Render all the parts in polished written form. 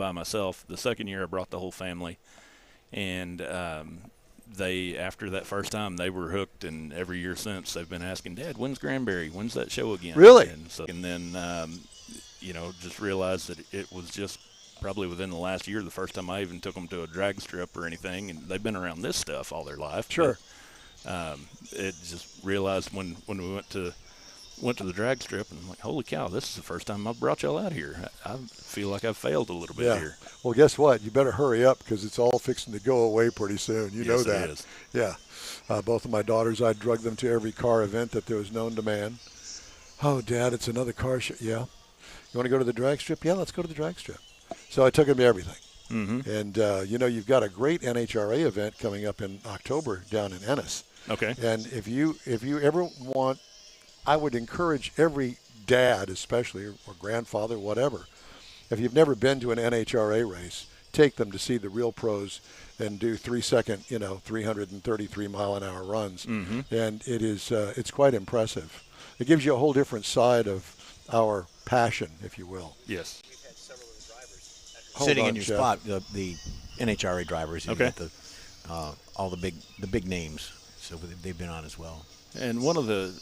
by myself. The second year I brought the whole family, and they, after that first time, they were hooked, and every year since they've been asking, Dad, when's Granbury? When's that show again? Really? And then just realized that it was just probably within the last year the first time I even took them to a drag strip or anything, and they've been around this stuff all their life. Sure. But, it just realized when we went to the drag strip, and I'm like, holy cow, this is the first time I've brought y'all out here. I feel like I've failed a little bit here. Well, guess what? You better hurry up because it's all fixing to go away pretty soon. You know that. It is. Yeah. Both of my daughters, I drug them to every car event that there was known to man. Oh, Dad, it's another car show. Yeah. You want to go to the drag strip? Yeah, let's go to the drag strip. So I took them to everything. Mm-hmm. And, you've got a great NHRA event coming up in October down in Ennis. Okay. And if you ever want, I would encourage every dad especially, or grandfather, whatever, if you've never been to an NHRA race, take them to see the real pros and do 3-second, 333-mile-an-hour runs. Mm-hmm. And it's quite impressive. It gives you a whole different side of our passion, if you will. Yes. We've had several of the drivers sitting in your Jeff. spot, the NHRA drivers. You Okay. got all the big names, so they've been on as well. And one of the,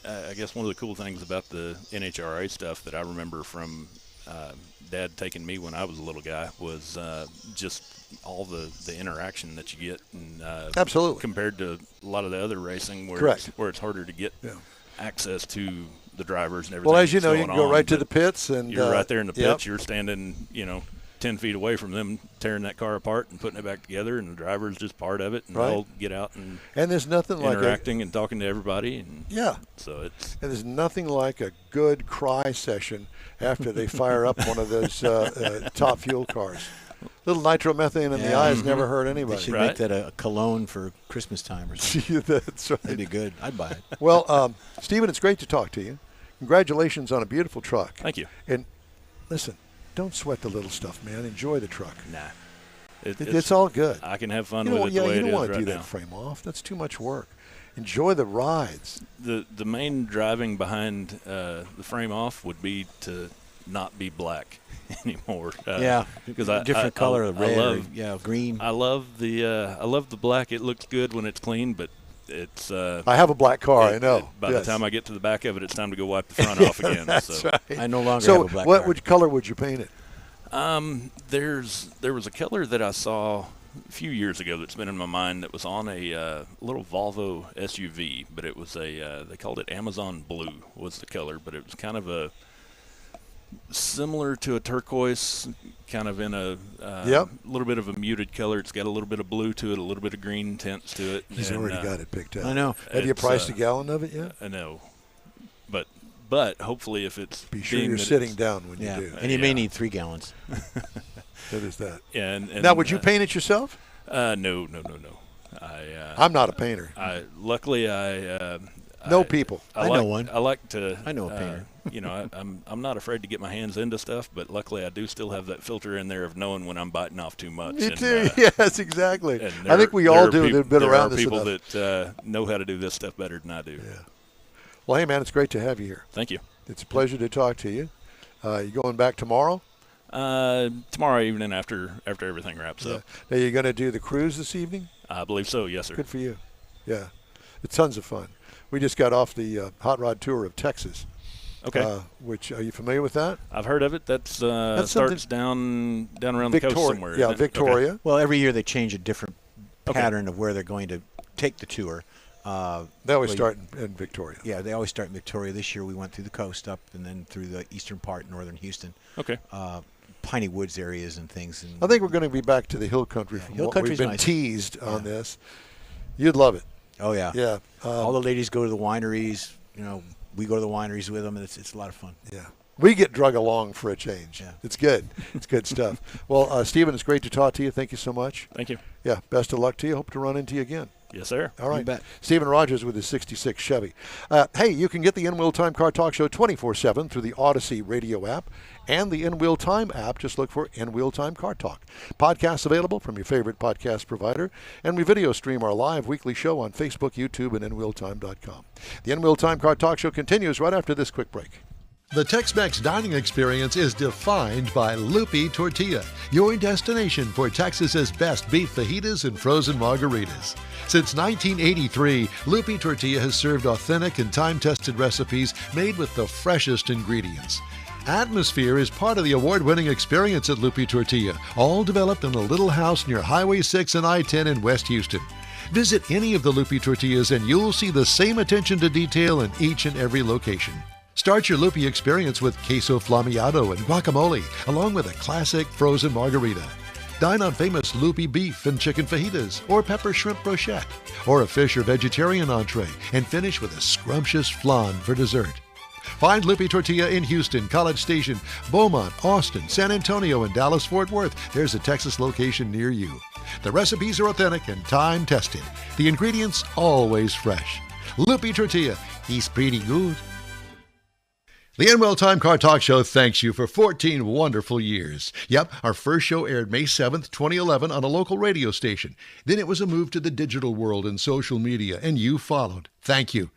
I guess one of the cool things about the NHRA stuff that I remember from Dad taking me when I was a little guy was just all the interaction that you get, and Absolutely. compared to a lot of the other racing where Correct. It's harder to get Yeah. access to the drivers and everything. Well, as you know, you that's can going go right on, to the pits. And you're right there in the pits. Yep. You're standing, 10 feet away from them, tearing that car apart and putting it back together, and the driver's just part of it, and Right. they'll get out and And there's nothing like interacting and talking to everybody. And yeah. so it's And there's nothing like a good cry session after they fire up one of those top fuel cars. Little nitromethane in the eyes never hurt They anybody. should Right. make that a cologne for Christmas time or something. That's right. That'd be good. I'd buy it. Well, Stephen, it's great to talk to you. Congratulations on a beautiful truck. thank you. And listen, don't sweat the little stuff, man. Enjoy the truck. Nah, It's all good. I can have fun You know, with it the way you it don't is want to right do now. that frame off. That's too much work. Enjoy the rides. The main driving behind the frame off would be to not be black anymore. Because I different color, I red, love, or, green. I love the black. It looks good when it's clean, but it's. I have a black car. I know. By Yes. the time I get to the back of it, it's time to go wipe the front off again. That's so. right. I no longer So, have a black what car. which color would you paint it? There was a color that I saw a few years ago that's been in my mind that was on a little Volvo SUV, but it was they called it Amazon Blue was the color, but it was kind of a similar to a turquoise, kind of in a little bit of a muted color. It's got a little bit of blue to it, a little bit of green tints to it. He's and, already got it picked out. I know. Have you It's, priced a gallon of it yet? I know, but hopefully if it's Be sure being you're that sitting it's- down when Yeah, you do. and you may Yeah. need 3 gallons. That is that. Yeah, and Now, would you paint it yourself? No. I'm not a painter. Luckily No people. I know one. I like to. I know a painter. I'm not afraid to get my hands into stuff, but luckily I do still have that filter in there of knowing when I'm biting off too much. Me and, too. Yes, exactly. and I think we there all are do. That have been there around are this people enough. that know how to do this stuff better than I do. Yeah. Well, hey, man, it's great to have you here. Thank you. It's a pleasure to talk to you. You going back tomorrow? Tomorrow evening after everything wraps up. Now, you're going to do the cruise this evening? I believe so. Yes, sir. Good for you. Yeah. It's tons of fun. We just got off the hot rod tour of Texas. Okay. Which, are you familiar with that? I've heard of it. That's starts down around the coast somewhere. Yeah, isn't it? Victoria. Okay. Well, every year they change a different Okay. pattern of where they're going to take the tour. They always start in Victoria. Yeah, they always start in Victoria. This year we went through the coast up and then through the eastern part, northern Houston. Okay. Piney Woods areas and things. And I think we're going to be back to the hill country from hill what we've country's been nice. teased on this. You'd love it. Oh, yeah. Yeah. All the ladies go to the wineries. We go to the wineries with them, and it's a lot of fun. Yeah. We get drug along for a change. Yeah. It's good. It's good stuff. Well, Stephen, it's great to talk to you. Thank you so much. Thank you. Yeah, best of luck to you. Hope to run into you again. Yes, sir. All right. You bet. Stephen Rogers with his 66 Chevy. Hey, you can get the In Wheel Time Car Talk Show 24/7 through the Odyssey radio app and the In Wheel Time app. Just look for In Wheel Time Car Talk. Podcasts available from your favorite podcast provider. And we video stream our live weekly show on Facebook, YouTube, and InWheelTime.com. The In Wheel Time Car Talk Show continues right after this quick break. The Tex-Mex dining experience is defined by Lupi Tortilla, your destination for Texas's best beef fajitas and frozen margaritas. Since 1983, Lupi Tortilla has served authentic and time-tested recipes made with the freshest ingredients. Atmosphere is part of the award-winning experience at Lupi Tortilla, all developed in a little house near Highway 6 and I-10 in West Houston. Visit any of the Lupi Tortillas and you'll see the same attention to detail in each and every location. Start your Lupi experience with queso flameado and guacamole, along with a classic frozen margarita. Dine on famous Lupi beef and chicken fajitas, or pepper shrimp brochette, or a fish or vegetarian entree, and finish with a scrumptious flan for dessert. Find Lupi Tortilla in Houston, College Station, Beaumont, Austin, San Antonio, and Dallas-Fort Worth. There's a Texas location near you. The recipes are authentic and time-tested. The ingredients always fresh. Lupi Tortilla, he's pretty good. The NWell Time Car Talk Show thanks you for 14 wonderful years. Yep, our first show aired May 7th, 2011 on a local radio station. Then it was a move to the digital world and social media, and you followed. Thank you.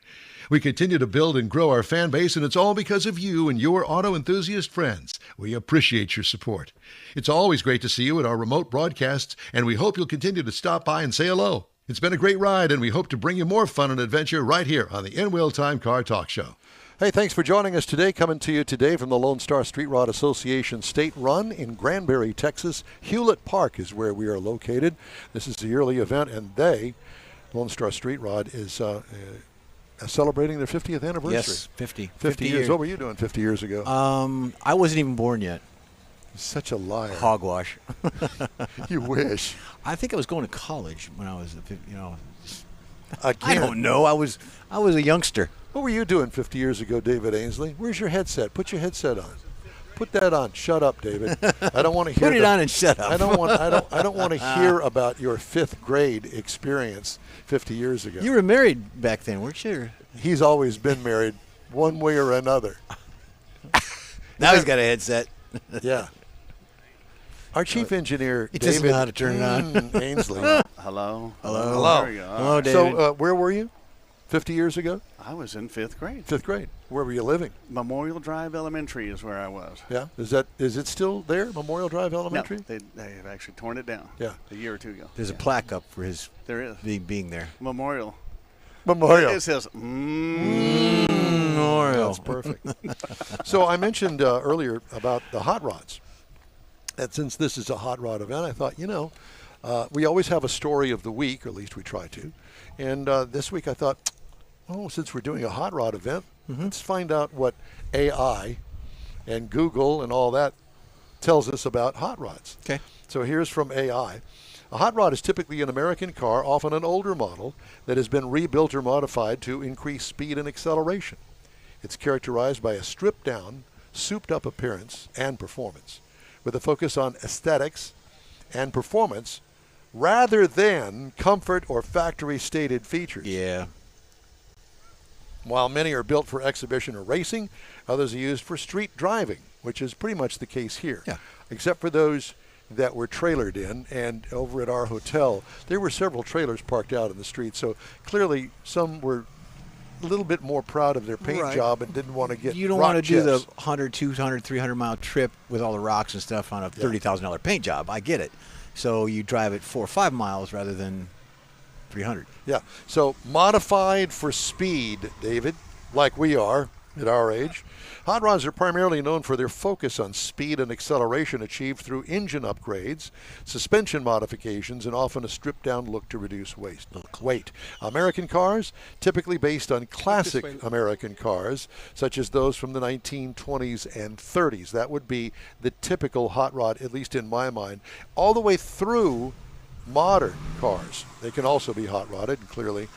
We continue to build and grow our fan base, and it's all because of you and your auto enthusiast friends. We appreciate your support. It's always great to see you at our remote broadcasts, and we hope you'll continue to stop by and say hello. It's been a great ride, and we hope to bring you more fun and adventure right here on the NWell Time Car Talk Show. Hey, thanks for joining us today. Coming to you today from the Lone Star Street Rod Association State Run in Granbury, Texas. Hewlett Park is where we are located. This is a yearly event, and Lone Star Street Rod, is celebrating their 50th anniversary. Yes, 50 years. What were you doing 50 years ago? I wasn't even born yet. Such a liar. Hogwash. You wish. I think I was going to college when I was, Again. I don't know. I was a youngster. What were you doing 50 years ago, David Ainsley? Where's your headset? Put your headset on. Put that on. Shut up, David. I don't want to hear. Put it on and shut up. I don't want to hear about your 5th grade experience 50 years ago. You were married back then, weren't you? He's always been married, one way or another. Now he's got a headset. Yeah. Our chief engineer, He David doesn't know how to turn it on. Ainsley. Hello. Hello. There we go. Hello, David. So, where were you 50 years ago? I was in 5th grade. 5th grade. Where were you living? Memorial Drive Elementary is where I was. Yeah. Is it still there, Memorial Drive Elementary? No, they have actually torn it down. Yeah. A year or two ago. There's a plaque up for his There is. being there. Memorial. Memorial. It says, Memorial. That's perfect. So I mentioned earlier about the hot rods. And since this is a hot rod event, I thought, we always have a story of the week, or at least we try to. And this week I thought, since we're doing a hot rod event, let's find out what AI and Google and all that tells us about hot rods. Okay. So here's from AI. A hot rod is typically an American car, often an older model, that has been rebuilt or modified to increase speed and acceleration. It's characterized by a stripped-down, souped-up appearance and performance, with a focus on aesthetics and performance rather than comfort or factory-stated features. Yeah. While many are built for exhibition or racing, others are used for street driving, which is pretty much the case here. Yeah. Except for those that were trailered in, and over at our hotel, there were several trailers parked out in the street. So clearly some were a little bit more proud of their paint job and didn't want to get You don't want to do the 100, 200, 300-mile trip with all the rocks and stuff on a $30,000 paint job. I get it. So you drive it 4 or 5 miles rather than 300. Yeah. So modified for speed, David, like we are at our age. Hot rods are primarily known for their focus on speed and acceleration achieved through engine upgrades, suspension modifications, and often a stripped-down look to reduce weight. American cars, typically based on classic American cars, such as those from the 1920s and 30s. That would be the typical hot rod, at least in my mind, all the way through modern cars. They can also be hot rodded, and clearly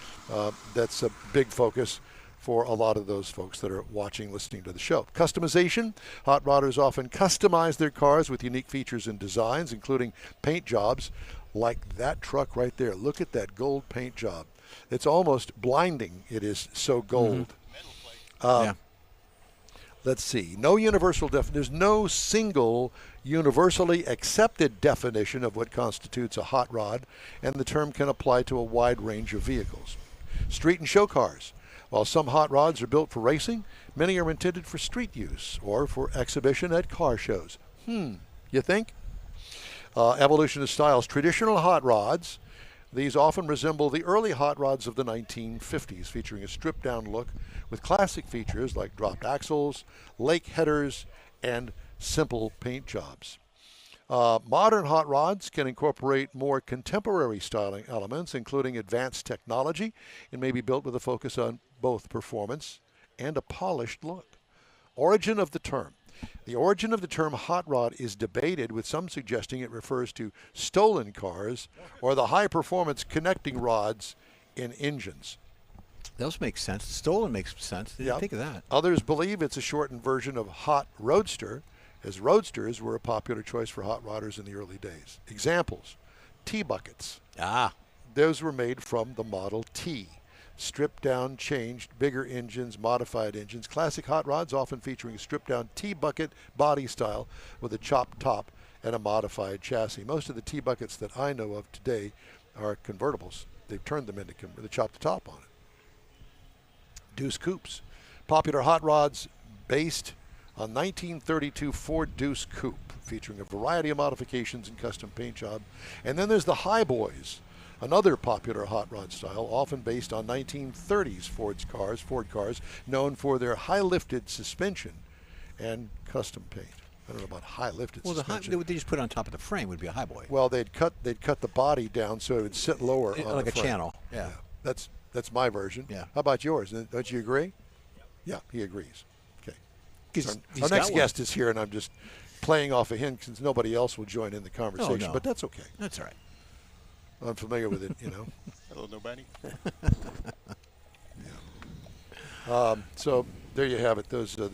that's a big focus for a lot of those folks that are watching, listening to the show. Customization. Hot rodders often customize their cars with unique features and designs, including paint jobs like that truck right there. Look at that gold paint job. It's almost blinding. It is so gold. Let's see. There's no single universally accepted definition of what constitutes a hot rod, and the term can apply to a wide range of vehicles. Street and show cars. While some hot rods are built for racing, many are intended for street use or for exhibition at car shows. You think? Evolution of styles. Traditional hot rods. These often resemble the early hot rods of the 1950s, featuring a stripped-down look with classic features like dropped axles, lake headers, and simple paint jobs. Modern hot rods can incorporate more contemporary styling elements, including advanced technology, and may be built with a focus on both performance and a polished look. Origin of the term. The origin of the term hot rod is debated, with some suggesting it refers to stolen cars or the high-performance connecting rods in engines. Those make sense. Stolen makes sense. Didn't Yep. think of that. Others believe it's a shortened version of hot roadster, as roadsters were a popular choice for hot rodders in the early days. Examples: T-buckets. Ah, Those were made from the Model T. Stripped down, changed, bigger engines, modified engines. Classic hot rods often featuring a stripped down T-bucket body style with a chopped top and a modified chassis. Most of the T-buckets that I know of today are convertibles. They've turned them into, they chopped the top on it. Deuce Coupes. Popular hot rods based on 1932 Ford Deuce Coupe, featuring a variety of modifications and custom paint job. And then there's the High Boys, another popular hot rod style, often based on 1930s Ford cars, known for their high-lifted suspension and custom paint. I don't know about high-lifted well, suspension. what they just put on top of the frame would be a high boy. Well, they'd cut the body down so it would sit lower on Like the a front. channel. Yeah. That's my version. Yeah. How about yours? Don't you agree? Yeah, he agrees. Okay. 'Cause he's Our got next one. guest is here, and I'm just playing off of him since nobody else will join in the conversation. no. But that's okay. That's all right. I'm familiar with it, you know. Hello, nobody. So there you have it. Those are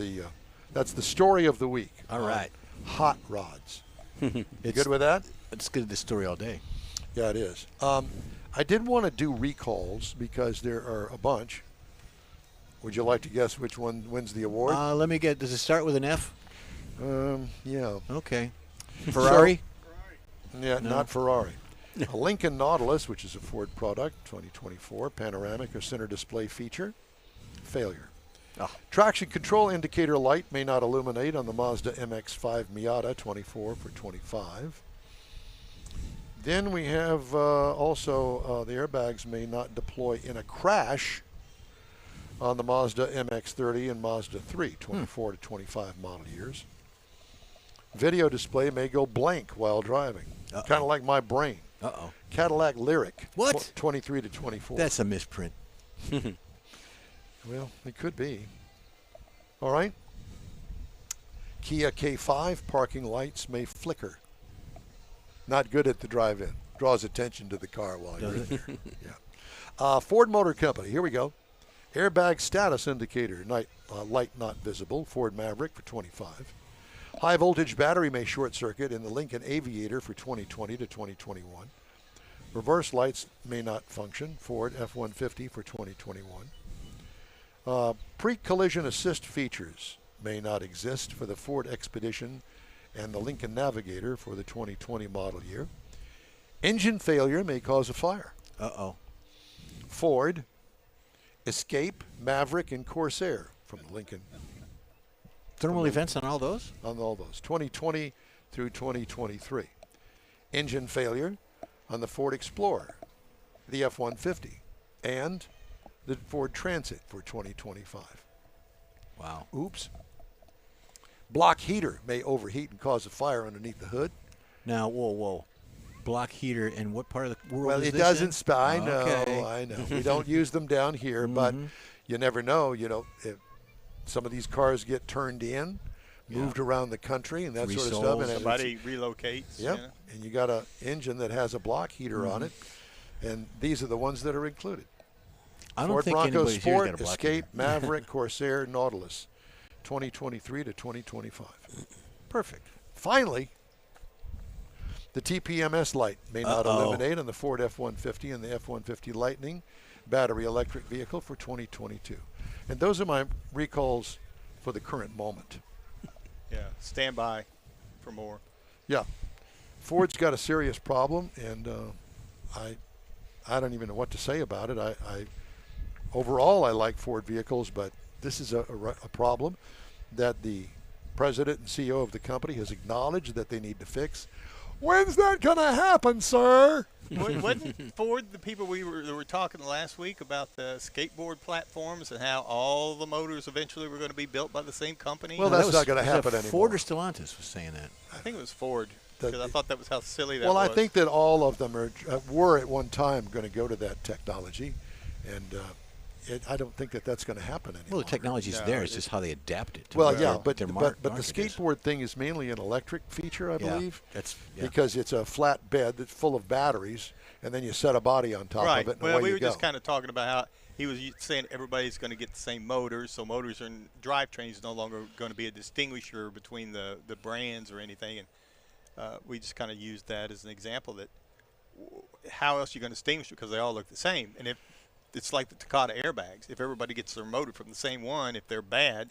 that's the story of the week. All right. Hot rods. You It's good with that? It's good. This story all day. Yeah, it is. I did want to do recalls because there are a bunch. Would you like to guess which one wins the award? Let me get. Does it start with an F? Yeah. Okay. Ferrari. Yeah, No. not Ferrari. A Lincoln Nautilus, which is a Ford product, 2024, panoramic or center display feature, failure. Oh. Traction control indicator light may not illuminate on the Mazda MX-5 Miata, 24 for 25. Then we have also the airbags may not deploy in a crash on the Mazda MX-30 and Mazda 3, 24 to 25 model years. Video display may go blank while driving, kind of like my brain. Uh-oh. Cadillac Lyric, What? 23 to 24. That's a misprint. Well, it could be. All right. Kia K5 parking lights may flicker. Not good at the drive-in. Draws attention to the car while you're in there. Yeah. Ford Motor Company. Here we go. Airbag status indicator. Light not visible. Ford Maverick for 25. High voltage battery may short circuit in the Lincoln Aviator for 2020 to 2021. Reverse lights may not function. Ford F-150 for 2021. Pre-collision assist features may not exist for the Ford Expedition and the Lincoln Navigator for the 2020 model year. Engine failure may cause a fire. Uh-oh. Ford Escape, Maverick, and Corsair from the Lincoln. Thermal events on all those? On all those, 2020 through 2023. Engine failure on the Ford Explorer, the F-150, and the Ford Transit for 2025. Wow. Oops. Block heater may overheat and cause a fire underneath the hood. Now, whoa. Block heater in what part of the world Well, is it this doesn't in? spy. I know, Okay. I know. We don't use them down here, but you never know. You know, if some of these cars get turned in, moved around the country, and that sort of stuff. Resold. And Somebody relocates. Yep. Yeah. And you got an engine that has a block heater on it, and these are the ones that are included. I don't Ford think Bronco anybody's here Sport, got a block Escape, heater. Maverick, Corsair, Nautilus, 2023 to 2025. Perfect. Finally, the TPMS light may not Uh-oh. illuminate on the Ford F-150 and the F-150 Lightning battery electric vehicle for 2022. And those are my recalls for the current moment. Yeah. Stand by for more. Yeah. Ford's got a serious problem, and I don't even know what to say about it. overall, I like Ford vehicles, but this is a problem that the president and CEO of the company has acknowledged that they need to fix. When's that going to happen, sir? Wasn't Ford the people we were talking last week about the skateboard platforms and how all the motors eventually were going to be built by the same company? Well, that's not going to happen anymore. Ford or Stellantis was saying that. I think it was Ford, because I thought that was how silly that well, was. I think that all of them were at one time going to go to that technology, and I don't think that that's going to happen anymore. Well, the technology's there. It's just how they adapt it. To Well, what yeah, their but the market is. skateboard thing is mainly an electric feature, I believe, Yeah. because it's a flat bed that's full of batteries, and then you set a body on top right. of it, and Well, away we you were go. just kind of talking about how he was saying everybody's going to get the same motors, so motors and drivetrains no longer going to be a distinguisher between the brands or anything, and we just kind of used that as an example that how else are you going to distinguish because they all look the same, and if it's like the Takata airbags. If everybody gets their motor from the same one, if they're bad,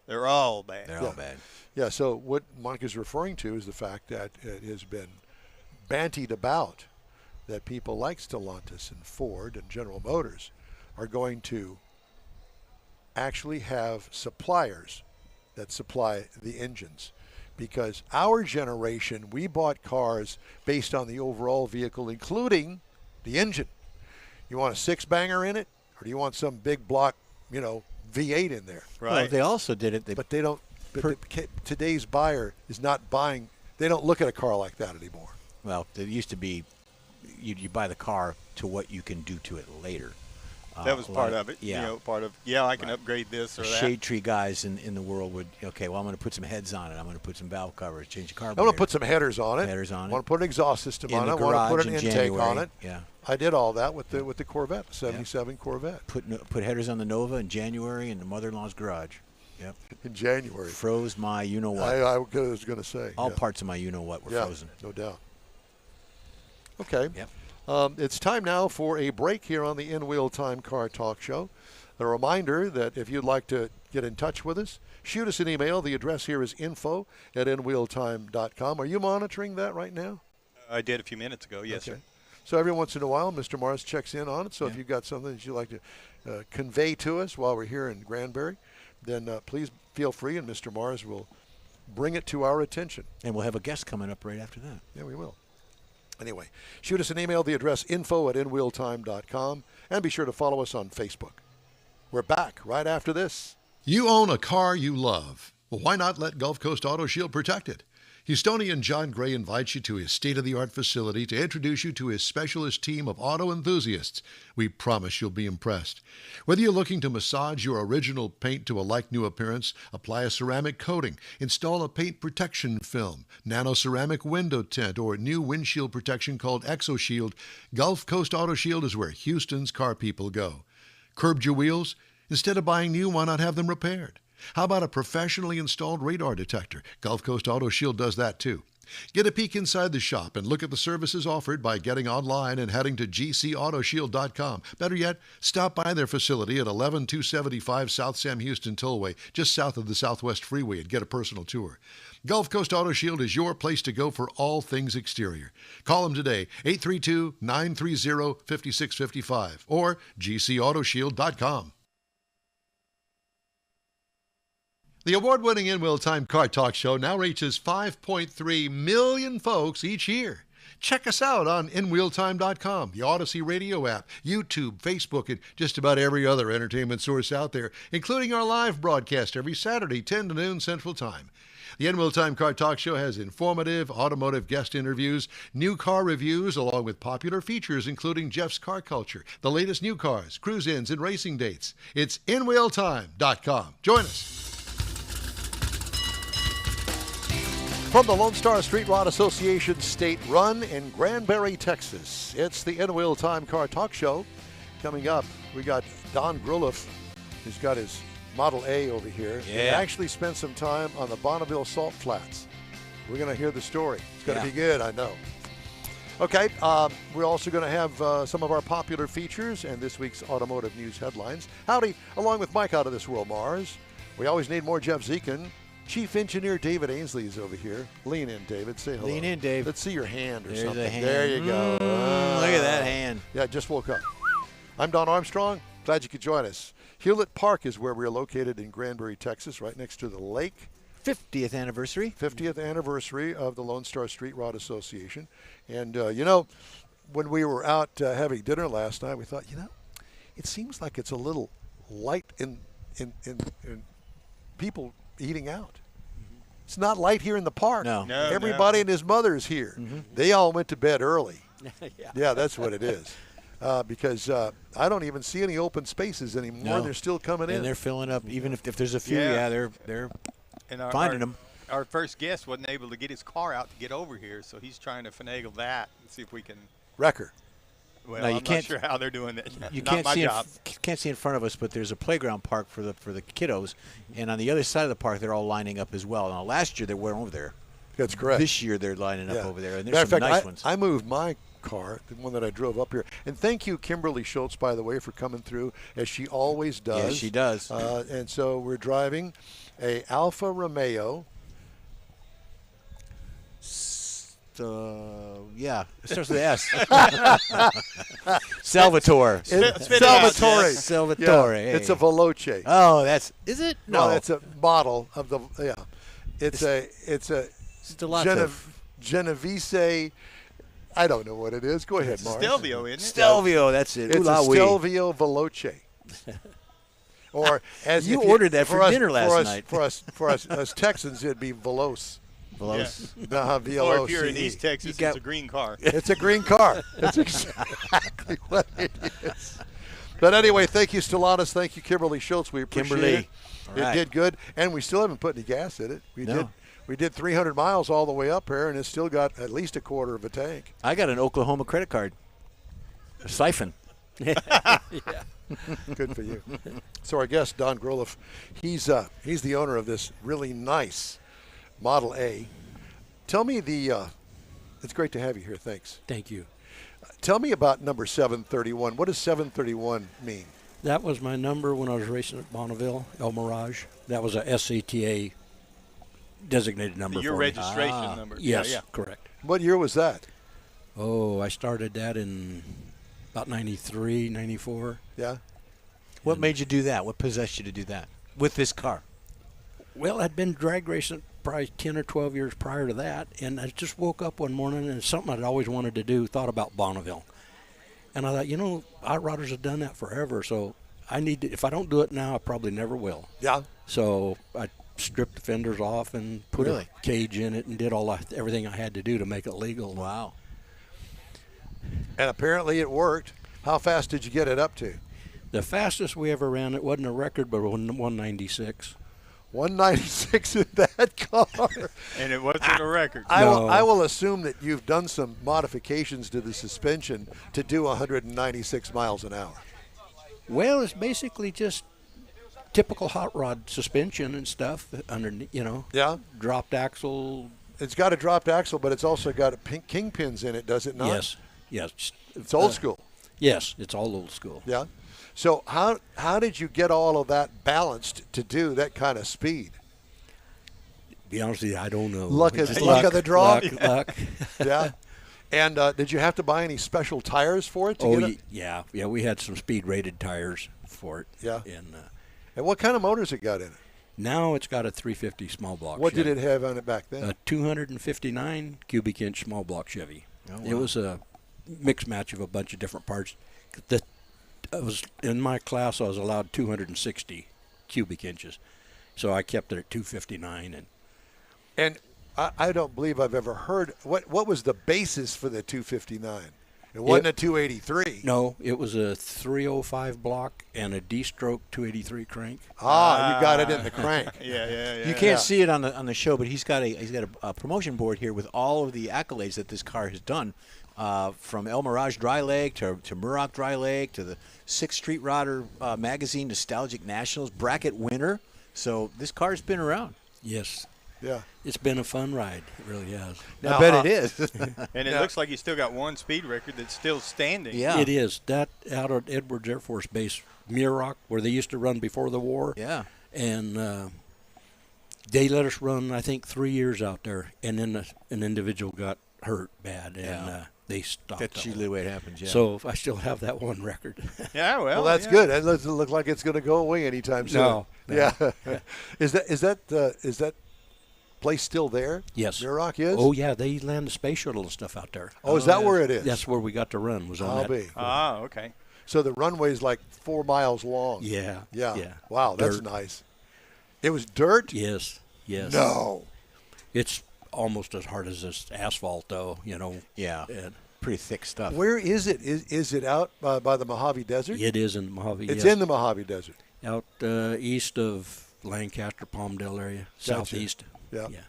they're all bad. They're all bad. Yeah, so what Mike is referring to is the fact that it has been bantied about that people like Stellantis and Ford and General Motors are going to actually have suppliers that supply the engines. Because our generation, we bought cars based on the overall vehicle, including the engine. You want a six-banger in it, or do you want some big block, V8 in there? Right. Well, they also did it. But they don't. Today's buyer is not buying. They don't look at a car like that anymore. Well, it used to be you buy the car to what you can do to it later. That was part of it. Yeah. Part of, I can upgrade this or The that. shade tree guys in the world would, I'm going to put some heads on it. I'm going to put some valve covers, change the I carburetor. want to put some headers on it. I want to put an exhaust system In on the it. I want to put garage an in intake on January. it. Yeah. I did all that with the Corvette, the 77 Corvette. Put headers on the Nova in January in the mother-in-law's garage. Yep. In January. Froze my you-know-what. I was going to say. All parts of my you-know-what were frozen. No doubt. Okay. Yep. It's time now for a break here on the In Wheel Time Car Talk Show. A reminder that if you'd like to get in touch with us, shoot us an email. The address here is info@inwheeltime.com. Are you monitoring that right now? I did a few minutes ago, yes, Okay. sir. So every once in a while, Mr. Mars checks in on it. So if you've got something that you'd like to convey to us while we're here in Granbury, then please feel free, and Mr. Mars will bring it to our attention. And we'll have a guest coming up right after that. Yeah, we will. Anyway, shoot us an email. The address info@inwheeltime.com. And be sure to follow us on Facebook. We're back right after this. You own a car you love. Well, why not let Gulf Coast Auto Shield protect it? Houstonian John Gray invites you to his state-of-the-art facility to introduce you to his specialist team of auto enthusiasts. We promise you'll be impressed. Whether you're looking to massage your original paint to a like-new appearance, apply a ceramic coating, install a paint protection film, nano-ceramic window tint, or new windshield protection called ExoShield, Gulf Coast Auto Shield is where Houston's car people go. Curbed your wheels? Instead of buying new, why not have them repaired? How about a professionally installed radar detector? Gulf Coast Auto Shield does that too. Get a peek inside the shop and look at the services offered by getting online and heading to gcautoshield.com. Better yet, stop by their facility at 11275 South Sam Houston Tollway, just south of the Southwest Freeway, and get a personal tour. Gulf Coast Auto Shield is your place to go for all things exterior. Call them today, 832-930-5655 or gcautoshield.com. The award-winning In Wheel Time Car Talk Show now reaches 5.3 million folks each year. Check us out on InWheelTime.com, the Odyssey Radio app, YouTube, Facebook, and just about every other entertainment source out there, including our live broadcast every Saturday, 10 to noon Central Time. The In Wheel Time Car Talk Show has informative automotive guest interviews, new car reviews, along with popular features including Jeff's Car Culture, the latest new cars, cruise-ins, and racing dates. It's InWheelTime.com. Join us. From the Lone Star Street Rod Association State Run in Granbury, Texas, it's the In Wheel Time Car Talk Show. Coming up, we got Don Gruliff, who's got his Model A over here. He actually spent some time on the Bonneville Salt Flats. We're going to hear the story. It's going to be good, I know. Okay, we're also going to have some of our popular features and this week's automotive news headlines. Howdy, along with Mike out of this world, Mars. We always need more Jeff Zekin. Chief Engineer David Ainsley is over here. Lean in, David. Say hello. Lean in, Dave. Let's see your hand or There's something. a hand. There you go. Look at that hand. Yeah, just woke up. I'm Don Armstrong. Glad you could join us. Hewlett Park is where we're located in Granbury, Texas, right next to the lake. 50th anniversary. 50th anniversary of the Lone Star Street Rod Association. And, when we were out having dinner last night, we thought, it seems like it's a little light in people eating out. It's not light here in the park. No. Everybody and his mother's here. They all went to bed early. Yeah. Yeah, that's what it is. Because I don't even see any open spaces anymore. No. And they're still coming in. And they're filling up. Even if there's a few, they're And finding them. Our first guest wasn't able to get his car out to get over here, so he's trying to finagle that and see if we can. Wrecker. Well, No, you I'm can't- not sure how they're doing that. You Not can't my see job. can't see in front of us, but there's a playground park for the kiddos, and on the other side of the park, they're all lining up as well. Now, last year they weren't over there. That's correct. This year they're lining up Yeah. over there, and Matter there's of some fact, nice ones. I moved my car, the one that I drove up here. And thank you, Kimberly Schultz, by the way, for coming through, as she always does. Yes, she does. And so we're driving a Alfa Romeo. Yeah, it starts with S. Salvatore. Spit it out, Salvatore. Jess. Salvatore. Yeah, it's a Veloce. Oh, is it? No, No, it's a model of the It's a Stellato. Genovese. I don't know what it is. Go ahead, Mark. Stelvio, isn't it? Stelvio, that's it. It's Ooh la a wee. Stelvio Veloce. Or as You if ordered that for us- dinner last night. For us Texans, it'd be Veloce. Veloce. Or if you're in VLOCE. East Texas, You got- it's a green car. It's a green car. That's exactly what it is. But anyway, thank you, Stellatus. Thank you, Kimberly Schultz. We appreciate Kimberly. it. All It right. did good, and we still haven't put any gas in it. No. We did 300 miles all the way up here, and it's still got at least a quarter of a tank. I got an Oklahoma credit card. A siphon. Good for you. So our guest, Don Groliff, he's the owner of this really nice Model A. Tell me it's great to have you here. Thanks. Thank you. Tell me about number 731. What does 731 mean? That was my number when I was racing at Bonneville, El Mirage. That was a SCTA designated number Your for me. registration number. Yes, Yeah. correct. What year was that? Oh, I started that in about 93, 94. Yeah. What made you do that? What possessed you to do that with this car? Well, I'd been drag racing probably 10 or 12 years prior to that, and I just woke up one morning and it's something I'd always wanted to do, thought about Bonneville. And I thought, outrodders have done that forever, so if I don't do it now, I probably never will. Yeah. So I stripped the fenders off and put Really? a cage in it and did everything I had to do to make it legal. Wow. And apparently it worked. How fast did you get it up to? The fastest we ever ran, it wasn't a record, but 196. 196 in that car. And it wasn't a record. I will assume that you've done some modifications to the suspension to do 196 miles an hour. Well, it's basically just typical hot rod suspension and stuff Yeah. dropped axle. It's got a dropped axle, but it's also got kingpins in it, does it not? Yes. It's old school. Yes, it's all old school. Yeah. So how did you get all of that balanced to do that kind of speed? To be honest with you, I don't know. Luck It's of the draw? Luck. Yeah. And did you have to buy any special tires for it to Oh, get it? yeah. We had some speed-rated tires for it. Yeah. And what kind of motors it got in it? now it's got a 350 small block. What Chevy. did it have on it back then? A 259 cubic inch small block Chevy. Oh, It wow. was a mix match of a bunch of different parts. I was in my class. I was allowed 260 cubic inches, so I kept it at 259. And I don't believe I've ever heard what was the basis for the 259. It wasn't a 283. No, it was a 305 block and a D-stroke 283 crank. You got it in the crank. Yeah. You can't see it on the show, but he's got a promotion board here with all of the accolades that this car has done, from El Mirage Dry Lake to Muroc Dry Lake to the 6th Street Rodder Magazine Nostalgic Nationals bracket winner. So this car's been around. Yes, Yeah. it's been a fun ride. It really has. Now, I bet it is. And it looks like you still got one speed record that's still standing. Yeah. It is. That out at Edwards Air Force Base, Muroc, where they used to run before the war. Yeah. And they let us run, I think, 3 years out there. And then an individual got hurt bad, and they stopped. That's usually the way it happens. Yeah. So I still have that one record. Yeah, Well, that's good. It doesn't look like it's going to go away anytime soon. No. Yeah. Is that place still there? Yes. Muroc is? Oh, yeah, they land the space shuttle and stuff out there. Oh, is that where it is? That's where we got to run. Was on I'll that. be. Ah, okay. So the runway's like 4 miles long. Yeah. Yeah. Yeah. Wow, that's Dirt. nice. It was dirt? Yes. Yes. No. It's almost as hard as this asphalt, though. Yeah. And Pretty thick stuff. Where is it? Is it out by the Mojave Desert? it is in Mojave. It's yes. in the Mojave Desert. Out east of Lancaster, Palmdale area, southeast. Yeah. Yeah.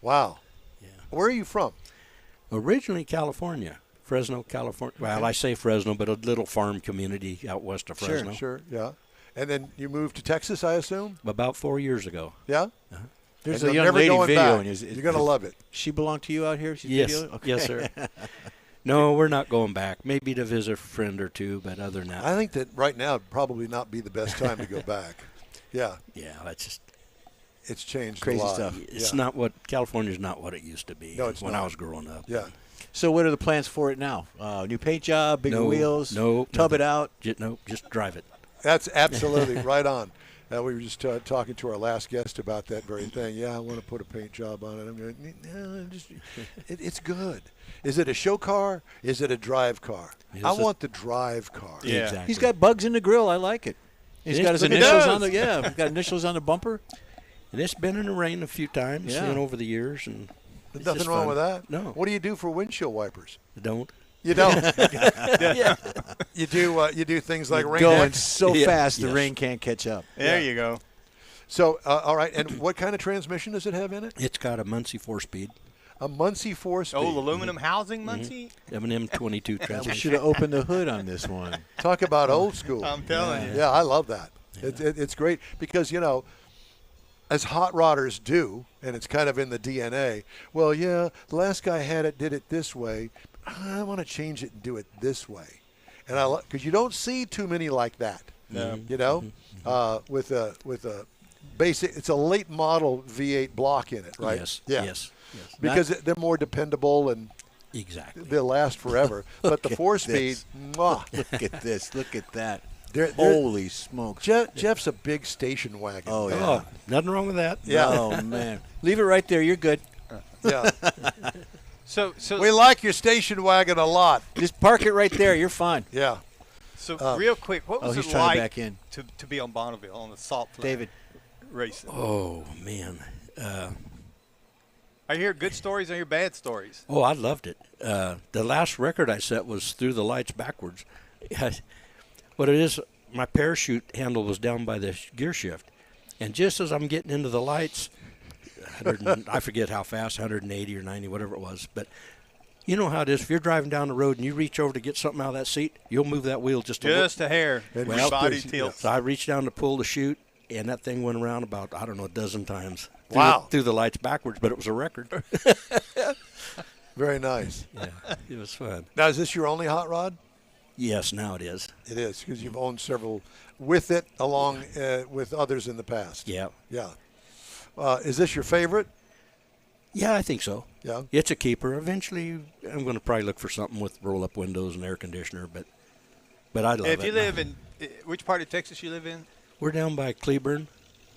Wow. Yeah. Where are you from? Originally California, Fresno, California. Well, I say Fresno, but a little farm community out west of Fresno. Sure, yeah. And then you moved to Texas, I assume? About 4 years ago. Yeah? There's And a you're young never lady going video. back. And You're going to love it. She belong to you out here? She's Yes. videoing? Okay. Yes, sir. No, we're not going back. Maybe to visit a friend or two, but other than that. I think that right now would probably not be the best time to go back. Yeah. Yeah, that's just It's changed Crazy a lot. stuff. it's Yeah. not what California's not what it used to be. No, it's when not. I was growing up. Yeah. So what are the plans for it now? New paint job, bigger No, wheels, no, tub it nothing. out. Just drive it. That's absolutely right on. We were just talking to our last guest about that very thing. Yeah, I want to put a paint job on it. I'm going, no, it's good. Is it a show car? Is it a drive car? I want the drive car. Yeah. Exactly. He's got bugs in the grill. I like it. He's It got is- his it initials does. on the He's got initials on the bumper. And it's been in the rain a few times Yeah. over the years, and There's it's nothing just wrong fun. with that. No. What do you do for windshield wipers? Don't. You don't. You do things like rain Going X? so Yeah. fast the Yes. rain can't catch up. There you go. So, all right. And what kind of transmission does it have in it? It's got a Muncie 4-speed, A Muncie 4-speed. Old aluminum housing, Muncie. M&M 22 We transmission. should have opened the hood on this one. Talk about old school. I'm telling you. Yeah, I love that. It's great because, as hot rodders do, and it's kind of in the DNA, well, yeah, the last guy did it this way. I want to change it and do it this way. And because you don't see too many like that. No. With a basic, it's a late model V8 block in it, right? Yes. Yeah. Yes. Because they're more dependable and Exactly. they'll last forever. But the at 4-speed, this. mwah. Look at this. Look at that. They're- Holy smokes. Jeff's a big station wagon. Oh, yeah. Oh, nothing wrong with that. Yeah. Oh, man. Leave it right there. You're good. Yeah. So We like your station wagon a lot. Just park it right there. You're fine. Yeah. real quick, what was he's it trying to like back in. to be on Bonneville on the salt flat David. racing? Oh, man. I hear good stories. I hear bad stories. Oh, I loved it. The last record I set was Through the Lights Backwards. What it is, my parachute handle was down by the gear shift. And just as I'm getting into the lights, I forget how fast, 180 or 90, whatever it was. But you know how it is. If you're driving down the road and you reach over to get something out of that seat, you'll move that wheel just a little. Just a hair. And Your well, body yeah. tilts. So I reached down to pull the chute, and that thing went around about, I don't know, a dozen times. Wow. Through the lights backwards, but it was a record. Very nice. Yeah, it was fun. Now, is this your only hot rod? Yes, now it is. It is, because you've owned several with it along with others in the past. Yeah. Yeah. Is this your favorite? Yeah, I think so. Yeah. It's a keeper. Eventually, I'm going to probably look for something with roll-up windows and air conditioner, but I love it. If you live in which part of Texas you live in? We're down by Cleburne.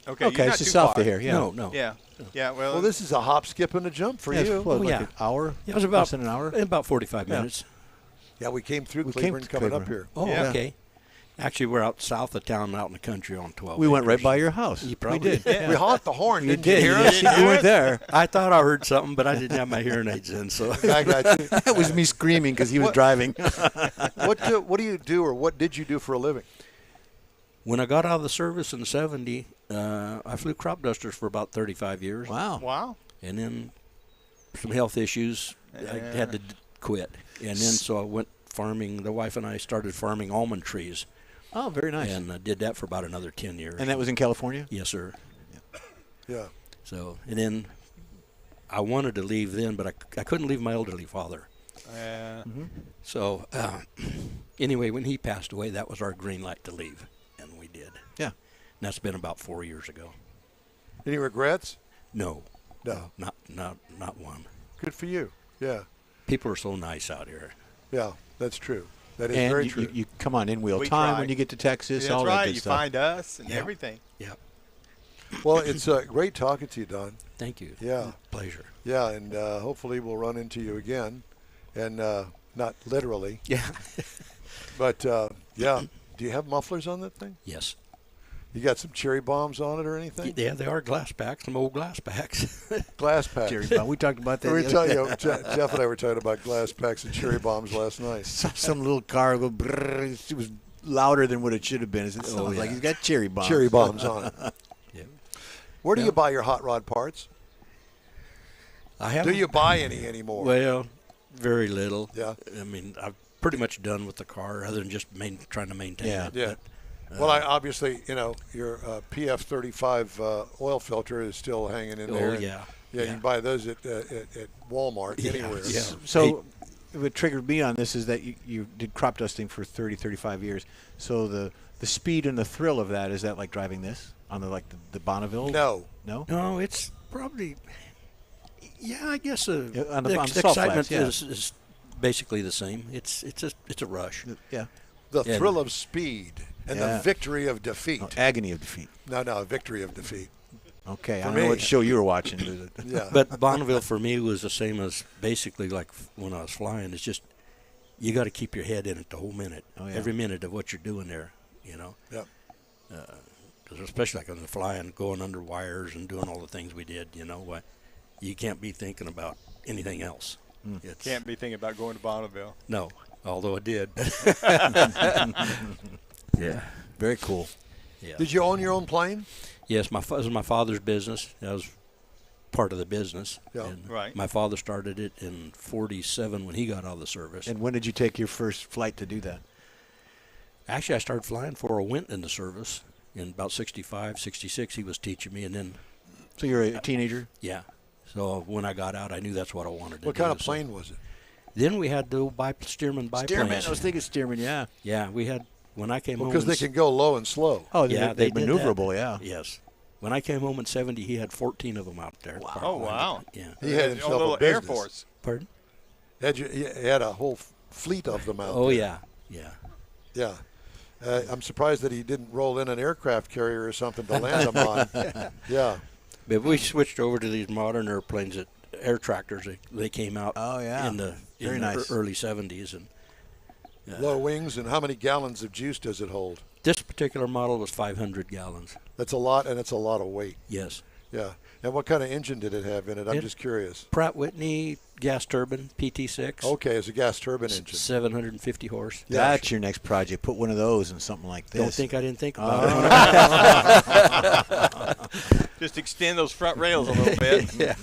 Okay, Okay, you're it's not just too south far. of here. Yeah. No. Yeah, yeah. Well, Well, this is a hop, skip, and a jump for Yeah, it's you. what, Oh, like yeah. an hour? It was about Less than an hour? About 45 minutes. Yeah, we came through We came Cleveland to coming up Cleveland. here. Oh, Yeah. okay. Actually, we're out south of town, out in the country on 12. We went right acres. by your house. You We probably did. We honked the horn, You didn't did. you hear You us? didn't- you weren't there. I thought I heard something, but I didn't have my hearing aids in. So I got you. That was me screaming because he was What- driving. What do you do, or what did you do for a living? when I got out of the service in '70, I flew crop dusters for about 35 years. Wow. wow. And then some health issues, I had to quit. And then so I went farming. The wife and I started farming almond trees, Oh, very nice. and I did that for about another 10 years. And that was in California? Yes, sir. Yeah. So, and then I wanted to leave then, but I couldn't leave my elderly father. So, anyway, when he passed away, that was our green light to leave, and we did. Yeah. And that's been about 4 years ago. Any regrets? No, No. not one. Good for you. Yeah. People are so nice out here. Yeah, that's true. That is And very you, true. you come on in-wheel We time try. when you get to Texas. That's all that right. good You stuff. find us and Yeah. everything. Yeah. Well, it's great talking to you, Don. Thank you. Yeah. Pleasure. Yeah, and hopefully we'll run into you again, and not literally, Yeah. but yeah. Do you have mufflers on that thing? Yes. You got some cherry bombs on it or anything? Yeah, they are glass packs, some old glass packs. Glass packs. Cherry bomb. We talked about that. Let me the other tell day. you, Jeff and I were talking about glass packs and cherry bombs last night. Some little car go brrr, it was louder than what it should have been. It sounds like yeah. he's got cherry bombs. Cherry bombs on it. Yeah. Where do you buy your hot rod parts? I have. Do you buy any anymore? Well, very little. Yeah. I mean, I've pretty much done with the car, other than just trying to maintain Yeah. it. Yeah. Well, I obviously, your PF35 oil filter is still hanging in there. Oh, and, yeah. Yeah, you can buy those at Walmart, Yeah, anywhere. yeah. So what triggered me on this is that you did crop dusting for 30, 35 years. So the speed and the thrill of that, is that like driving this on the Bonneville? No. No? No, it's probably. Yeah, I guess on the- on the the salt excitement flats, is basically the same. It's a rush. Yeah. The Yeah. thrill of speed and Yeah. the victory of defeat. No, agony of defeat. No, victory of defeat. Okay, I For don't know me. what show you were watching. Yeah. But Bonneville for me was the same as basically like when I was flying. It's just you got to keep your head in it the whole minute, Oh, yeah. every minute of what you're doing there. Yep. Because especially like on the flying, going under wires and doing all the things we did, you can't be thinking about anything else. It's, Can't be thinking about going to Bonneville. No, although I did. Yeah. Very cool. Yeah. Did you own your own plane? Yes, it was my father's business. That was part of the business. Yeah. And Right. My father started it in '47 when he got out of the service. And when did you take your first flight to do that? Actually, I started flying before I went in the service. In about 65, 66, he was teaching me, and then, So you're a teenager? yeah. So when I got out, I knew that's what I wanted to What do. kind of So plane was it? Then we had the old Stearman biplanes. Stearman. I was thinking Stearman, yeah. Yeah, we had, when I came home. Because they can go low and slow. Oh, Yeah, they're they did maneuverable, that. yeah. Yes. When I came home in 70, he had 14 of them out there. Wow. Oh, wow. Yeah. He had A himself little a business. Air Force. Pardon? He had a whole fleet of them out Oh, there. yeah. Yeah. Yeah. I'm surprised that he didn't roll in an aircraft carrier or something to land them on. Yeah. But we switched over to these modern airplanes, air tractors. They came out Oh, yeah. in the Very nice. early 70s. And Low wings, and how many gallons of juice does it hold? this particular model was 500 gallons. That's a lot, and it's a lot of weight. Yes. Yeah. And what kind of engine did it have in it? I'm just curious. Pratt Whitney gas turbine, PT6. Okay, it's a gas turbine engine. 750 horse. Yeah. That's your next project. Put one of those in something like this. Don't think I didn't think about Just extend those front rails a little bit. it. Yeah.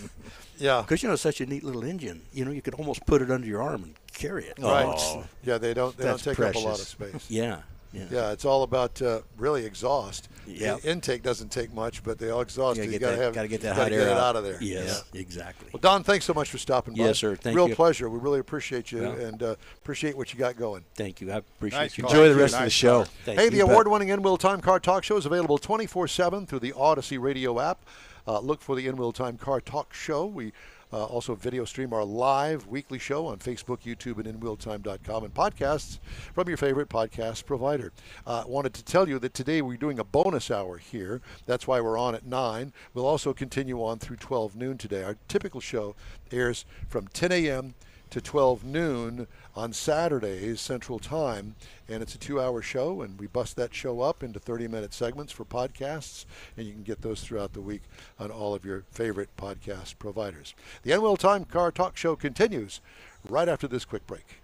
Yeah. Because, it's such a neat little engine. You could almost put it under your arm and carry it. Right. Oh. Yeah, they don't That's take up a lot of precious. space. Yeah. Yeah. Yeah, it's all about really exhaust. Yep. The intake doesn't take much, but the exhaust, Gotta you get that- got gotta get that to hot get air it out. out of there. Yes, exactly. Well, Don, thanks so much for stopping by. Yes, sir. Thank Real you. pleasure. We really appreciate you Yeah. and appreciate what you got going. Thank you. I appreciate Nice you. car. Enjoy the Thank you. rest of the Nice show. car. Thank Hey, you. the award-winning In-Wheel Time Car Talk Show is available 24/7 through the Odyssey Radio app. Look for the In-Wheel Time Car Talk Show. We also video stream our live weekly show on Facebook, YouTube, and InWheelTime.com, and podcasts from your favorite podcast provider. Wanted to tell you that today we're doing a bonus hour here. That's why we're on at 9. We'll also continue on through 12 noon today. Our typical show airs from 10 a.m. to 12 noon on Saturdays Central Time, and it's a 2-hour show, and we bust that show up into 30-minute segments for podcasts, and you can get those throughout the week on all of your favorite podcast providers. The In-Wheel Time Car Talk Show continues right after this quick break.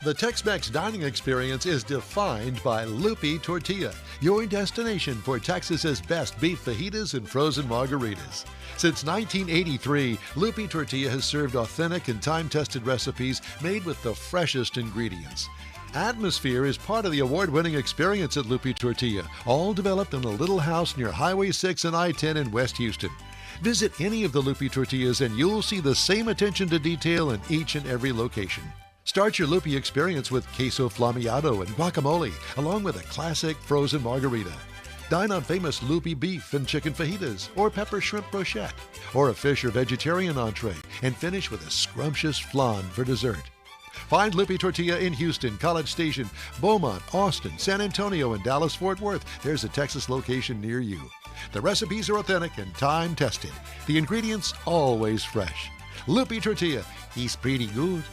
The Tex-Mex dining experience is defined by Lupi Tortilla, your destination for Texas's best beef fajitas and frozen margaritas. Since 1983, Lupi Tortilla has served authentic and time-tested recipes made with the freshest ingredients. Atmosphere is part of the award-winning experience at Lupi Tortilla, all developed in a little house near Highway 6 and I-10 in West Houston. Visit any of the Lupi Tortillas and you'll see the same attention to detail in each and every location. Start your Lupi experience with queso flameado and guacamole, along with a classic frozen margarita. Dine on famous loopy beef and chicken fajitas, or pepper shrimp brochette, or a fish or vegetarian entree, and finish with a scrumptious flan for dessert. Find Lupi Tortilla in Houston, College Station, Beaumont, Austin, San Antonio, and Dallas-Fort Worth. There's a Texas location near you. The recipes are authentic and time-tested. The ingredients always fresh. Lupi Tortilla, he's pretty good.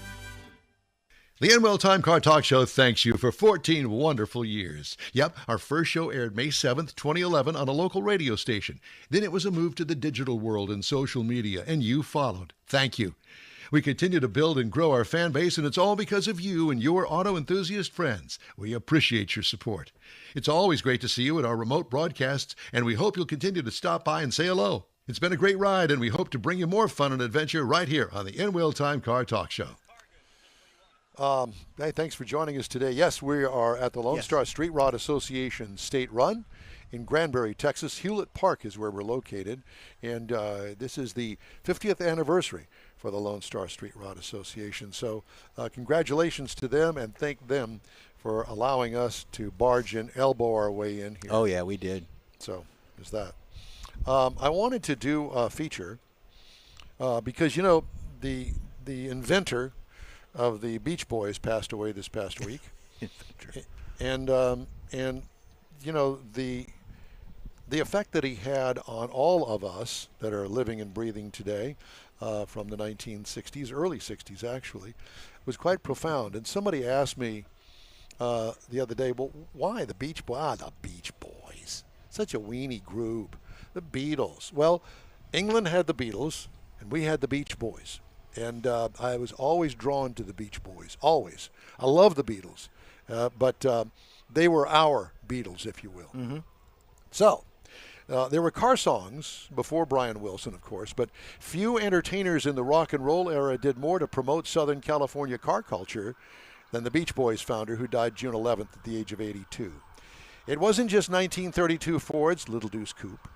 The NWell Time Car Talk Show thanks you for 14 wonderful years. Yep, our first show aired May 7th, 2011 on a local radio station. Then it was a move to the digital world and social media, and you followed. Thank you. We continue to build and grow our fan base, and it's all because of you and your auto enthusiast friends. We appreciate your support. It's always great to see you at our remote broadcasts, and we hope you'll continue to stop by and say hello. It's been a great ride, and we hope to bring you more fun and adventure right here on the NWell Time Car Talk Show. Hey, thanks for joining us today. Yes, we are at the Lone Star Street Rod Association State Run in Granbury, Texas. Hewlett Park is where we're located, and this is the 50th anniversary for the Lone Star Street Rod Association. So congratulations to them, and thank them for allowing us to barge in, elbow our way in here. Oh, yeah, we did. So there's that. I wanted to do a feature because, you know, the inventor of the Beach Boys passed away this past week. and you know, the effect that he had on all of us that are living and breathing today from the 1960s, early 60s actually, was quite profound. And somebody asked me the other day, well, why the Beach Boys? The Beach Boys. Such a weenie group. The Beatles. Well, England had the Beatles, and we had the Beach Boys. And I was always drawn to the Beach Boys, always. I love the Beatles, but they were our Beatles, if you will. Mm-hmm. So there were car songs before Brian Wilson, of course, but few entertainers in the rock and roll era did more to promote Southern California car culture than the Beach Boys founder, who died June 11th at the age of 82. It wasn't just 1932 Fords, Little Deuce Coupe,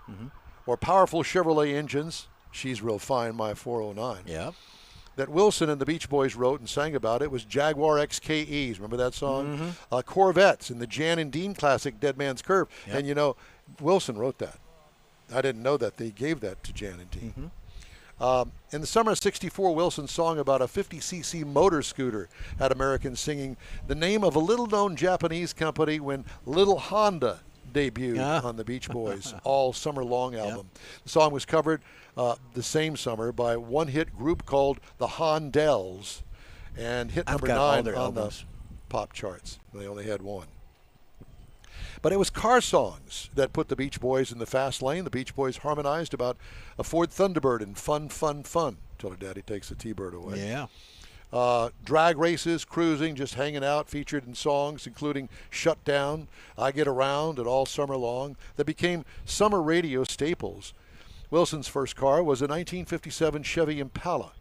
or powerful Chevrolet engines, She's Real Fine, My 409. Yeah. That Wilson and the Beach Boys wrote and sang about. It was Jaguar XKEs. Remember that song? Corvettes and the Jan and Dean classic Dead Man's Curve. Yep. And, you know, Wilson wrote that. I didn't know that. They gave that to Jan and Dean. In the summer of '64, Wilson's song about a 50cc motor scooter had Americans singing the name of a little-known Japanese company when Little Honda debuted on the Beach Boys' All Summer Long album. The song was covered the same summer by one-hit group called the Hondells and hit number 9 on the pop charts. They only had one. But it was car songs that put the Beach Boys in the fast lane. The Beach Boys harmonized about a Ford Thunderbird and fun, fun, fun till her daddy takes the T-Bird away. Yeah. Drag races, cruising, just hanging out, featured in songs including Shut Down, I Get Around, and All Summer Long, that became summer radio staples. Wilson's first car was a 1957 Chevy Impala,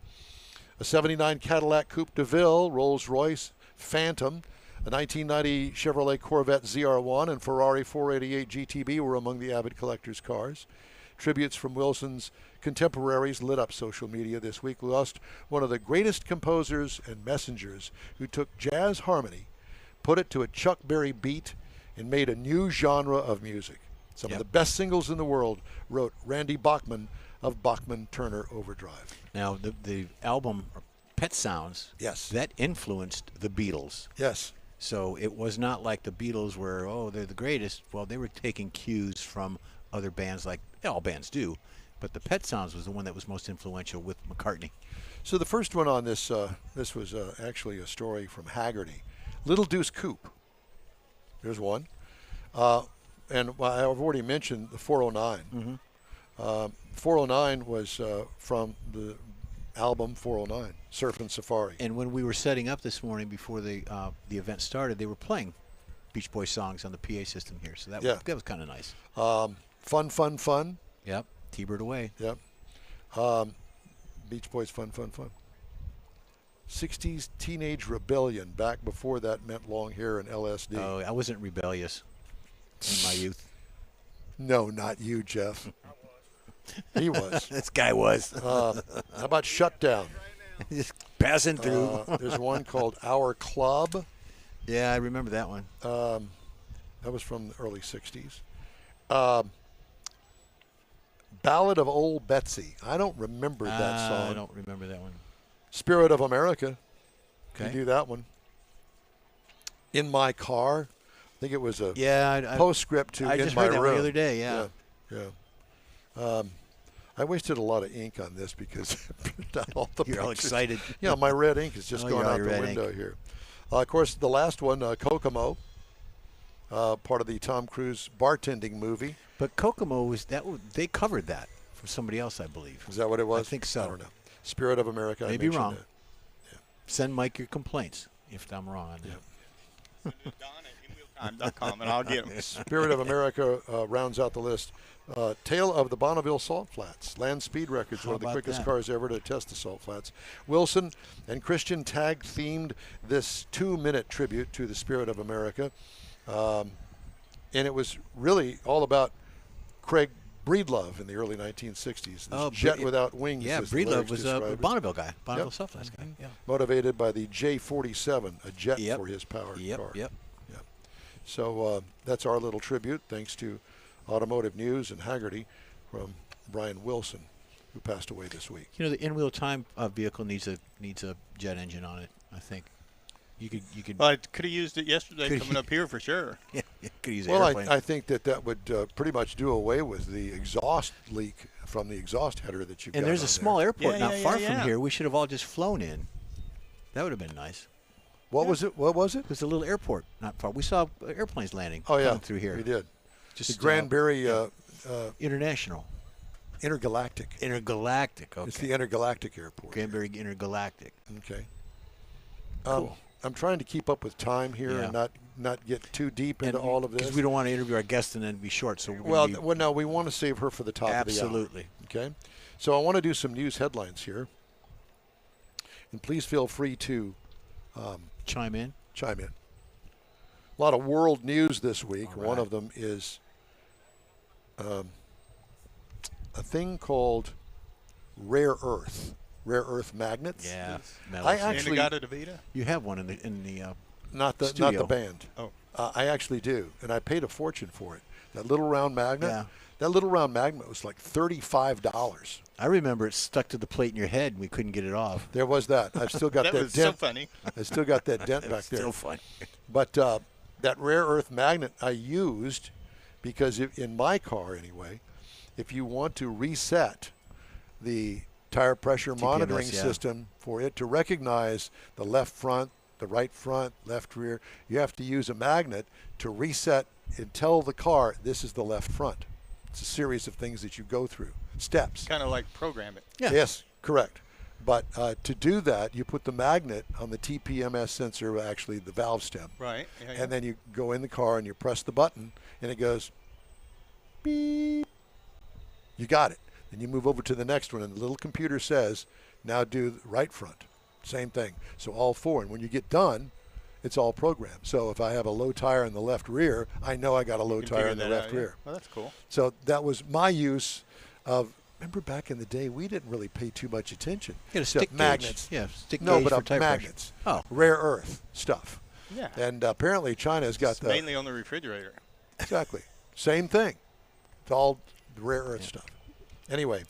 a 79 Cadillac Coupe de Ville, Rolls-Royce Phantom, a 1990 Chevrolet Corvette ZR1, and Ferrari 488 GTB were among the avid collector's cars. Tributes from Wilson's contemporaries lit up social media this week. We lost one of the greatest composers and messengers who took jazz harmony, put it to a Chuck Berry beat, and made a new genre of music. Some of the best singles in the world wrote Randy Bachman of Bachman Turner Overdrive. Now, the album Pet Sounds, that influenced the Beatles. Yes. So it was not like the Beatles were, oh, they're the greatest. Well, they were taking cues from other bands, like all bands do. But the Pet Sounds was the one that was most influential with McCartney. So the first one on this, this was actually a story from Haggerty. Little Deuce Coupe. There's one. And I've already mentioned the 409. 409 was from the album 409, Surf and Safari. And when we were setting up this morning before the event started, they were playing Beach Boys songs on the PA system here. So that was kind of nice. Fun, Fun, Fun. Yep. T-Bird Away. Yep. Beach Boys, Fun, Fun, Fun. 60s Teenage Rebellion. Back before that meant long hair and LSD. Oh, I wasn't rebellious in my youth. No, not you, Jeff. He was. This guy was. How about Shut Down? Just passing through. There's one called Our Club. Yeah, I remember that one. That was from the early 60s. Ballad of Old Betsy. I don't remember that song. I don't remember that one. Spirit of America. Okay. You do that one. In My Car. I think it was a Yeah, postscript to I In just My heard that Room. one the other day. Yeah. I wasted a lot of ink on this because I printed out all the You're all pictures. excited. Yeah, my red ink has just Oh, gone yeah, out your the red window ink. here. Of course, the last one, Kokomo, part of the Tom Cruise bartending movie. But Kokomo they covered that from somebody else, I believe. Is that what it was? I think so. I don't know. Spirit of America. I Maybe mentioned wrong. that. Send Mike your complaints if I'm wrong on that. Don at inwheeltime.com, and I'll get them. Spirit of America rounds out the list. Tale of the Bonneville Salt Flats. Land speed records, How one of the about quickest that? cars ever to test the Salt Flats. Wilson and Christian tag themed this 2-minute tribute to the Spirit of America. And it was really all about Craig Breedlove in the early 1960s. This jet without wings. Yeah, as the Breedlove lyrics was a describe it. Bonneville guy, Bonneville Yep. Salt Flats guy. Yeah. Motivated by the J47, a jet Yep. for his powered car. Yep. So that's our little tribute, thanks to Automotive News and Haggerty from Brian Wilson, who passed away this week. You know, the in-wheel time vehicle needs a jet engine on it. I think you could. Well, I could have used it yesterday Could coming you- up here for sure. Yeah, you could use an Well, airplane. I think that would pretty much do away with the exhaust leak from the exhaust header that you've got and there's a on small there. airport Yeah, not yeah, far yeah, from yeah. here. We should have all just flown in. That would have been nice. What was it? What was it? There's a little airport not far. We saw airplanes landing Oh, yeah. coming through here. We did. Just The Granbury International. Intergalactic. Intergalactic. Okay. It's the Intergalactic Airport. Granbury Intergalactic. Okay. Cool. I'm trying to keep up with time here Yeah. and not get too deep into all of this. Because we don't want to interview our guest and then be short. So we're Well, gonna be, well, no, we want to save her for the top of the hour. absolutely. Okay. So I want to do some news headlines here. And please feel free to Chime in. chime in. A lot of world news this week. All One right. of them is a thing called rare earth magnets. Yeah. I metals. actually- Inagata DeVita? You have one in the Not the Studio. band. Oh. I actually do, and I paid a fortune for it. That little round magnet. Yeah. That little round magnet was like $35. I remember it stuck to the plate in your head and we couldn't get it off. There was that. I've still got That that was so dent. funny. I still got that dent back there. Still fun. But that rare earth magnet I used because in my car anyway, if you want to reset the tire pressure TPMS, monitoring yeah. system for it to recognize the left front, the right front, left rear, you have to use a magnet to reset and tell the car this is the left front. It's a series of things that you go through, steps. Kind of like program it. Yeah. Yes, correct. But to do that, you put the magnet on the TPMS sensor, actually the valve stem. Right. Yeah, yeah. And then you go in the car and you press the button and it goes beep. You got it. Then you move over to the next one and the little computer says, now do the right front. Same thing. So all four. And when you get done, it's all programmed. So if I have a low tire in the left rear, I know I got a low You can tire figure in the that left out, yeah. rear. Well, that's cool. So that was my use of. Remember back in the day, we didn't really pay too much attention Get a to stick gauge. magnets. Yeah, stick No, gauge but for tire magnets. pressure. Oh. Rare earth stuff. Yeah. And apparently China's got It's the mainly on the refrigerator. exactly same thing. It's all rare earth stuff. Anyway,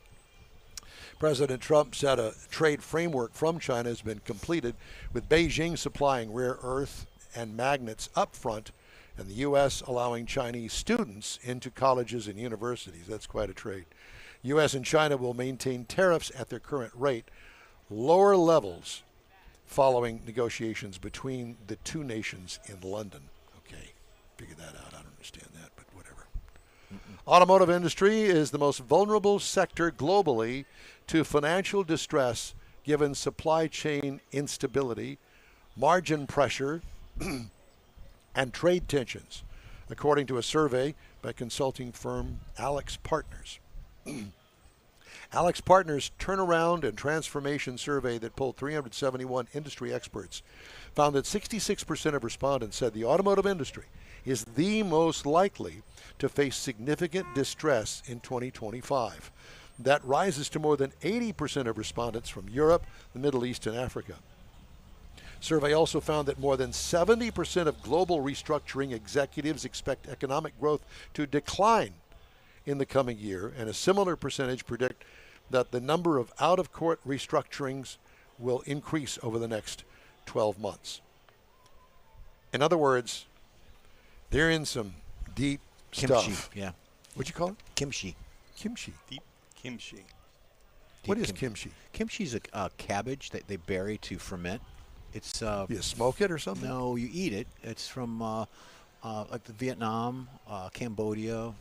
President Trump said a trade framework from China has been completed, with Beijing supplying rare earth and magnets up front, and the U.S. allowing Chinese students into colleges and universities. That's quite a trade. U.S. and China will maintain tariffs at their current rate, lower levels following negotiations between the two nations in London. Okay, figure that out. I don't understand that, but whatever. Automotive industry is the most vulnerable sector globally to financial distress given supply chain instability, margin pressure, and trade tensions, according to a survey by consulting firm Alex Partners. Alex Partners' turnaround and transformation survey that polled 371 industry experts found that 66% of respondents said the automotive industry is the most likely to face significant distress in 2025. That rises to more than 80% of respondents from Europe, the Middle East, and Africa. Survey also found that more than 70% of global restructuring executives expect economic growth to decline in the coming year, and a similar percentage predict that the number of out-of-court restructurings will increase over the next 12 months. In other words, they're in some deep Kimchi, stuff. yeah. What'd you call it? Kimchi. Kimchi. Deep kimchi. What is kimchi? Kimchi's a cabbage that they bury to ferment. It's You smoke it or something? no, you eat it. It's from like the Vietnam, Cambodia,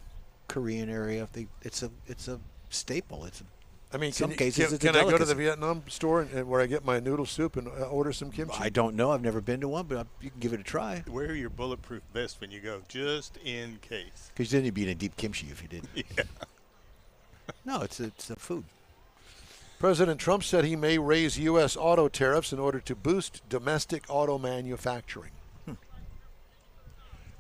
Korean area. It's a staple. It's I mean, some can, cases it's a can I go to the delicacy. Vietnam store and where I get my noodle soup and order some kimchi? I don't know. I've never been to one, but you can give it a try. Wear your bulletproof vest when you go, just in case. Because then you'd be in a deep kimchi if you did. Yeah. No, it's a food. President Trump said he may raise U.S. auto tariffs in order to boost domestic auto manufacturing.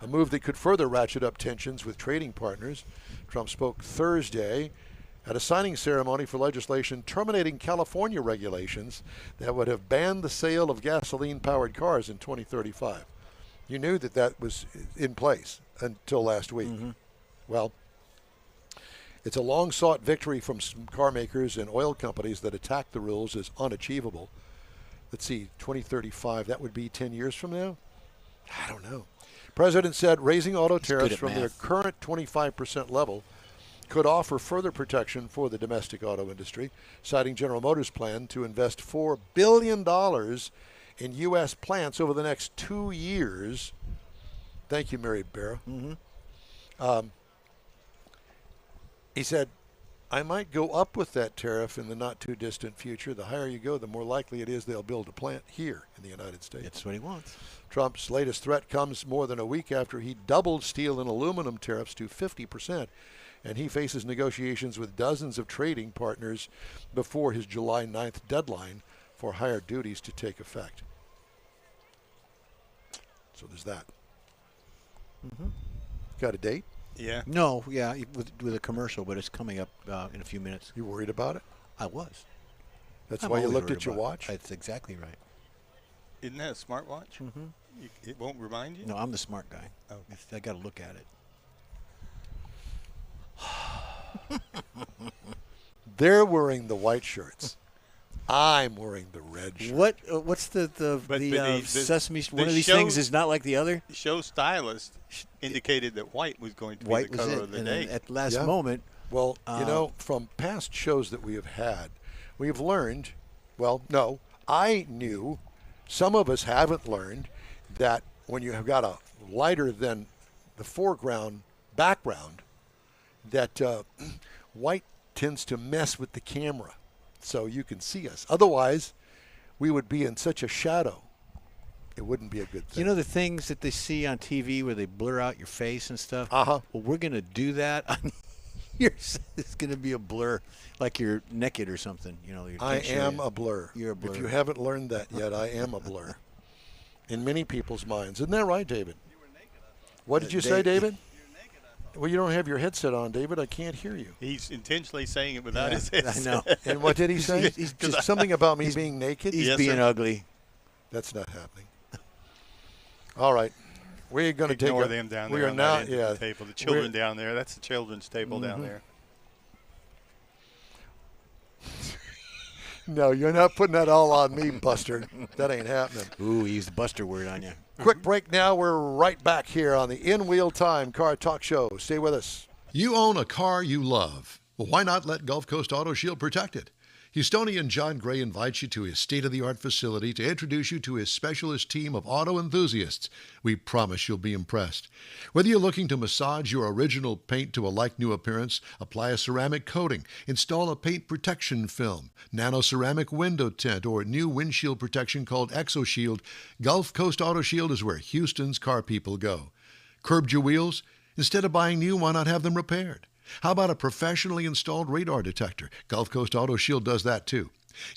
A move that could further ratchet up tensions with trading partners. Trump spoke Thursday at a signing ceremony for legislation terminating California regulations that would have banned the sale of gasoline-powered cars in 2035. You knew that was in place until last week. Well, it's a long-sought victory from some car makers and oil companies that attacked the rules as unachievable. Let's see, 2035, that would be 10 years from now? I don't know. President said raising auto tariffs from their current 25% level could offer further protection for the domestic auto industry, citing General Motors' plan to invest $4 billion in U.S. plants over the next 2 years. Thank you, Mary Barra. He said, I might go up with that tariff in the not-too-distant future. The higher you go, the more likely it is they'll build a plant here in the United States. That's what he wants. Trump's latest threat comes more than a week after he doubled steel and aluminum tariffs to 50%, and he faces negotiations with dozens of trading partners before his July 9th deadline for higher duties to take effect. So there's that. Got a date? Yeah. No, yeah, with a commercial, but it's coming up in a few minutes. You worried about it? I was. That's I'm why you always looked worried at your about it. watch? That's exactly right. Isn't that a smartwatch? It won't remind you? No, I'm the smart guy. Oh. I got to look at it. They're wearing the white shirts. I'm wearing the red shirt. What's the But the Sesame? the One of these show- things is not like the other. The show stylist indicated that white was going to White be the was color it, of the and day. then at the last Yeah. moment, Well, you know, from past shows that we have had, we've learned, well, no, I knew, some of us haven't learned, that when you have got a lighter than the foreground background, that white tends to mess with the camera so you can see us. Otherwise, we would be in such a shadow. It wouldn't be a good thing. you know the things that they see on TV where they blur out your face and stuff? Uh-huh. Well, we're going to do that on yours. It's going to be a blur, like you're naked or something. You know, I am a blur. You're a blur. If you haven't learned that yet, I am a blur. In many people's minds. Isn't that right, David? What did you say, David? Well, you don't have your headset on, David. I can't hear you. He's intentionally saying it without his I headset. know. And what did he say? He's Just something about me being naked? He's Yes, being sir. ugly. That's not happening. All right. We're going to take Ignore them down we there are on now, that end of the table. The children down there. That's the children's table down there. No, you're not putting that all on me, Buster. That ain't happening. Ooh, he used the Buster word on you. Quick break now. We're right back here on the In Wheel Time Car Talk Show. Stay with us. You own a car you love. Well, why not let Gulf Coast Auto Shield protect it? Houstonian John Gray invites you to his state-of-the-art facility to introduce you to his specialist team of auto enthusiasts. We promise you'll be impressed. Whether you're looking to massage your original paint to a like-new appearance, apply a ceramic coating, install a paint protection film, nano-ceramic window tint, or new windshield protection called ExoShield, Gulf Coast Auto Shield is where Houston's car people go. Curbed your wheels? Instead of buying new, why not have them repaired? How about a professionally installed radar detector? Gulf Coast Auto Shield does that too.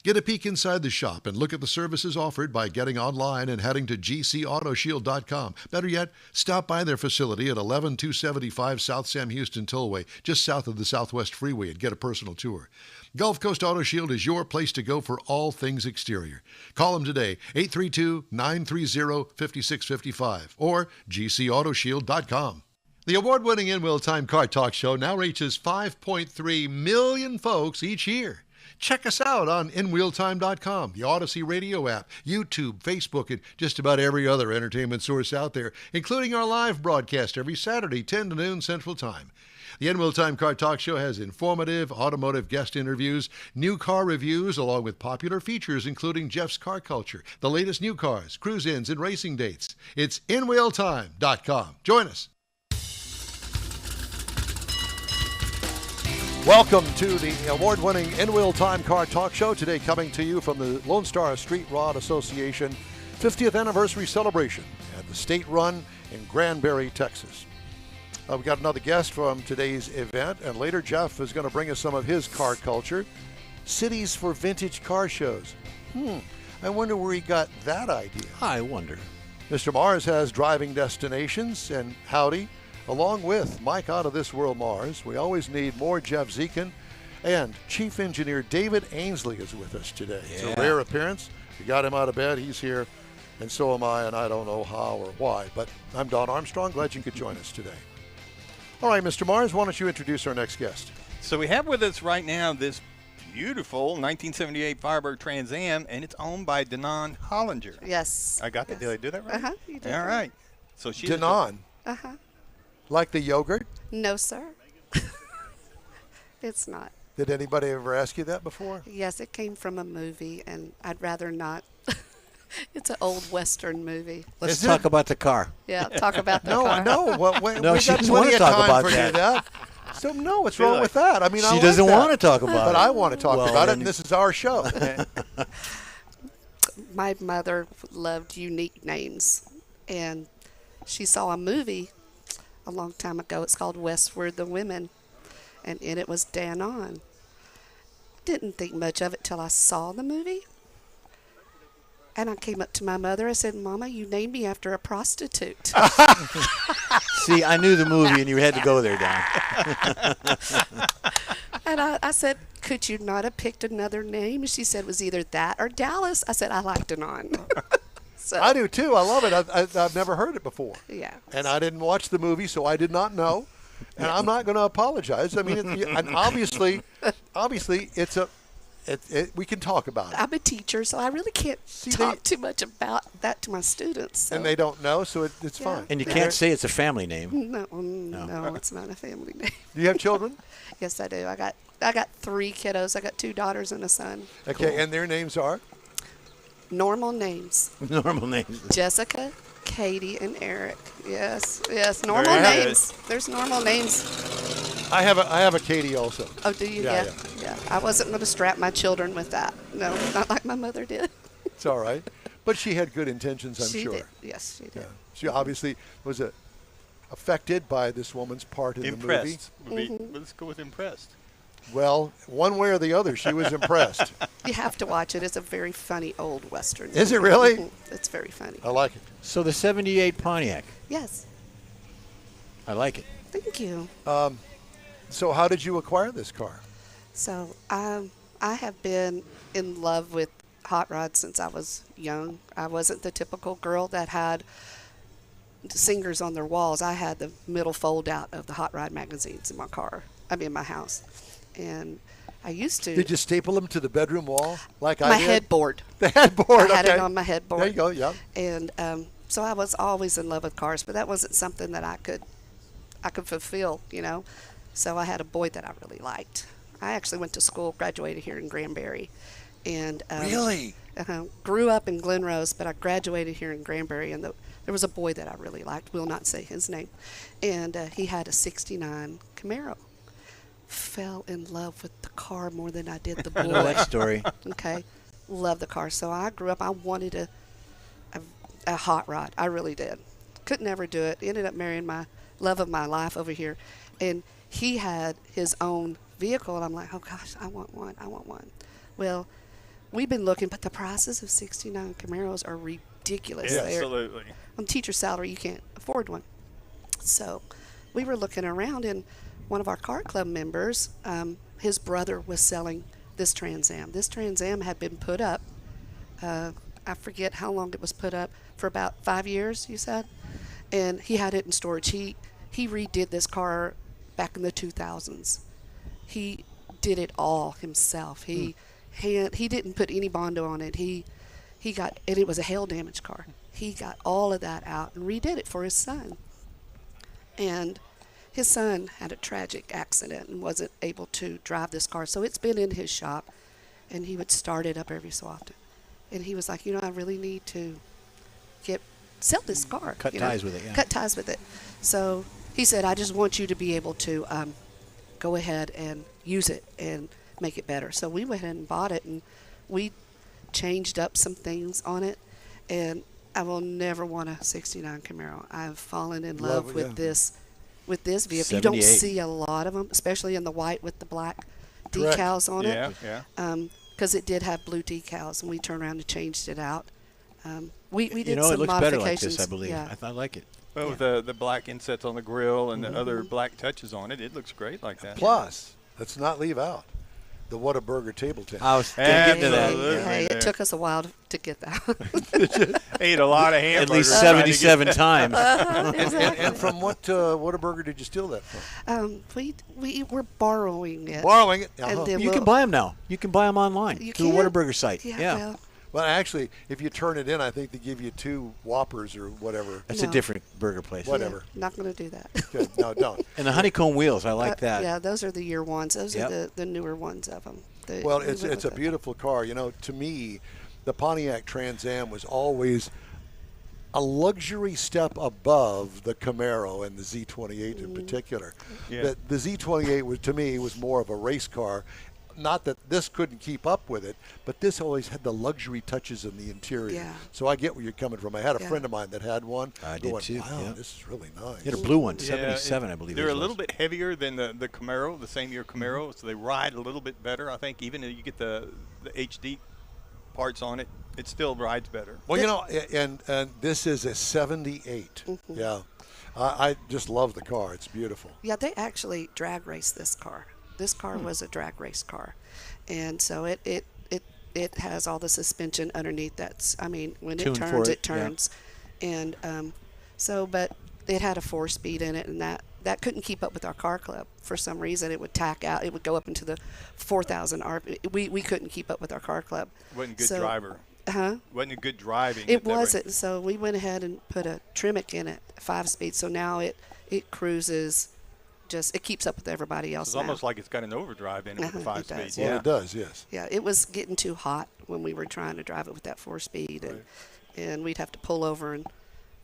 Get a peek inside the shop and look at the services offered by getting online and heading to gcautoshield.com. Better yet, stop by their facility at 11275 South Sam Houston Tollway, just south of the Southwest Freeway, and get a personal tour. Gulf Coast Auto Shield is your place to go for all things exterior. Call them today, 832-930-5655 or gcautoshield.com. The award-winning In Wheel Time Car Talk Show now reaches 5.3 million folks each year. Check us out on InWheelTime.com, the Odyssey Radio app, YouTube, Facebook, and just about every other entertainment source out there, including our live broadcast every Saturday, 10 to noon Central Time. The In Wheel Time Car Talk Show has informative automotive guest interviews, new car reviews, along with popular features including Jeff's Car Culture, the latest new cars, cruise-ins, and racing dates. It's InWheelTime.com. Join us. Welcome to the award-winning In-Wheel Time Car Talk Show. Today coming to you from the Lone Star Street Rod Association 50th anniversary celebration at the State Run in Granbury, Texas. We got another guest from today's event, and later Jeff is going to bring us some of his car culture. Cities for vintage car shows. I wonder where he got that idea. I wonder. Mr. Mars has driving destinations, and howdy. Along with Mike Out of This World Mars, we always need more Jeff Zekin, and Chief Engineer David Ainsley is with us today. It's a rare appearance. We got him out of bed. He's here, and so am I, and I don't know how or why. But I'm Don Armstrong. Glad you could join us today. All right, Mr. Mars, why don't you introduce our next guest? So we have with us right now this beautiful 1978 Firebird Trans Am, and it's owned by Denon Hollinger. Yes. I got that. Did I do that right? Uh-huh. You did. All right. So she's Denon. Uh-huh. Like the yogurt? No, sir. It's not. Did anybody ever ask you that before? Yes, it came from a movie, and I'd rather not. It's an old Western movie. Let's talk about the car. Yeah, talk about the No, car. no. Well, No, we she got doesn't want plenty to of talk time about for you that. So, no, what's wrong with that? I mean, I She like doesn't that. want to talk about But it. I want to talk Well, about it, then- and this is our show. My mother loved unique names, and she saw a movie a long time ago. It's called Westward the Women, and in it was Danon. Didn't think much of it till I saw the movie. And I came up to my mother. I said, "Mama, you named me after a prostitute." See, I knew the movie, and you had to go there, Don. And I said, "Could you not have picked another name?" She said it was either that or Dallas. I said, "I like Denon." So, I do too. I love it. I've never heard it before. yeah. And I didn't watch the movie, so I did not know. And I'm not going to apologize. I mean, and obviously, it's we can talk about it. I'm a teacher, so I really can't talk too much about that to my students. So. And they don't know, so it's Yeah. fine. And you can't say it's a family name. No, it's not a family name. Do you have children? Yes, I do. I got 3 kiddos. I got 2 daughters and a son. Okay, and their names are? Normal names: Normal names. Jessica, Katie, and Eric. Yes, normal Very good. names. There's normal names. I have a Katie also. Oh, do you? Yeah. I wasn't going to strap my children with that. No, not like my mother did. It's all right. But she had good intentions, I'm She sure. did. Yes, she did. Yeah. She obviously was affected by this woman's part in the movie. impressed. Let's go with impressed. Well, one way or the other, she was impressed. You have to watch it. It's a very funny old Western. Is it movie. really? Mhm. It's very funny. I like it. So the 78 Pontiac. Yes. I like it. Thank you. So how did you acquire this car? So I have been in love with hot rods since I was young. I wasn't the typical girl that had singers on their walls. I had the middle fold out of the hot rod magazines in my house. And I used to. Did you staple them to the bedroom wall like my I did? headboard. The headboard, I had okay. it on my headboard. There you go, yeah. And so I was always in love with cars, but that wasn't something that I could fulfill, you know. So I had a boy that I really liked. I actually went to school, graduated here in Granbury, and Really? Grew up in Glen Rose, but I graduated here in Granbury, and there was a boy that I really liked. Will not say his name, and he had a '69 Camaro. Fell in love with the car more than I did the boy. I know that story. Okay, love the car. So I grew up. I wanted a hot rod. I really did. Could never do it. Ended up marrying my love of my life over here, and he had his own vehicle, and I'm like, oh gosh, I want one. Well, we've been looking, but the prices of '69 Camaros are ridiculous. Yeah, They're- absolutely. on teacher salary, you can't afford one. So we were looking around, and one of our car club members, his brother was selling this Trans Am. This Trans Am had been put up, I forget how long it was put up, for about 5 years, you said? And he had it in storage. He he redid this car back in the 2000s. He did it all himself. He didn't put any Bondo on it. He got, and it was a hail damaged car. He got all of that out and redid it for his son. And his son had a tragic accident and wasn't able to drive this car. So it's been in his shop, and he would start it up every so often. And he was like, I really need to sell this car. Cut ties with it, yeah. Cut ties with it. So he said, I just want you to be able to go ahead and use it and make it better. So we went ahead and bought it, and we changed up some things on it. And I will never want a 69 Camaro. I've fallen in love with this vehicle. You don't 78. see a lot of them, especially in the white with the black decals on it. Yeah. Because it did have blue decals, and we turned around and changed it out. We did it some looks better like modifications. this, I believe. Yeah. I like it. Well, with the black insets on the grill and the other black touches on it, it looks great like that. Plus, let's not leave out the Whataburger table tent. I was getting to that. Absolutely. Hey, it there. took us a while to get that. Ate a lot of hamburgers. At least trying to get- 77 times. and from what Whataburger did you steal that from? We were borrowing it. Borrowing it. And then You we'll- can buy them now. You can buy them online You through a can? Whataburger site. Yeah. Well, actually, if you turn it in, I think they give you 2 Whoppers or whatever. That's a No. different burger place. Whatever. Not going to do that. Good. No, don't. And the honeycomb wheels, I like that. Yeah, those are the year ones. Those Yep. are the newer ones of them. Well, it's a beautiful car. To me, the Pontiac Trans Am was always a luxury step above the Camaro and the Z28 in particular. Yeah. The Z28 was, to me, was more of a race car. Not that this couldn't keep up with it, but this always had the luxury touches in the interior. Yeah. So I get where you're coming from. I had a Yeah. friend of mine that had one. I did going, too, Wow, yeah. this is really nice. You had a blue one, Yeah, 77, I believe. They're it a was. little bit heavier than the Camaro, the same year Camaro, so they ride a little bit better. I think even if you get the HD parts on it, it still rides better. Well, and this is a 78. Yeah. I just love the car. It's beautiful. Yeah, they actually drag race this car. This car was a drag race car, and so it has all the suspension underneath. When Tuned it for turns, it, it turns, and but it had a 4-speed in it, and that couldn't keep up with our car club for some reason. It would tack out. It would go up into the 4,000 RPM. We couldn't keep up with our car club. Wasn't a good So- driver. Huh? Wasn't a good driving. It at that rate. wasn't. So we went ahead and put a Tremec in it, 5-speed. So now it cruises, it keeps up with everybody else. It's now. almost like it's got an overdrive in it with the It 5-speed. does, Well, yeah. it does, yes. Yeah, it was getting too hot when we were trying to drive it with that 4-speed, and we'd have to pull over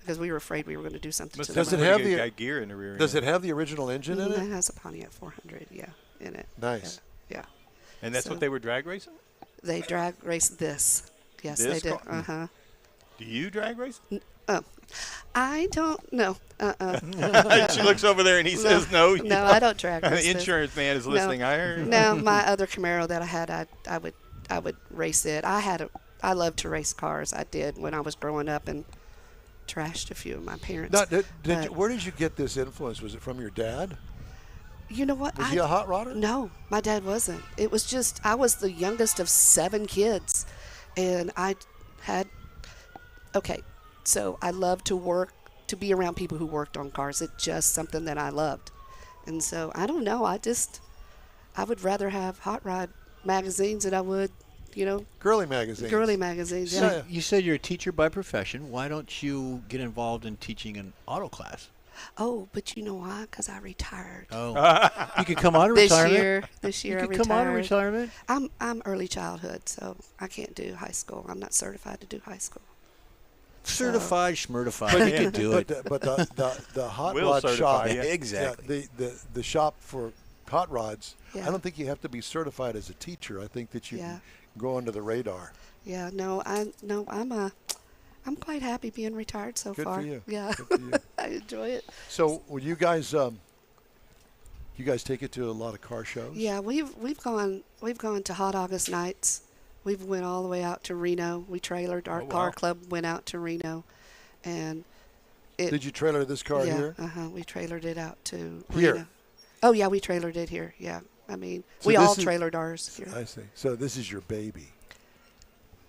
because we were afraid we were going to do something Must to Does the it pretty have good the- guy gear in the rear Does end. it have the original engine in It it? has a Pontiac 400, in it. Nice. Yeah. And that's so- what they were drag racing? They drag race this. Yes, This they did. car? Uh-huh. Do you drag race? I don't know. She looks over there and he says no. you No, don't. I don't drag race The this. insurance man is listening. I heard. No, my other Camaro that I had, I would race it. I loved to race cars. I did when I was growing up and trashed a few of my parents. Now, But where did you get this influence? Was it from your dad? you know what? Was he a hot rodder? No, my dad wasn't. It was just I was the youngest of 7 kids, and so I loved to be around people who worked on cars. It's just something that I loved, and so I don't know. I would rather have hot rod magazines than I would, Girly magazines. girly magazines. Yeah. Yeah. You said you're a teacher by profession. Why don't you get involved in teaching an auto class? Oh, but you know why? Because I retired. Oh, you could come out of This retirement. year You I could come out of retired. retirement. I'm early childhood, so I can't do high school. I'm not certified to do high school. Certified, schmurtified. You could do it. But the hot Will rod certify, shop. yeah. Exactly. Yeah, the shop for hot rods. Yeah. I don't think you have to be certified as a teacher. I think that you Yeah. can go under the radar. Yeah, I'm quite happy being retired so Good far. for you. Yeah, Good for you. I enjoy it. So, will you guys take it to a lot of car shows? Yeah, we've gone to Hot August nights. We've went all the way out to Reno. We trailered our Oh, car wow. club went out to Reno, and Did you trailer this car yeah, here? we trailered it out to Here? Reno. Oh yeah, we trailered it here. Yeah, So we all this is- trailered ours here. I see. So this is your baby.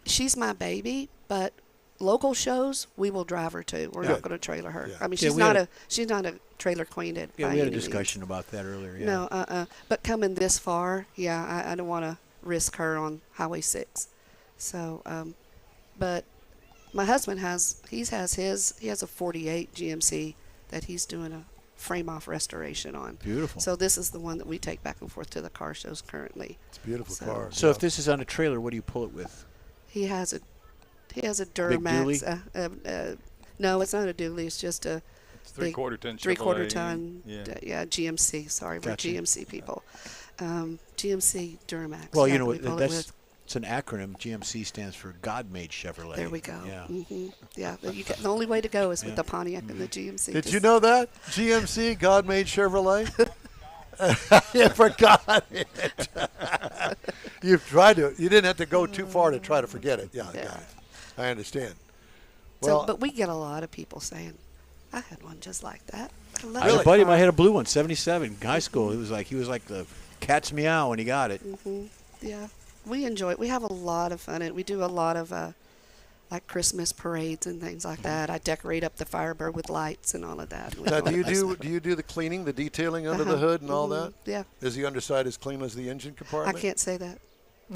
She's my baby, but local shows, we will drive her to. We're not Good. going to trailer her. Yeah. I mean, Yeah, she's we not had she's not a trailer queen. Yeah, by we had a any means. discussion about that earlier. Yeah. No, But coming this far, I don't want to risk her on Highway 6. So, but my husband he has a 48 GMC that he's doing a frame-off restoration on. Beautiful. So this is the one that we take back and forth to the car shows currently. It's a beautiful So- car. So if this is on a trailer, what do you pull it with? He has a dually? Duramax. No, it's not a dually. It's just a It's 3/4 ton. 3/4 Chevrolet. ton. Yeah. GMC. Sorry, we're Gotcha. GMC people. GMC Duramax. Well, yeah, you know we what? pull it That's with. it's an acronym. GMC stands for God Made Chevrolet. There we go. Yeah. Yeah, but the only way to go is with the Pontiac and the GMC. Did Just- you know that? GMC, God made Chevrolet? You forgot it. You've tried to. You didn't have to go too far to try to forget it. Yeah, I got it. I understand. Well, So, but we get a lot of people saying, "I had one just like that." I love I had that a buddy of car." mine had a blue one, 77, in high school. He was like the cat's meow when he got it. Yeah, we enjoy it. We have a lot of fun. We do a lot of like Christmas parades and things like that. I decorate up the Firebird with lights and all of that. We now, go do you to this- do the cleaning, the detailing under the Uh-huh. hood and all that? Yeah, Is the underside as clean as the engine I compartment? can't say that.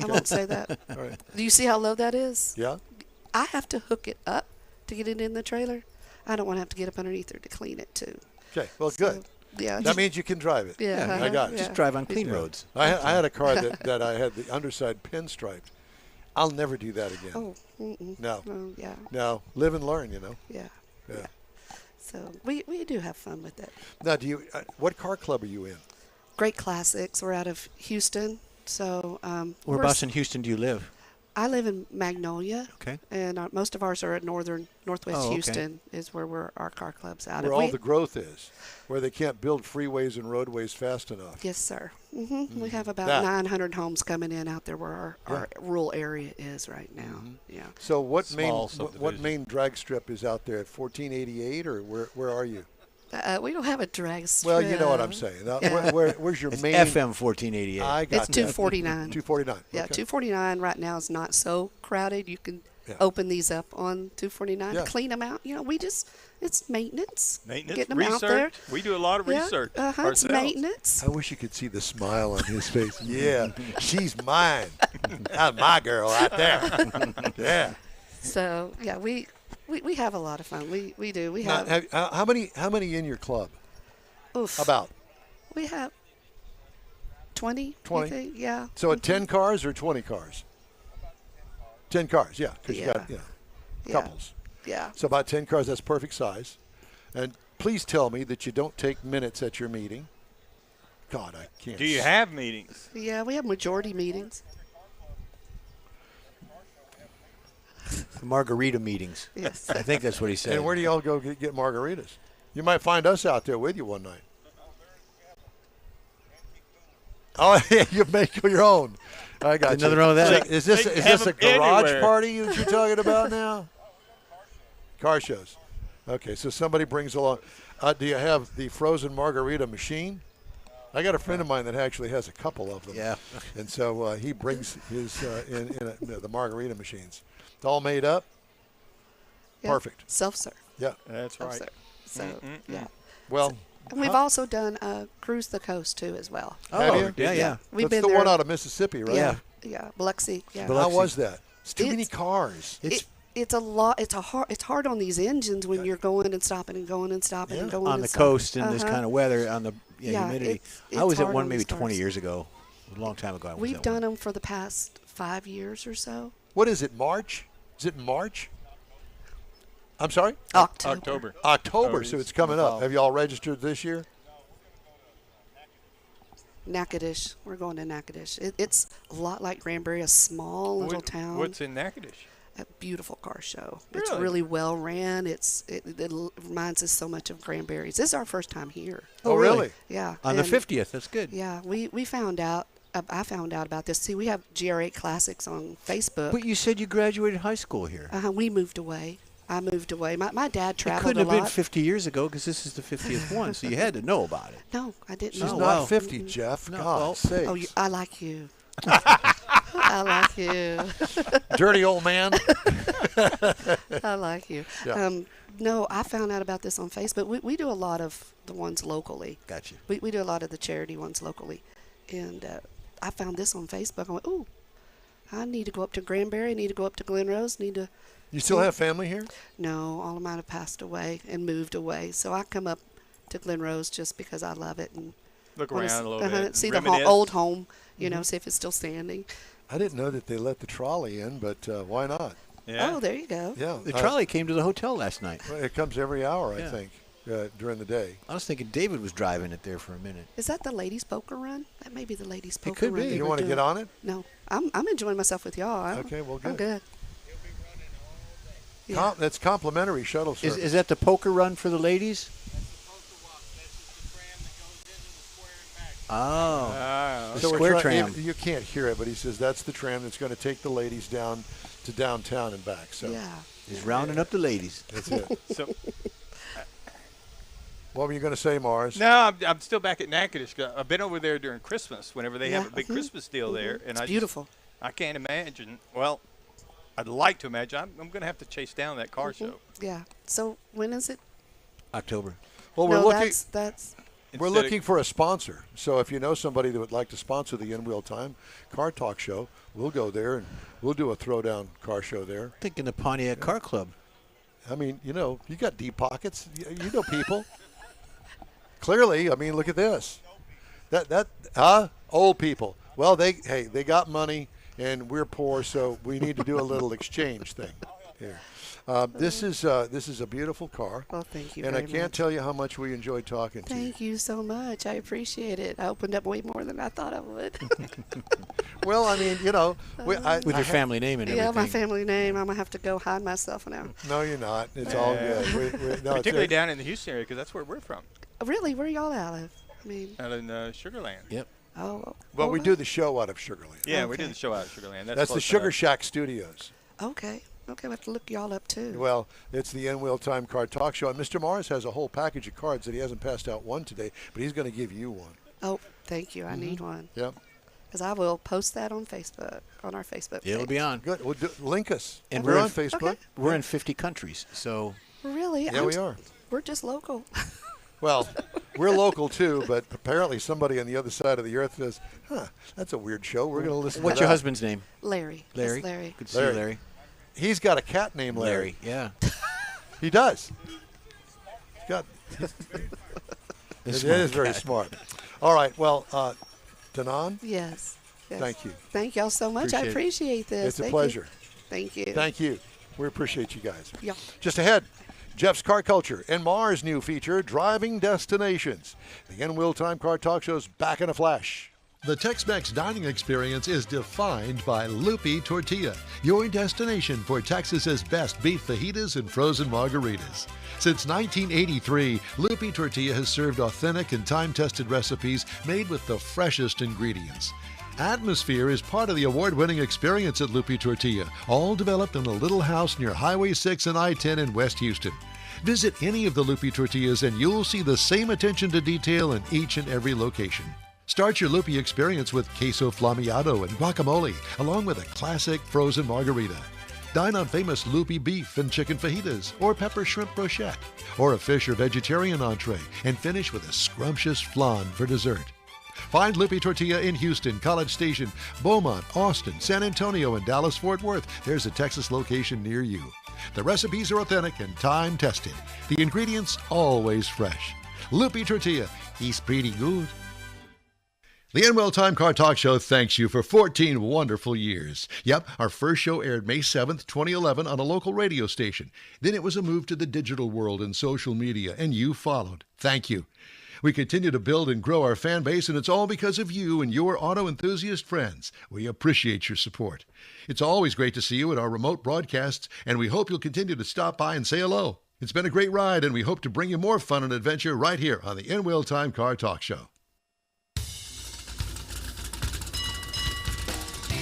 I won't say that. All right. Do you see how low that is? Yeah. I have to hook it up to get it in the trailer. I don't want to have to get up underneath there to clean it too. Okay. Well, So, good. Yeah. That means you can drive it. Yeah, Yeah, I got it. Just drive on clean roads. I had a car that I had the underside pinstriped. I'll never do that again. Oh, No. oh, yeah, No. Live and learn, you know. yeah. Yeah. So we do have fun with it. Now, do you? What car club are you in? Great Classics. We're out of Houston. So Whereabouts in Houston do you live? I live in Magnolia. Okay. And most of ours are at northwest Oh, okay. Houston is where our car club's out Where of. all the growth is, where they can't build freeways and roadways fast enough. Yes, sir. We have about That. 900 homes coming in out there where our rural area is right now. Yeah. So what Small what subdivision. main drag strip is out there at 1488, or where are you? We don't have a drag strip. Well, you know what I'm saying. Now, Yeah. where's your It's main? FM 1488. I got It's that. 249. 249. Yeah, okay. 249 right now is not so crowded. You can Yeah. open these up on 249, Yeah. clean them out. You know, it's maintenance. Maintenance, Getting them out there. research. We do a lot of Yeah, research It's ourselves. maintenance. I wish you could see the smile on his face. Yeah, she's mine. That's my girl right there. Yeah. So yeah, we have a lot of fun. We do. We Now, have. how many in your club? Oof, About. we have 20. 20? I think, yeah. So at 10 cars or 20 cars? 10 cars, yeah, because you Yeah. got Yeah. couples. Yeah. So about 10 cars, that's perfect size. And please tell me that you don't take minutes at your meeting. God, I can't. Do you have meetings? Yeah, we have majority meetings. Margarita meetings. Yes. I think that's what he said. And where do y'all go get margaritas? You might find us out there with you one night. Oh, yeah, you make your own. I got There's you. nothing wrong with that. Is this They is have this a them garage anywhere. party that you're talking about now? Car shows. Okay, so somebody brings along. Do you have the frozen margarita machine? I got a friend of mine that actually has a couple of them. Yeah. And so he brings his the margarita machines. It's all made up. Yeah. Perfect. Self-serve. Yeah. That's right. Self-serve. So yeah. Well, And we've also done Cruise the Coast too as well. have Oh, you? yeah. We've That's been the there. one out of Mississippi, right? Yeah. Yeah, Biloxi. Yeah. Biloxi. How was that? It's too many It's- cars. It's a lot. It's hard on these engines when you're going and stopping and going and stopping and Yeah. going On and the stopping. coast in this Uh-huh. kind of weather, on the Yeah, humidity. it's I was at hard one on maybe these 20 cars. years ago. A long time ago. I was We've at done one. them for the past 5 years or so. What is it, March? Is it in March? I'm sorry? October. October, Oh, so it's it's coming up. fall. Have you all registered this year? Natchitoches. We're going to Natchitoches. It's a lot like Granbury, a small little town. What's in Natchitoches? A beautiful car show. It's Really? really well ran. It reminds us so much of Granbury's. This is our first time here. Oh, really? Yeah. On the and- 50th. That's good. Yeah, we found out. I found out about this. See, we have GR8 Classics on Facebook. But you said you graduated high school here. We moved away. I moved away. My dad It traveled couldn't a have been lot. 50 years ago because this is the 50th one, so you had to know about it. No, I didn't She's know. not wow. 50, Jeff. No, God well- sakes. Oh, I like you. I like you. Dirty old man. I like you. Yeah. No, I found out about this on Facebook. We do a lot of the ones locally. Gotcha. We do a lot of the charity ones locally. And I found this on Facebook. I went, ooh, I need to go up to Granbury. I need to go up to Glen Rose. Need to. You still have family here? No, all of mine have passed away and moved away. So I come up to Glen Rose just because I love it and Look wanna around a little bit. see the Reminisce. old home, see if it's still standing. I didn't know that they let the trolley in, but why not? Yeah. Oh, there you go. Yeah. The trolley came to the hotel last night. Well, it comes every hour, I Yeah. think, during the day. I was thinking David was driving it there for a minute. Is that the ladies' poker run? That may be the ladies' poker could run. be. they You were want to doing. get on it? No, I'm enjoying myself with y'all. Okay, well, I'm good. good. Yeah. That's complimentary shuttle Is, service. is that the poker run for the ladies? Oh, Ah, the So we're square trying- tram. You can't hear it, but he says that's the tram that's going to take the ladies down to downtown and back. So Yeah. He's rounding up the ladies. that's it. so What were you going to say, Mars? no, I'm still back at Natchitoches. I've been over there during Christmas whenever they have Yeah, a big mhm, Christmas deal there, and It's I beautiful. I can't imagine. Well, I'd like to imagine. I'm going to have to chase down that car show. Yeah. So when is it? October. Well, we're no, looking. that's We're Instead of- looking for a sponsor. So if you know somebody that would like to sponsor the In Wheel Time Car Talk Show, we'll go there and we'll do a throwdown car show there. Thinking the Pontiac Car Club. I mean, you got deep pockets. You know people. Clearly, I mean, look at this. Old people. Well, they got money and we're poor, so we need to do a little exchange thing here. This is a beautiful car. Well, thank you And I very can't much. tell you how much we enjoyed talking to you. Thank you so much. I appreciate it. I opened up way more than I thought I would. Well, I mean, With your family name and yeah, everything. my family name. I'm gonna have to go hide myself now. No, you're not. It's all good. No, Particularly down in the Houston area, because that's where we're from, Really, where y'all out of? I mean, out in Sugarland. Yep. oh. Well, we do the show out of Sugarland. Yeah, we Okay. did the show out of Sugarland. That's the close Sugar enough. Shack Studios. Okay. Okay, we have to look y'all up too. Well, it's the In Wheel Time Car Talk Show. And Mr. Mars has a whole package of cards that he hasn't passed out one today, but he's going to give you one. Oh, thank you. I need one. Yep. Because I will post that on Facebook, on our Facebook page. It'll be on. Good. Well, link us. And we're we're on in- Facebook. Okay. We're in 50 countries, so Really? Yeah, we are. We're just local. Well, we're local too, but apparently somebody on the other side of the earth says, that's a weird show. We're going to listen what's to your that." husband's name? Larry. Larry. That's Larry. Good to see you, Larry. Larry. He's got a cat named Larry. Yeah. He does. He's got. It smart is very cat. smart. All right. Well, Danan, Yes. Yes. thank you. Thank y'all so much. I Appreciate it. appreciate this. It's a Thank pleasure. You. Thank you. Thank you. We appreciate you guys. Yeah. Just ahead, Jeff's Car Culture and Mars' new feature, Driving Destinations. The In Wheel Time Car Talk Show's back in a flash. The Tex-Mex dining experience is defined by Lupi Tortilla, your destination for Texas's best beef fajitas and frozen margaritas. Since 1983, Lupi Tortilla has served authentic and time-tested recipes made with the freshest ingredients. Atmosphere is part of the award-winning experience at Lupi Tortilla, all developed in a little house near Highway 6 and I-10 in West Houston. Visit any of the Lupi Tortillas and you'll see the same attention to detail in each and every location. Start your Lupi experience with queso flammeado and guacamole, along with a classic frozen margarita. Dine on famous Lupi beef and chicken fajitas, or pepper shrimp brochette, or a fish or vegetarian entree, and finish with a scrumptious flan for dessert. Find Lupi Tortilla in Houston, College Station, Beaumont, Austin, San Antonio, and Dallas-Fort Worth. There's a Texas location near you. The recipes are authentic and time-tested. The ingredients always fresh. Lupi Tortilla, he's pretty good. The In Wheel Time Car Talk Show thanks you for 14 wonderful years. Yep, our first show aired May 7th, 2011 on a local radio station. Then it was a move to the digital world and social media, and you followed. Thank you. We continue to build and grow our fan base, and it's all because of you and your auto enthusiast friends. We appreciate your support. It's always great to see you at our remote broadcasts, and we hope you'll continue to stop by and say hello. It's been a great ride, and we hope to bring you more fun and adventure right here on the In Wheel Time Car Talk Show.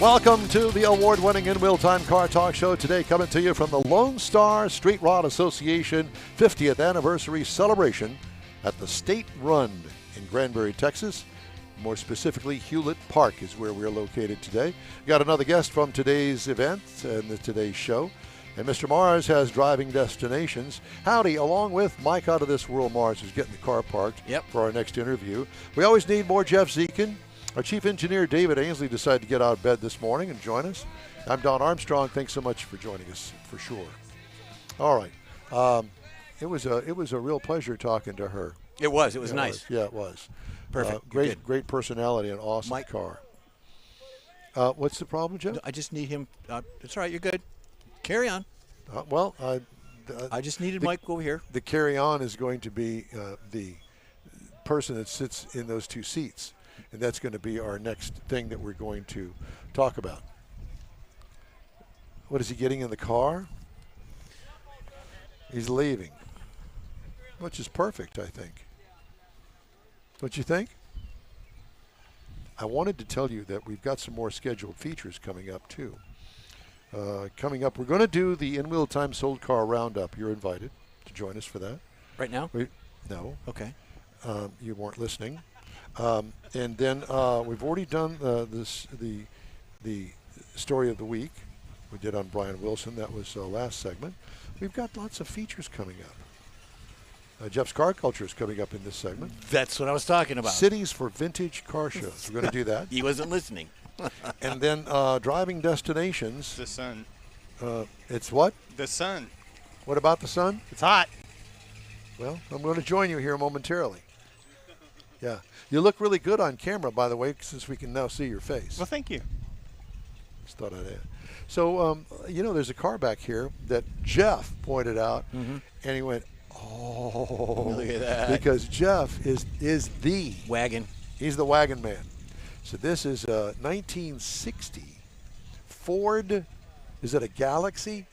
Welcome to the award-winning In Wheel Time Car Talk Show. Today coming to you from the Lone Star Street Rod Association 50th Anniversary Celebration at the State Run in Granbury, Texas. More specifically, Hewlett Park is where we're located today. Got another guest from today's event and today's show. And Mr. Mars has driving destinations. Howdy, along with Mike Out of This World Mars, who's getting the car parked for our next interview. We always need more Jeff Zekin. Our chief engineer, David Ainsley, decided to get out of bed this morning and join us. I'm Don Armstrong. Thanks so much for joining us, for sure. All right. It was a real pleasure talking to her. It was nice. Yeah, it was. Perfect. Great personality and awesome car. What's the problem, Jeff? I just need him. It's all right. You're good. Carry on. I just needed Mike over here. The carry on is going to be the person that sits in those two seats, and that's going to be our next thing that we're going to talk about. What is he getting in the car? He's leaving, which is perfect, I think. Don't you think? I wanted to tell you that we've got some more scheduled features coming up, too. Coming up, we're going to do the in-wheel time sold car roundup. You're invited to join us for that. Right now? No. Okay. You weren't listening. And then we've already done the story of the week. We did on Brian Wilson. That was last segment. We've got lots of features coming up. Jeff's Car Culture is coming up in this segment. That's what I was talking about. Cities for vintage car shows. We're going to do that. He wasn't listening. And then driving destinations. The sun. It's what? The sun. What about the sun? It's hot. Well, I'm going to join you here momentarily. Yeah. You look really good on camera, by the way, since we can now see your face. Well, thank you. Just thought I'd add. So, there's a car back here that Jeff pointed out, and he went, oh. Look at that. Because Jeff is the wagon. He's the wagon man. So this is a 1960 Ford, is it a Galaxy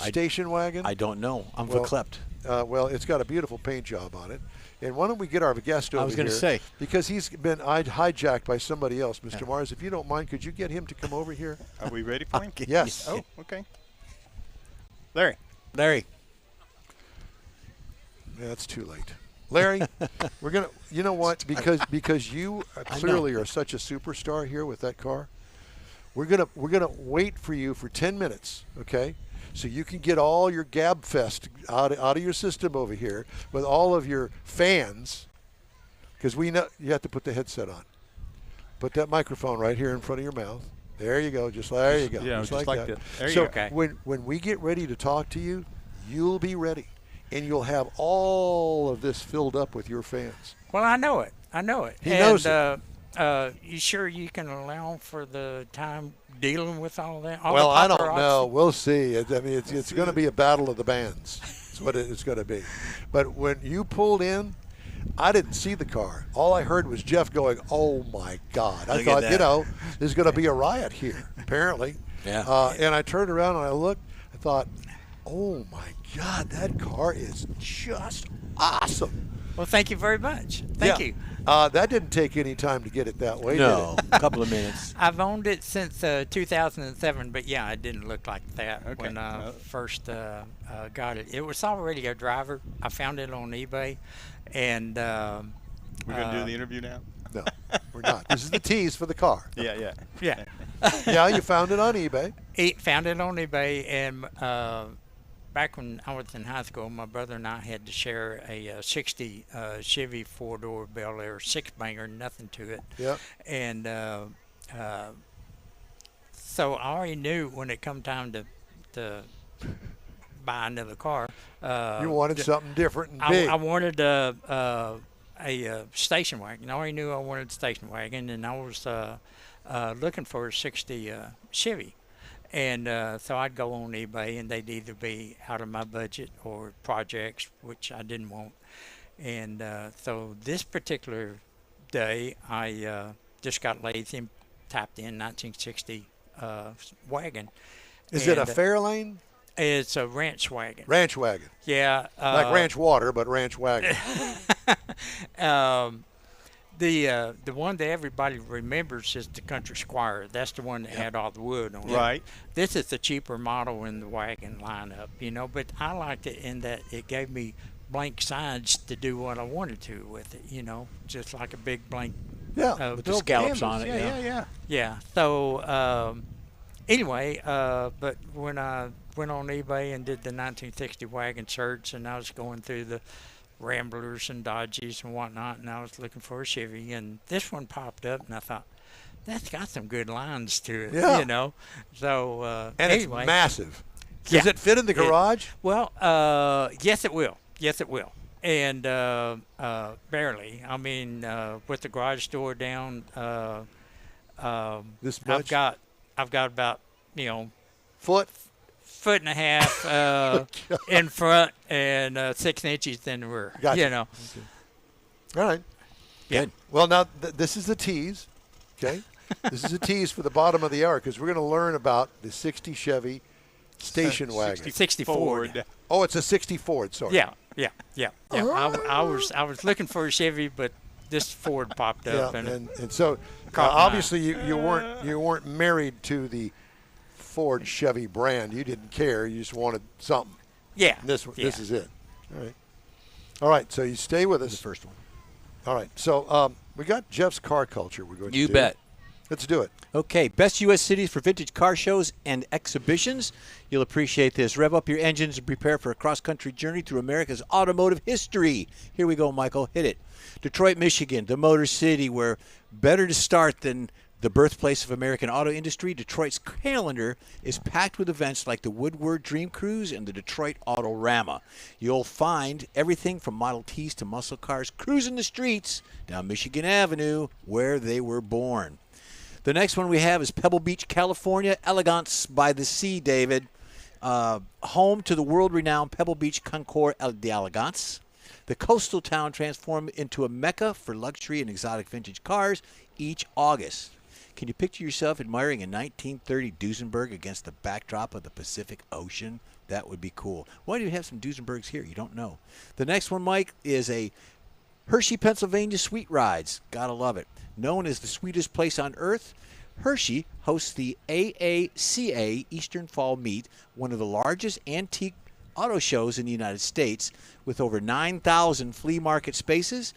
station wagon? I don't know. I'm verklempt. Well, it's got a beautiful paint job on it. And why don't we get our guest over here? I was going to say. Because he's been hijacked by somebody else. Mr. Mars, if you don't mind, could you get him to come over here? Are we ready for him? Yes. Oh, okay. Larry. Yeah, it's too late. Larry, we're going to, you know what, because you clearly are such a superstar here with that car, we're going to wait for you for 10 minutes, okay? So you can get all your gab fest out of your system over here with all of your fans, because we know you have to put the headset on. Put that microphone right here in front of your mouth. There you go. There you go. Yeah, just like that. There so you go. when we get ready to talk to you, you'll be ready. And you'll have all of this filled up with your fans. Well, I know it. He knows it. You sure you can allow for the time dealing with all that? Well, I don't know. We'll see. I mean, it's going to be a battle of the bands. That's what it's going to be. But when you pulled in, I didn't see the car. All I heard was Jeff going, "Oh my God!" I thought, there's going to be a riot here. Apparently. Yeah. And I turned around and I looked. I thought, "Oh my God, that car is just awesome." Well, thank you very much. Thank you. That didn't take any time to get it that way, No, did it? a couple of minutes. I've owned it since 2007, but yeah, it didn't look like that Okay. when I first got it. It was already a driver. I found it on eBay, and We're going to do the interview now? No, we're not. This is the tease for the car. Yeah. Yeah, you found it on eBay. Found it on eBay, and back when I was in high school, my brother and I had to share a 60 Chevy four-door Bel Air six-banger, nothing to it. Yeah. And so I already knew when it come time to buy another car. You wanted something different and I big. wanted a station wagon. I already knew I wanted a station wagon, and I was looking for a 60 Chevy. And so I'd go on eBay, and they'd either be out of my budget or projects, which I didn't want. And so this particular day, I just got lazy and typed in 1960 wagon. Is it a Fairlane? It's a ranch wagon. Ranch wagon. Yeah. Like ranch water, but ranch wagon. The one that everybody remembers is the Country Squire. That's the one that had all the wood on it. Right. This is the cheaper model in the wagon lineup, but I liked it in that it gave me blank sides to do what I wanted to with it, just like a big blank Yeah, with the Bill scallops Bambers. on it. Yeah. Yeah. So anyway, but when I went on eBay and did the 1960 wagon search, and I was going through the Ramblers and Dodges and whatnot, and I was looking for a Chevy, and this one popped up, and I thought, that's got some good lines to it, Yeah. you know. So And anyway, it's massive. Yeah. Does it fit in the garage? Well, yes, it will. Yes, it will. And barely. I mean, with the garage door down, This much? I've got about Foot? foot and a half in front and 6 inches in the rear. Gotcha. You know. All right. Yeah. Well, now this is a tease, okay? This is a tease for the bottom of the hour because we're going to learn about the 60 Chevy station wagon. 60 Ford. Oh, it's a 60 Ford, sorry. Yeah. I was looking for a Chevy, but this Ford popped up, Yeah, and and so caught my eye. obviously you weren't married to the Ford Chevy brand. You didn't care. You just wanted something. yeah, And this yeah. is it. All right. So you stay with us. The first one. All right. So we got Jeff's car culture. We're going to You do. bet. Let's do it. Okay, best U.S. cities for vintage car shows and exhibitions. You'll appreciate this. Rev up your engines and prepare for a cross-country journey through America's automotive history. Here we go, Michael. Hit it. Detroit, Michigan, the Motor City, where better to start than the birthplace of American auto industry. Detroit's calendar is packed with events like the Woodward Dream Cruise and the Detroit Autorama. You'll find everything from Model Ts to muscle cars cruising the streets down Michigan Avenue, where they were born. The next one we have is Pebble Beach, California. Elegance by the Sea, David. Home to the world-renowned Pebble Beach Concours d'Elegance. The coastal town transformed into a mecca for luxury and exotic vintage cars each August. Can you picture yourself admiring a 1930 Duesenberg against the backdrop of the Pacific Ocean? That would be cool. Why do you have some Duesenbergs here? You don't know. The next one, Mike, is a Hershey, Pennsylvania Sweet Rides. Gotta love it. Known as the sweetest place on earth, Hershey hosts the AACA Eastern Fall Meet, one of the largest antique auto shows in the United States, with over 9,000 flea market spaces.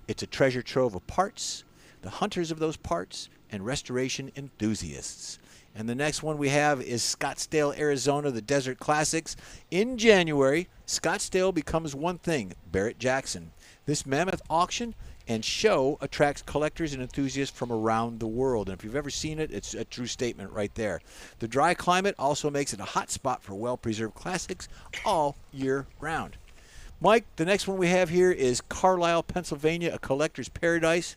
It's a treasure trove of parts, the hunters of those parts, and restoration enthusiasts. And the next one we have is Scottsdale, Arizona, the Desert Classics. In January, Scottsdale becomes one thing, Barrett Jackson. This mammoth auction and show attracts collectors and enthusiasts from around the world. And if you've ever seen it, it's a true statement right there. The dry climate also makes it a hot spot for well-preserved classics all year round. Mike, the next one we have here is Carlisle, Pennsylvania, a collector's paradise.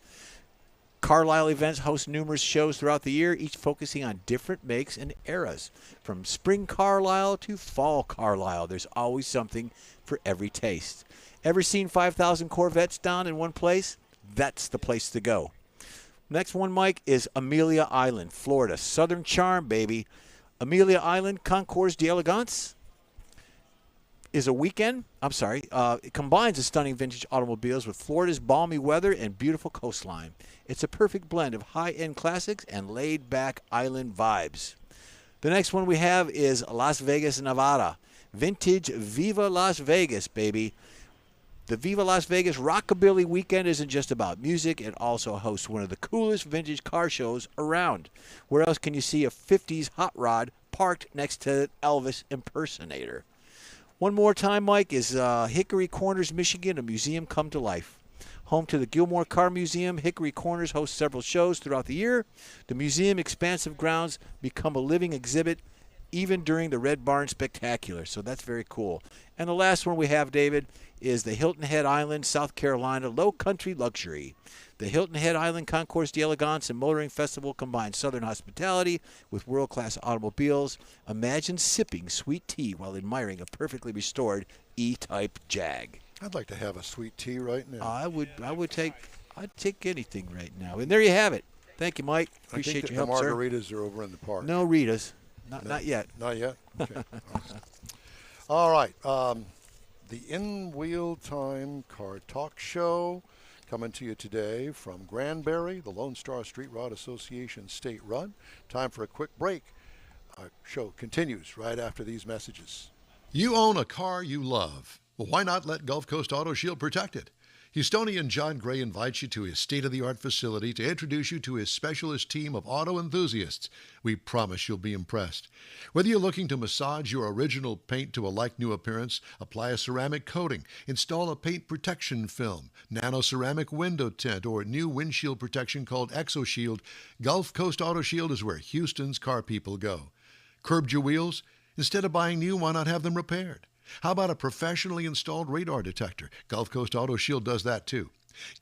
Carlisle events host numerous shows throughout the year, each focusing on different makes and eras. From spring Carlisle to fall Carlisle, there's always something for every taste. Ever seen 5,000 Corvettes down in one place? That's the place to go. Next one, Mike, is Amelia Island, Florida. Southern charm, baby. Amelia Island Concours d'Elegance is a weekend. It combines the stunning vintage automobiles with Florida's balmy weather and beautiful coastline. It's a perfect blend of high-end classics and laid-back island vibes. The next one we have is Las Vegas, Nevada. Vintage Viva Las Vegas, baby. The Viva Las Vegas Rockabilly Weekend isn't just about music. It also hosts one of the coolest vintage car shows around. Where else can you see a 50s hot rod parked next to an Elvis impersonator? One more time, Mike, is Hickory Corners, Michigan, a museum come to life. Home to the Gilmore Car Museum, Hickory Corners hosts several shows throughout the year. The museum expansive grounds become a living exhibit even during the Red Barn Spectacular, so that's very cool. And the last one we have, David, is the Hilton Head Island, South Carolina Low Country Luxury. The Hilton Head Island Concours d'Elegance and Motoring Festival combines Southern hospitality with world-class automobiles. Imagine sipping sweet tea while admiring a perfectly restored E-Type Jag. I'd like to have a sweet tea right now. I'd take anything right now. And there you have it. Thank you, Mike. Appreciate your help, the sir. margaritas are over in the park. No Ritas. Not yet. Not yet? Okay. All right. The In Wheel Time Car Talk Show coming to you today from Granbury, the Lone Star Street Rod Association State Run. Time for a quick break. Our show continues right after these messages. You own a car you love. Well, why not let Gulf Coast Auto Shield protect it? Houstonian John Gray invites you to his state-of-the-art facility to introduce you to his specialist team of auto enthusiasts. We promise you'll be impressed. Whether you're looking to massage your original paint to a like-new appearance, apply a ceramic coating, install a paint protection film, nano-ceramic window tint, or new windshield protection called ExoShield, Gulf Coast Auto Shield is where Houston's car people go. Curbed your wheels? Instead of buying new, why not have them repaired? How about a professionally installed radar detector? Gulf Coast Auto Shield does that too.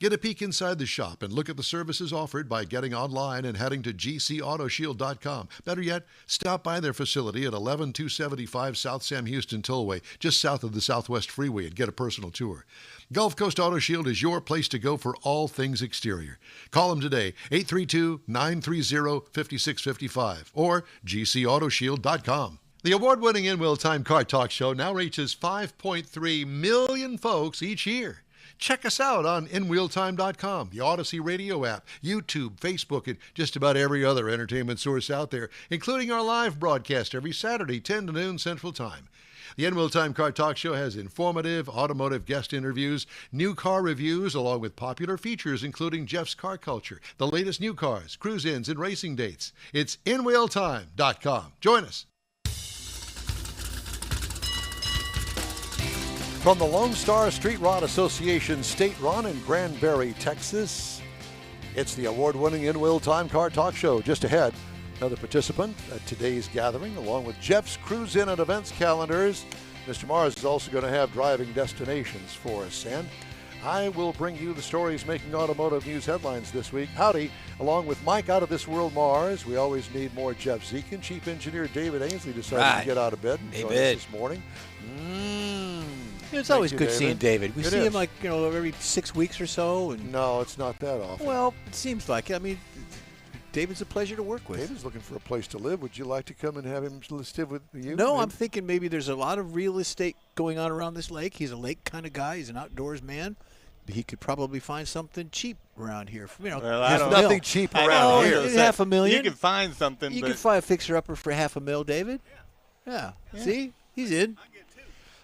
Get a peek inside the shop and look at the services offered by getting online and heading to gcautoshield.com. Better yet, stop by their facility at 11275 South Sam Houston Tollway, just south of the Southwest Freeway, and get a personal tour. Gulf Coast Auto Shield is your place to go for all things exterior. Call them today, 832-930-5655 or gcautoshield.com. The award-winning In-Wheel Time Car Talk Show now reaches 5.3 million folks each year. Check us out on InWheelTime.com, the Odyssey radio app, YouTube, Facebook, and just about every other entertainment source out there, including our live broadcast every Saturday, 10 to noon Central Time. The In-Wheel Time Car Talk Show has informative automotive guest interviews, new car reviews, along with popular features including Jeff's Car Culture, the latest new cars, cruise-ins, and racing dates. It's InWheelTime.com. Join us. From the Lone Star Street Rod Association State Run in Granbury, Texas, it's the award-winning In-Wheel Time Car Talk Show. Just ahead, another participant at today's gathering, along with Jeff's Cruise-In and Events calendars. Mr. Mars is also going to have driving destinations for us, and I will bring you the stories making automotive news headlines this week. Howdy, along with Mike out of this world, Mars. We always need more Jeff Zekin. Chief Engineer David Ainsley decided to get out of bed and join us this morning. It's always good seeing David. We see him is. Every 6 weeks or so. And No, it's not that often. well, it seems like it. I mean, David's a pleasure to work with. David's looking for a place to live. Would you like to come and have him live with you? No, maybe? I'm thinking maybe there's a lot of real estate going on around this lake. He's a lake kind of guy. He's an outdoors man. He could probably find something cheap around here. Well, There's nothing cheap around here. $500,000. You can find something. You but can find a fixer-upper for $500,000, David. Yeah. See? He's in.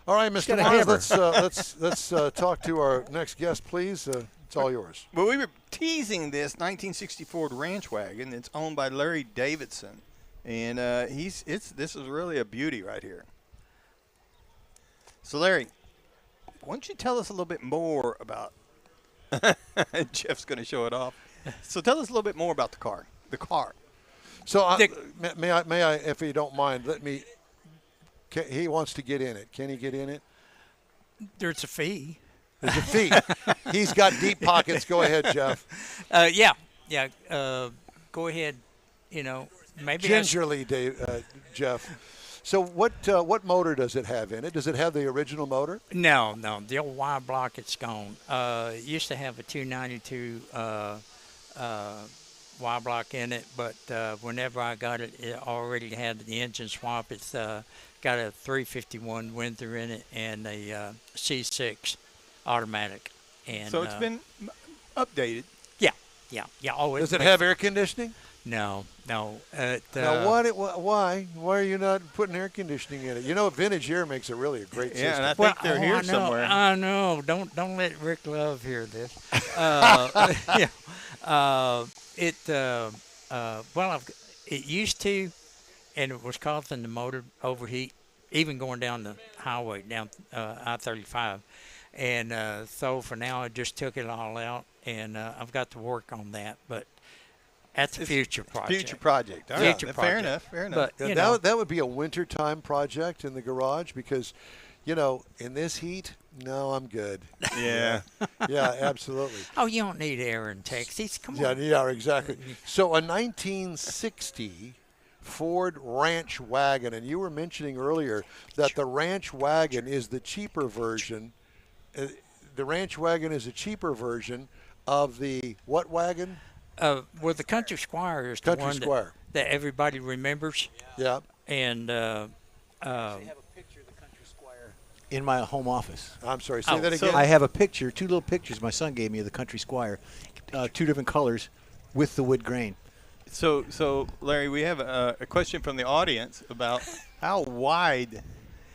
All right, Mr. got a Mars, hammer. let's talk to our next guest, please. It's all yours. Well, we were teasing this 1960 Ford Ranch wagon. It's owned by Larry Davidson, and this is really a beauty right here. So, Larry, why don't you tell us a little bit more about? Jeff's going to show it off. So, tell us a little bit more about the car. The car. So, may I, if you don't mind, let me. He wants to get in it. Can he get in it? There's a fee. There's a fee. He's got deep pockets. Go ahead, Jeff. Yeah. Go ahead. Maybe Gingerly, Jeff. So what motor does it have in it? Does it have the original motor? No. The old Y block, it's gone. It used to have a 292 Y block in it, but whenever I got it, it already had the engine swap. It's got a 351 Windsor in it and a C6 automatic. And So it's been updated. Yeah. Oh, Does it have air conditioning? No. Now, why are you not putting air conditioning in it? Vintage air makes it really a great system. And I think they're here I know, somewhere. I know. Don't let Rick Love hear this. It used to, and it was causing the motor overheat, even going down the highway, down I-35. And so for now, I just took it all out, and I've got to work on that. But that's a future project. Future project. All right. Fair enough. But, that would be a wintertime project in the garage because, in this heat, no, I'm good. Yeah. Yeah, absolutely. Oh, you don't need air in Texas. Come on. Yeah, exactly. So a 1960 Ford Ranch wagon, and you were mentioning earlier that the Ranch wagon is the cheaper version. The Ranch wagon is a cheaper version of the what wagon? Well, the Country Squire is the Country one Squire. that everybody remembers. Yeah. And I have a picture of the Country Squire in my home office. I'm sorry, say that again. I have a picture, 2 little pictures my son gave me of the Country Squire, 2 different colors with the wood grain. So Larry, we have a question from the audience about how wide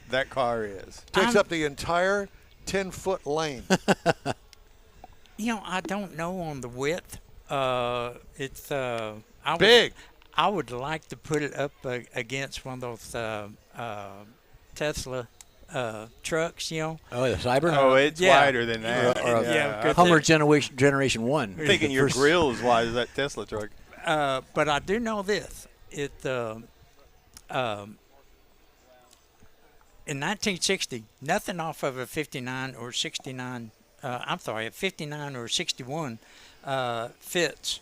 that car is. Takes up the entire 10-foot lane. I don't know on the width. It's Big. I would like to put it up against one of those Tesla trucks. Oh, the Cyber. Oh, it's Yeah. wider than that. Or a Yeah, I'm Hummer Generation 1. thinking your grill is wide as that Tesla truck. But I do know this. In 1960, nothing off of a 59 or 69. I'm sorry, a 59 or 61 fits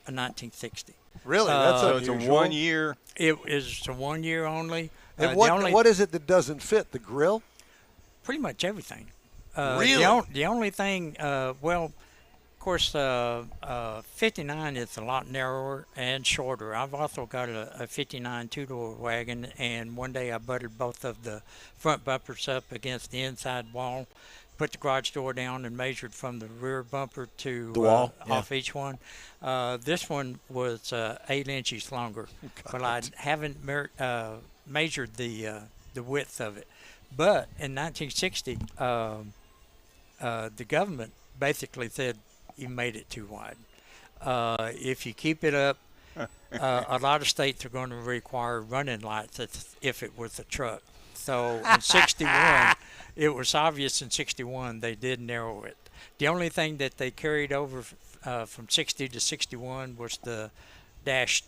a 1960. Really? That's So it's a unusual. 1 year. It is a 1 year only. And The what only- what is it that doesn't fit? The grill? Pretty much everything. Really? The only thing, well, of course, 59 is a lot narrower and shorter. I've also got a 59 two-door wagon, and one day I butted both of the front bumpers up against the inside wall, put the garage door down, and measured from the rear bumper to The wall, off each one. This one was 8 inches longer, but I haven't measured the width of it. But in 1960, the government basically said you made it too wide. If you keep it up, a lot of states are going to require running lights if it was a truck. So in 61, it was obvious in 61 they did narrow it. The only thing that they carried over from 60 to 61 was the dash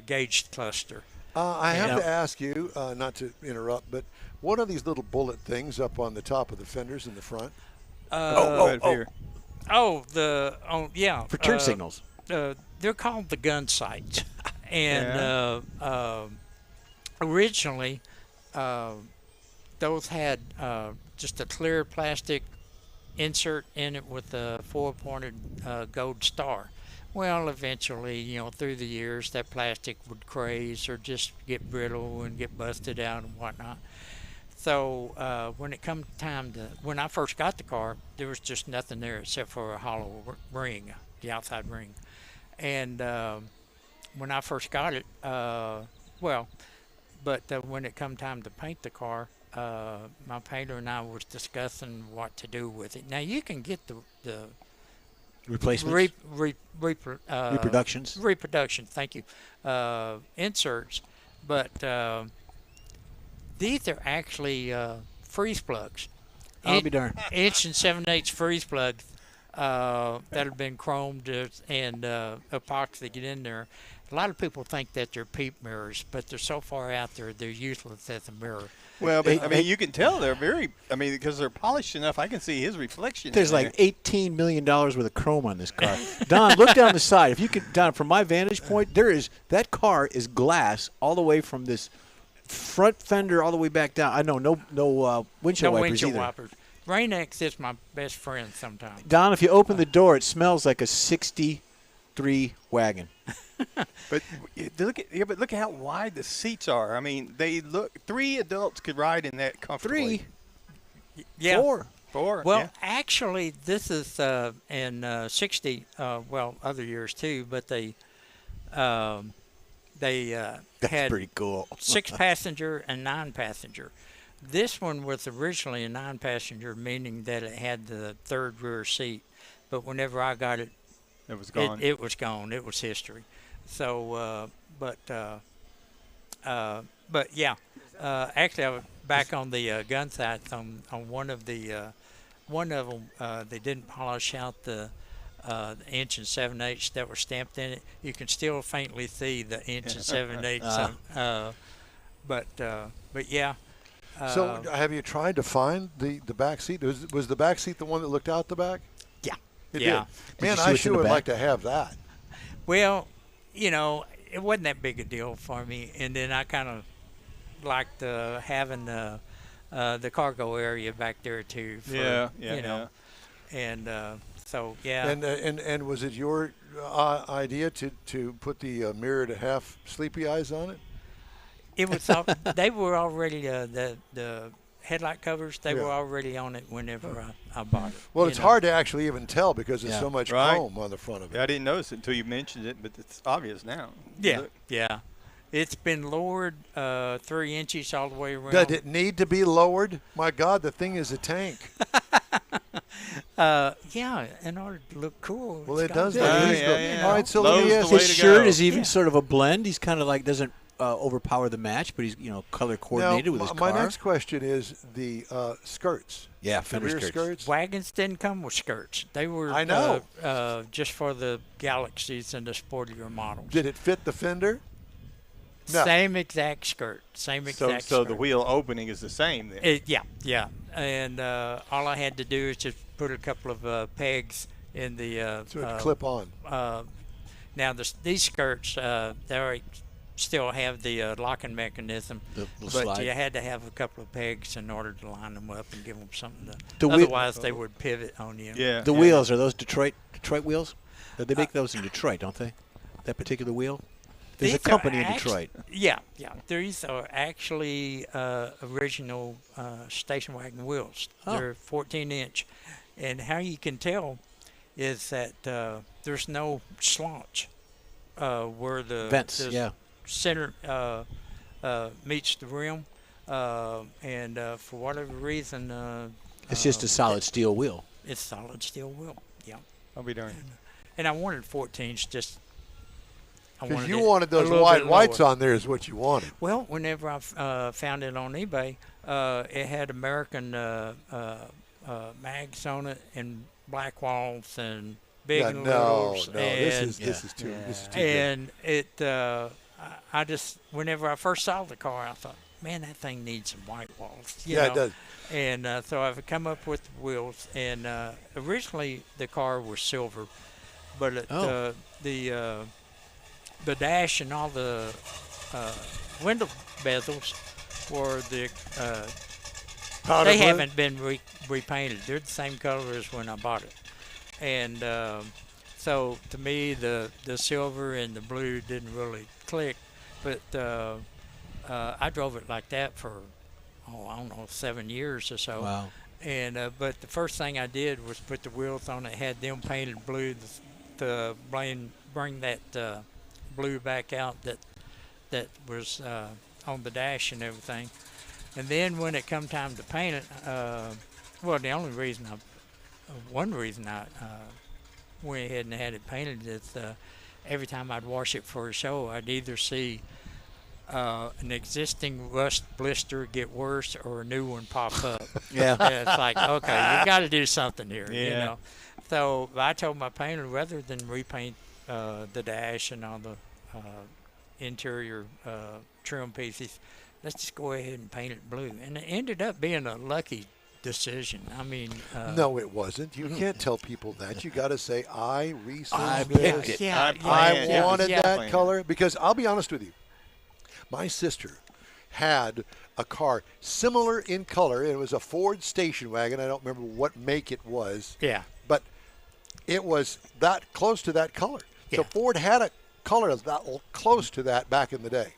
gauge cluster. I have Yeah. to ask you, not to interrupt, but what are these little bullet things up on the top of the fenders in the front? Yeah. For turn signals. They're called the gun sights, and originally those had just a clear plastic insert in it with a 4-pointed gold star. Well, eventually, through the years, that plastic would craze or just get brittle and get busted out and whatnot. So when it come time when I first got the car, there was just nothing there except for a hollow ring, the outside ring. And when I first got it, when it come time to paint the car, my painter and I was discussing what to do with it. Now you can get the Replacements. reproductions. Thank you. Inserts, but these are actually freeze plugs. I'll be darned. 1 7/8 freeze plugs that have been chromed and epoxy get in there. A lot of people think that they're peep mirrors, but they're so far out there, they're useless as a mirror. Well, but, you can tell they're because they're polished enough. I can see his reflection. There's in like there. $18 million worth of chrome on this car. Don, look down the side. If you could, Don, from my vantage point, that car is glass all the way from this front fender all the way back down. I know no windshield No wipers windshield either. wipers. Rain-X is my best friend sometimes. Don, if you open the door, it smells like a '63 wagon. But look at how wide the seats are. I mean, 3 adults could ride in that comfortably. 3, Yeah. 4. Well, yeah. actually, this is in 60. Other years too, but they That's had pretty cool. 6-passenger and 9-passenger. This one was originally a 9-passenger, meaning that it had the third rear seat. But whenever I got it, It was gone. It was gone. It was history. So, yeah. Actually, I was back on the gun sights on one of them. They didn't polish out the 1 7/8 that were stamped in it. You can still faintly see the 1 7/8. But yeah. So have you tried to find the back seat? Was the back seat the one that looked out the back? Yeah. It Yeah. did. Man, you see I what's in sure the would back? like to have that. Well, it wasn't that big a deal for me, and then I kind of liked having the cargo area back there too. For, And so yeah. And was it your idea to put the mirror to half sleepy eyes on it? It was. They were already the headlight covers. They were already on it whenever I bought it. Well, it's hard to actually even tell because there's so much Right. chrome on the front of it. I didn't notice it until you mentioned it, but it's obvious now. Yeah, Look. yeah. It's been lowered 3 inches all the way around. Does it need to be lowered? My God, the thing is a tank. Yeah, in order to look cool. Well, it's it gotta does be- look Yeah, he's yeah, good. yeah. All right, so Low's let me the ask way you. His to shirt go. is even Yeah. sort of a blend. He's kind of like doesn't overpower the match, but he's color coordinated with his car. My next question is the skirts. Yeah, The fender rear skirts. skirts. Wagons didn't come with skirts. They were I know. just for the Galaxies and the sportier models. Did it fit the fender? No. Same exact skirt. Same exact So skirt. the wheel opening is the same then. Yeah. And all I had to do is just put a couple of pegs in the. So it clip on. Now these skirts, they already still have the locking mechanism, The but slide. you had to have a couple of pegs in order to line them up and give them something to. The wheel- Otherwise, they would pivot on you. Yeah. The yeah. wheels, are those Detroit wheels? They make those in Detroit, don't they? That particular wheel? There's a These are company in act- Detroit. Yeah. These are actually original station wagon wheels. Oh. They're 14-inch, and how you can tell is that there's no slaunch where the Vents, the yeah. center meets the rim, and for whatever reason, It's just a solid steel wheel. it's solid steel wheel. Yeah, I'll be darned. and I wanted 14s just. Because you wanted a those little wide bit whites lower. on there is what you wanted. Well, whenever I found it on eBay, it had American mags on it and black walls and big Yeah, and no, littles. this and, is too good. and it, I just, whenever I first saw the car, I thought, man, that thing needs some white walls. You Yeah, know? it does. And so I've come up with the wheels. And originally the car was silver, but the dash and all the window bezels were Powder they blue? haven't been repainted. They're the same color as when I bought it. And so to me, the silver and the blue didn't really click. But I drove it like that for, I don't know, 7 years or so. Wow. And but the first thing I did was put the wheels on it, had them painted blue to bring that blue back out that was on the dash and everything. And then when it come time to paint it, well, one reason I went ahead and had it painted is every time I'd wash it for a show, I'd either see an existing rust blister get worse or a new one pop up. Yeah. And it's like, okay, you got to do something here, you Yeah. know. So I told my painter, rather than repaint the dash and all the interior trim pieces, let's just go ahead and paint it blue. And it ended up being a lucky decision. I mean, No, it wasn't. You can't tell people that. You got to say, I researched I this. picked it. Yeah, I wanted yeah. that color. Because I'll be honest with you. My sister had a car similar in color. It was a Ford station wagon. I don't remember what make it was. Yeah. But it was that close to that color. So Yeah. Ford had a color that close to that back in the day.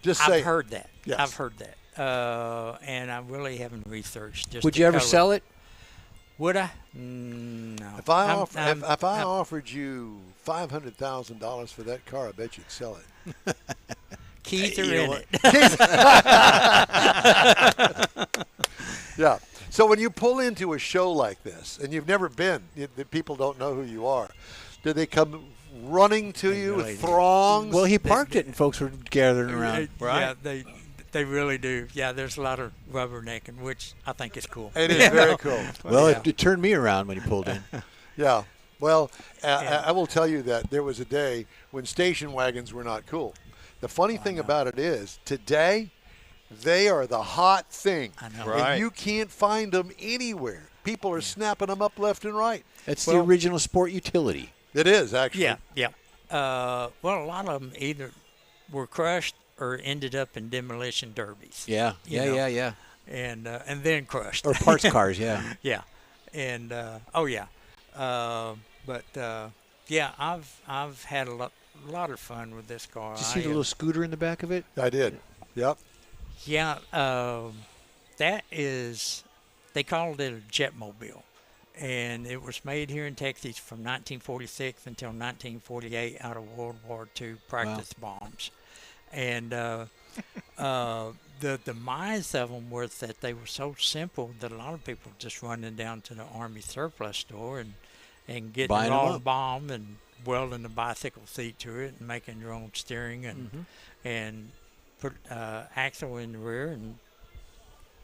Just I've saying. heard that. Yes. I've heard that. And I really haven't researched. Just Would the you ever color. sell it? Would I? No. If I I'm- offered you $500,000 for that car, I bet you'd sell it. keys are You know in what? it. Yeah. So when you pull into a show like this, and you've never been, the people don't know who you are. Do they come running to you really with do. throngs? Well, he parked it and folks were gathering around. Yeah, they really do. Yeah, there's a lot of rubbernecking, which I think is cool. It is very cool. Well, Yeah. it turned me around when he pulled in. Yeah. Well, Yeah. I will tell you that there was a day when station wagons were not cool. The funny thing about it is, today, they are the hot thing. I know. Right. And you can't find them anywhere. People are snapping them up left and right. It's the original sport utility. It is, actually. Yeah. Well, a lot of them either were crushed or ended up in demolition derbies. Yeah. You know. Yeah. And then crushed. Or parts cars, yeah. Yeah, and yeah, I've had a lot of fun with this car. Did you see the little scooter in the back of it? I did. Yep. Yeah, that is, they called it a jetmobile, and it was made here in Texas from 1946 until 1948 out of World War II practice bombs, and the demise of them was that they were so simple that a lot of people just running down to the Army surplus store and getting Buying a 'em roll up. bomb and welding the bicycle seat to it and making your own steering and put axle in the rear, and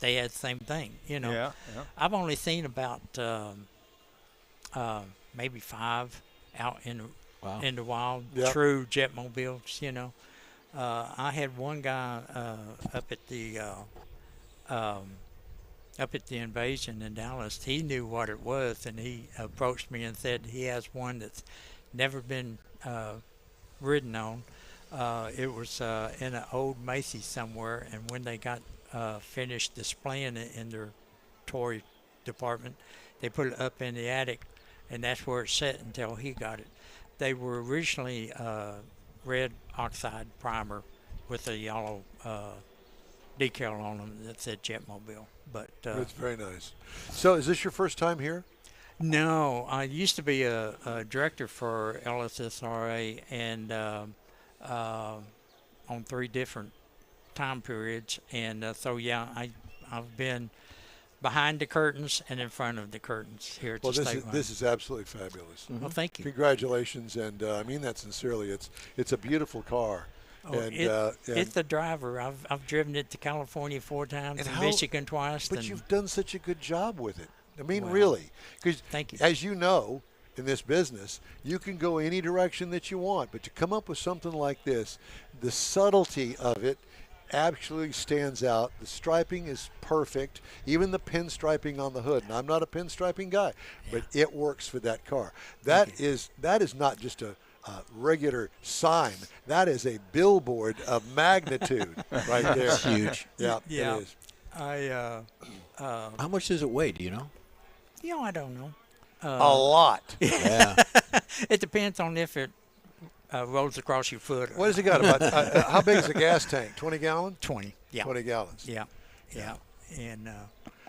they had the same thing. Yeah. I've only seen about maybe 5 out in the wild, Yep. true jetmobiles. I had one guy up at the Invasion in Dallas. He knew what it was, and he approached me and said he has one that's never been ridden on. It was in an old Macy's somewhere, and when they got finished displaying it in their toy department, they put it up in the attic, and that's where it sat until he got it. They were originally red oxide primer with a yellow decal on them that said Jetmobile. But It's very nice. So is this your first time here? no, I used to be a director for LSSRA and on 3 different time periods, and so yeah, I've been behind the curtains and in front of the curtains here at Well, the state. this is absolutely fabulous. Well, thank you. Congratulations, and I mean that sincerely. It's a beautiful car. Oh, and it's the driver. I've driven it to California 4 times, And and how- Michigan twice. But and you've done such a good job with it. I mean, Well, really, because thank you. as you know, in this business, you can go any direction that you want, but to come up with something like this, the subtlety of it absolutely stands out. The striping is perfect, even the pinstriping on the hood. And I'm not a pinstriping guy, but it works for that car. That is not just a regular sign. That is a billboard of magnitude right there. It's huge. Yeah, Yeah. it is. How much does it weigh? Do you know? I don't know. A lot. Yeah. It depends on if it rolls across your foot. Or What has it got? About how big is a gas tank? 20 gallon? 20. Yeah. 20 gallons. Yeah. And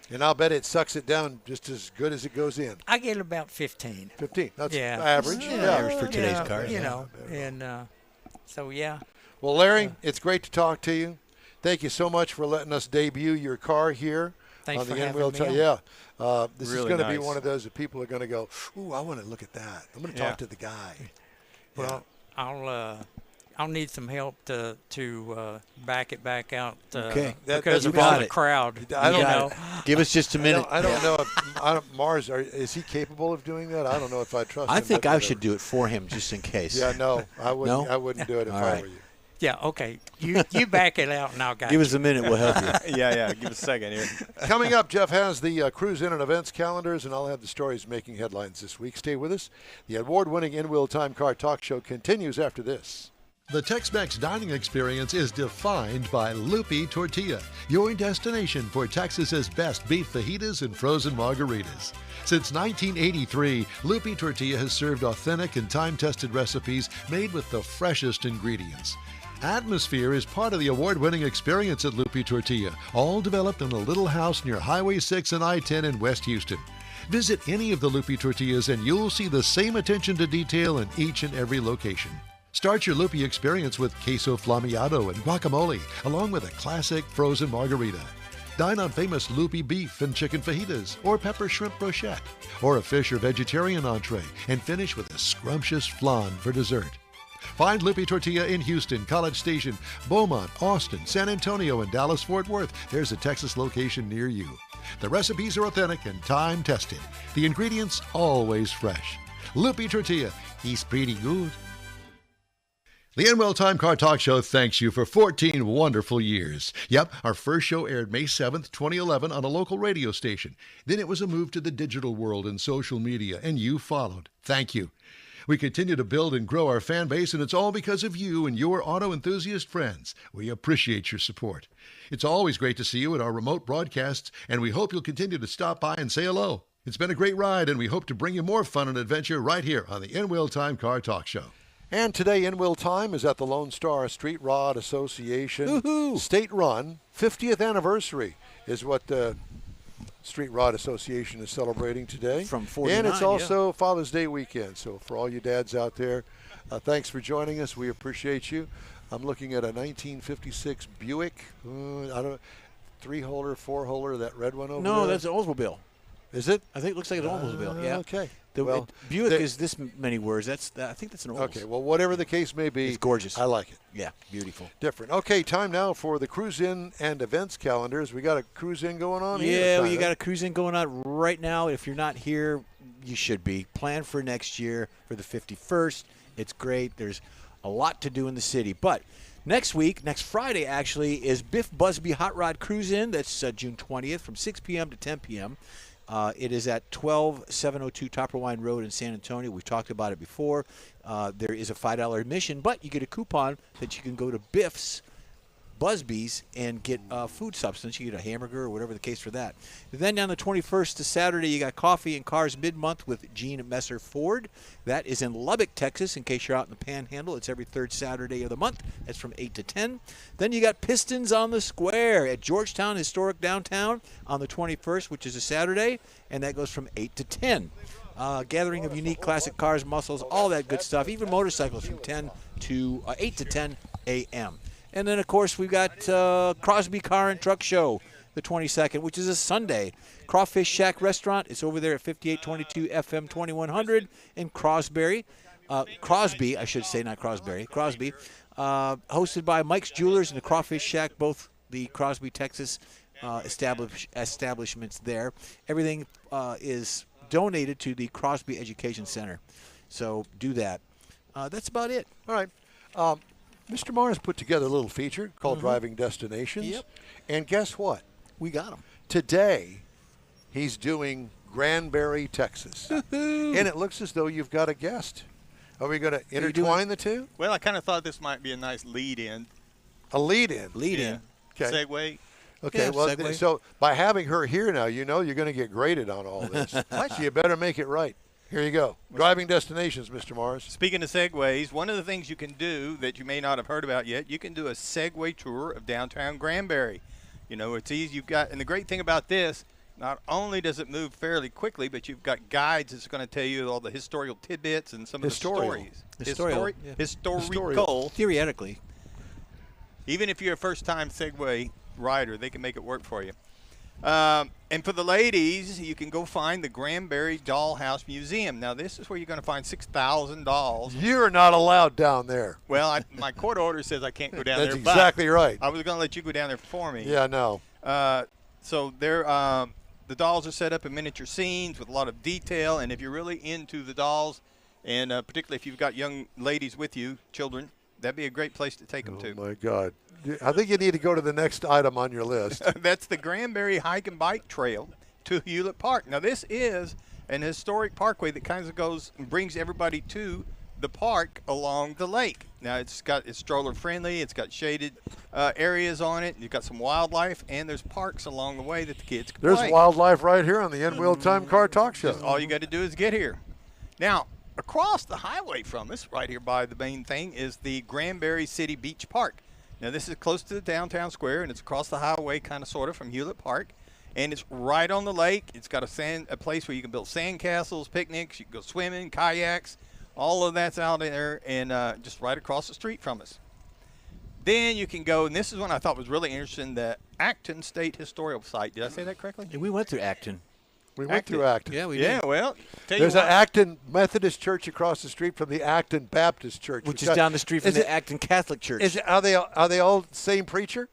And I'll bet it sucks it down just as good as it goes in. I get about 15. 15. That's Yeah. average. Yeah, average for today's cars. You Yeah. know, and so yeah. Well, Larry, it's great to talk to you. Thank you so much for letting us debut your car here Thanks on the for having in-wheel me tie. on. Yeah. This is Really going to be nice. one of those that people are going to go, ooh, I want to look at that. I'm going to Yeah. talk to the guy. Well, I'll need some help to back it back out. Okay. Because You of got all the it. crowd. I don't you know. know. Give us just a minute. I don't know if Mars, is he capable of doing that? I don't know if I trust him. I think but I whatever. should do it for him just in case. Yeah, no, I wouldn't. No? I wouldn't do it if All I right. were you. Yeah. Okay. You back it out, and I'll guide Give you. us a minute. We'll help you. Yeah. Give us a second here. Coming up, Jeff has the cruise in and events calendars, and I'll have the stories making headlines this week. Stay with us. The award-winning in-wheel time car talk show continues after this. The Tex-Mex dining experience is defined by Lupi Tortilla, your destination for Texas's best beef fajitas and frozen margaritas. Since 1983, Lupi Tortilla has served authentic and time-tested recipes made with the freshest ingredients. Atmosphere is part of the award-winning experience at Lupi Tortilla, all developed in a little house near Highway 6 and I-10 in West Houston. Visit any of the Lupi Tortillas and you'll see the same attention to detail in each and every location. Start your Lupi experience with queso flammeado and guacamole, along with a classic frozen margarita. Dine on famous Lupi beef and chicken fajitas, or pepper shrimp brochette, or a fish or vegetarian entree, and finish with a scrumptious flan for dessert. Find Lupi Tortilla in Houston, College Station, Beaumont, Austin, San Antonio, and Dallas-Fort Worth. There's a Texas location near you. The recipes are authentic and time-tested. The ingredients always fresh. Lupi Tortilla, he's pretty good. The In-Wheel Time Car Talk Show thanks you for 14 wonderful years. Yep, our first show aired May 7th, 2011 on a local radio station. Then it was a move to the digital world and social media, and you followed. Thank you. We continue to build and grow our fan base, and it's all because of you and your auto enthusiast friends. We appreciate your support. It's always great to see you at our remote broadcasts, and we hope you'll continue to stop by and say hello. It's been a great ride, and we hope to bring you more fun and adventure right here on the In-Wheel Time Car Talk Show. And today, In-Wheel Time is at the Lone Star Street Rod Association. Woohoo! State run. 50th anniversary is what the Street Rod Association is celebrating today. From 49, and it's also Father's Day weekend. So for all you dads out there, thanks for joining us. We appreciate you. I'm looking at a 1956 Buick. I don't 3-holder, 4-holder, that red one over there. No, that's an Oldsmobile. Is it? I think it looks like an Oldsmobile. Yeah. Okay. Buick is this many words. I think that's an Olds. Okay. Well, whatever the case may be, it's gorgeous. I like it. Yeah, beautiful. Different. Okay, time now for the cruise in and events calendars. We got a cruise in going on here. Yeah, well, you got a cruise in going on right now. If you're not here, you should be. Plan for next year for the 51st. It's great. There's a lot to do in the city. But next week, next Friday actually, is Biff Busby Hot Rod Cruise In. That's June 20th from 6 p.m. to 10 p.m. It is at 12702 Topperwine Road in San Antonio. We've talked about it before. There is a $5 admission, but you get a coupon that you can go to Biff's Busby's and get food substance. You get a hamburger or whatever the case for that. And then on the 21st to Saturday, you got Coffee and Cars mid-month with Gene Messer Ford. That is in Lubbock, Texas, in case you're out in the Panhandle. It's every third Saturday of the month. That's from 8 to 10. Then you got Pistons on the Square at Georgetown Historic Downtown on the 21st, which is a Saturday, and that goes from 8 to 10. Gathering of unique classic cars, muscles, all that good stuff, even motorcycles from 8 to 10 a.m. And then, of course, we've got Crosby Car and Truck Show, the 22nd, which is a Sunday. Crawfish Shack Restaurant is over there at 5822 FM 2100 in Crosby, I should say, not Crosby. Crosby, hosted by Mike's Jewelers and the Crawfish Shack, both the Crosby, Texas establishments there. Everything is donated to the Crosby Education Center. So do that. That's about it. All right. Mr. Mars put together a little feature called Driving Destinations. Yep. And guess what? We got them. Today, he's doing Granbury, Texas. And it looks as though you've got a guest. Are we going to intertwine the two? Well, I kind of thought this might be a nice lead-in. A lead-in? Lead-in. Okay. Segue. Okay, Yeah, well, segue. so by having her here now, you know you're going to get graded on all this. So you better make it right. Here you go. Driving Destinations, Mr. Mars. Speaking of segways, one of the things you can do that you may not have heard about yet, you can do a Segway tour of downtown Granbury. You know, it's easy. And the great thing about this, not only does it move fairly quickly, but you've got guides that's going to tell you all the historical tidbits and some of the stories. Historical. Theoretically. Even if you're a first-time Segway rider, they can make it work for you. And for the ladies, you can go find the Granbury Dollhouse Museum. Now, this is where you're going to find 6,000 dolls. You're not allowed down there. Well, my court order says I can't go down there. That's exactly right. I was going to let you go down there for me. Yeah, no. So the dolls are set up in miniature scenes with a lot of detail. And if you're really into the dolls, and particularly if you've got young ladies with you, children, that'd be a great place to take them to. Oh, my God. I think you need to go to the next item on your list. That's the Granbury Hike and Bike Trail to Hewlett Park. Now, this is an historic parkway that kind of goes and brings everybody to the park along the lake. Now, it's stroller friendly. It's got shaded areas on it. You've got some wildlife, and there's parks along the way that the kids can There's play. wildlife right here on the End Wheel Time Car Talk Show. All you got to do is get here. Now, across the highway from us, right here by the main thing, is the Granbury City Beach Park. Now, this is close to the downtown square, and it's across the highway kind of sort of from Hewlett Park. And it's right on the lake. It's got a place where you can build sand castles, picnics. You can go swimming, kayaks. All of that's out there and just right across the street from us. Then you can go, and this is one I thought was really interesting, the Acton State Historical Site. Did I say that correctly? And we went through Acton. We went through Acton. Yeah, we Yeah, did. well, There's an Acton Methodist Church across the street from the Acton Baptist Church. Which is down the street from the Acton Catholic Church. Are they all the same preacher?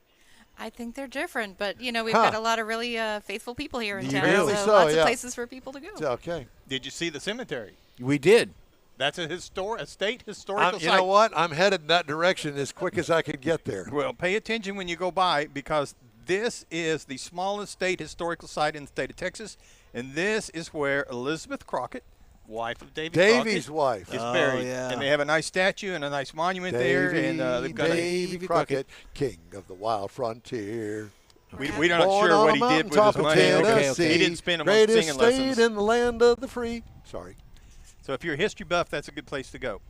I think they're different, but, you know, we've got a lot of really faithful people here in town. Really? So So, lots yeah. of places for people to go. Okay. Did you see the cemetery? We did. That's a state historical site. You know what? I'm headed in that direction as quick as I can get there. Well, pay attention when you go by, because this is the smallest state historical site in the state of Texas, and this is where Elizabeth Crockett, wife of Davy's wife, is buried. Yeah. And they have a nice statue and a nice monument there, and they've got Davy Crockett, king of the wild frontier. we're not Born sure on what a he did with mountaintop his of money. Tennessee, He didn't spend them on greatest singing state lessons. in the land of the free. Sorry. So if you're a history buff, that's a good place to go.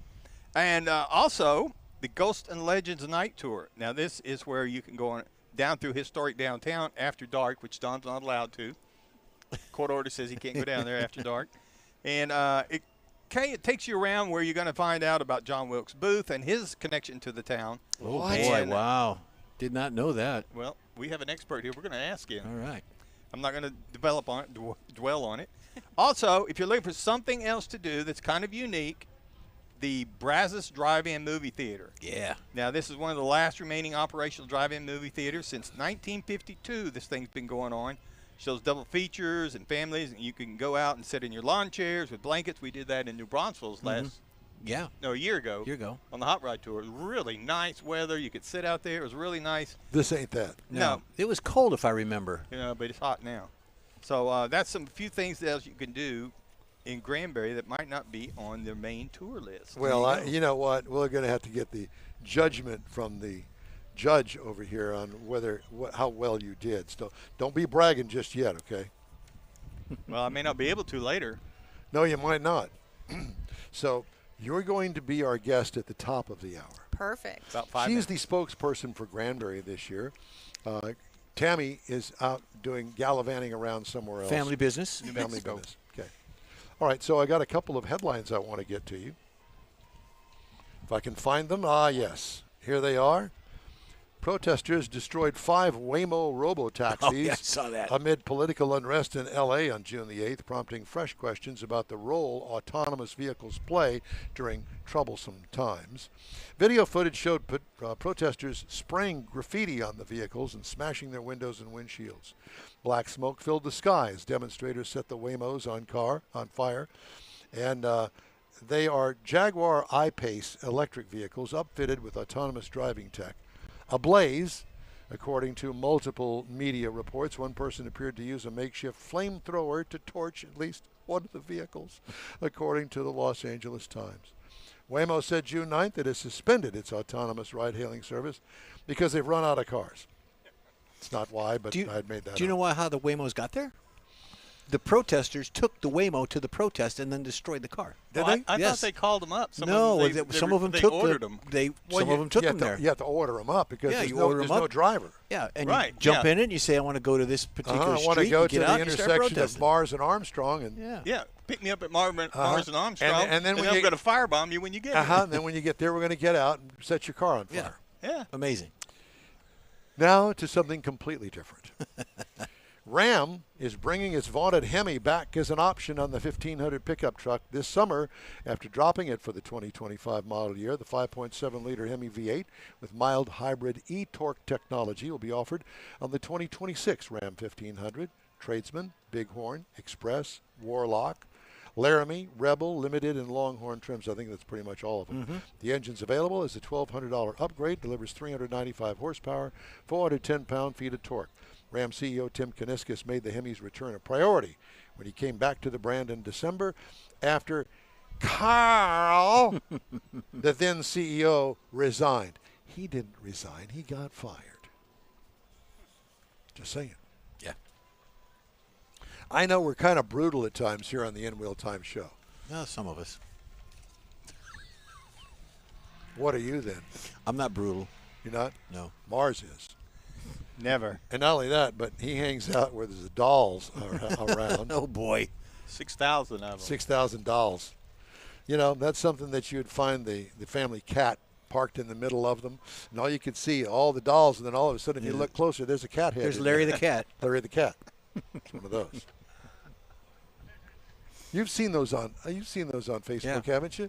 And also, the Ghost and Legends Night Tour. Now, this is where you can go on down through historic downtown after dark, which Don's not allowed to. Court order says he can't go down there after dark. And okay, it takes you around where you're going to find out about John Wilkes Booth and his connection to the town. Oh, What? boy, wow. Did not know that. Well, we have an expert here. We're going to ask him. All right. I'm not going to dwell on it. Also, if you're looking for something else to do that's kind of unique, the Brazos Drive-In Movie Theater. Yeah. Now, this is one of the last remaining operational drive-in movie theaters. Since 1952, this thing's been going on. Shows double features and families, and you can go out and sit in your lawn chairs with blankets. We did that in New Braunfels a year ago. On the Hot Rod Tour. It was really nice weather. You could sit out there. It was really nice. This ain't that. No. It was cold, if I remember. But it's hot now. So that's some few things that you can do in Granbury that might not be on their main tour list. Well, you know what? We're going to have to get the judgment from the judge over here on how well you did. So don't be bragging just yet, okay? Well, I may not be able to later. No, you might not. So you're going to be our guest at the top of the hour. Perfect. About 5 She's minutes. the spokesperson for Granbury this year. Tammy is out doing gallivanting around somewhere else. Family business. New Family Mexico. business. Okay. All right, so I got a couple of headlines I want to get to you. If I can find them. Yes. Here they are. Protesters destroyed 5 Waymo robo-taxis Oh, yeah, I saw that. amid political unrest in L.A. on June the 8th, prompting fresh questions about the role autonomous vehicles play during troublesome times. Video footage showed protesters spraying graffiti on the vehicles and smashing their windows and windshields. Black smoke filled the sky as demonstrators set the Waymos on fire. And they are Jaguar I-Pace electric vehicles upfitted with autonomous driving tech. Ablaze, according to multiple media reports. One person appeared to use a makeshift flamethrower to torch at least one of the vehicles, according to the Los Angeles Times. Waymo said June 9th it has suspended its autonomous ride-hailing service because they've run out of cars. It's not why, but I had made that Do you know how the Waymos got there? The protesters took the Waymo to the protest and then destroyed the car. Did they? I Yes. thought they called them up. Some they of them they took ordered them. Well, some of them took them there. You have to order them up because Yeah, there's, you no, order there's 'em no up. driver. Yeah, and Right, you jump yeah. in it and you say, I want to go to this particular I street. want to go you to get the out and you start intersection of protesting. Mars and Armstrong. And Yeah. Pick me up at Mars and Armstrong, And then when I'm you- going to firebomb you when you get and then when you get there, we're going to get out and set your car on Yeah. fire. there. Yeah. Amazing. Now to something completely different. Ram is bringing its vaunted Hemi back as an option on the 1500 pickup truck this summer after dropping it for the 2025 model year. The 5.7-liter Hemi V8 with mild hybrid e-torque technology will be offered on the 2026 Ram 1500. Tradesman, Bighorn, Express, Warlock, Laramie, Rebel, Limited, and Longhorn trims. I think that's pretty much all of them. The engine's available as a $1,200 upgrade, delivers 395 horsepower, 410 pound-feet of torque. Ram CEO Tim Kuniskis made the Hemi's return a priority when he came back to the brand in December after Carl, the then CEO, resigned. He didn't resign. He got fired. Just saying. Yeah. I know we're kind of brutal at times here on the In Wheel Time show. Well, some of us. What are you then? I'm not brutal. You're not? No. Mars is. Never. And not only that, but he hangs out where there's dolls around. Oh, boy. 6,000 of them. 6,000 dolls. You know, that's something that you would find the family cat parked in the middle of them. And all you could see, all the dolls, and then all of a sudden, if you look closer, there's a cat head. There's in Larry there. the cat. Larry the cat. It's one of those. You've seen those on Facebook, haven't you?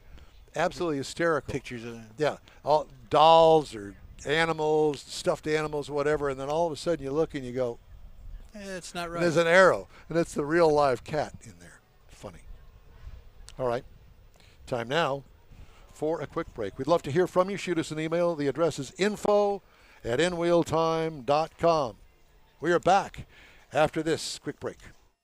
Absolutely hysterical. Pictures of that. Yeah, all dolls or animals, stuffed animals, whatever, and then all of a sudden you look and you go, It's not right. there's an arrow, and it's the real live cat in there. Funny. All right, time now for a quick break. We'd love to hear from you. Shoot us an email. The address is info@inwheeltime.com. We are back after this quick break.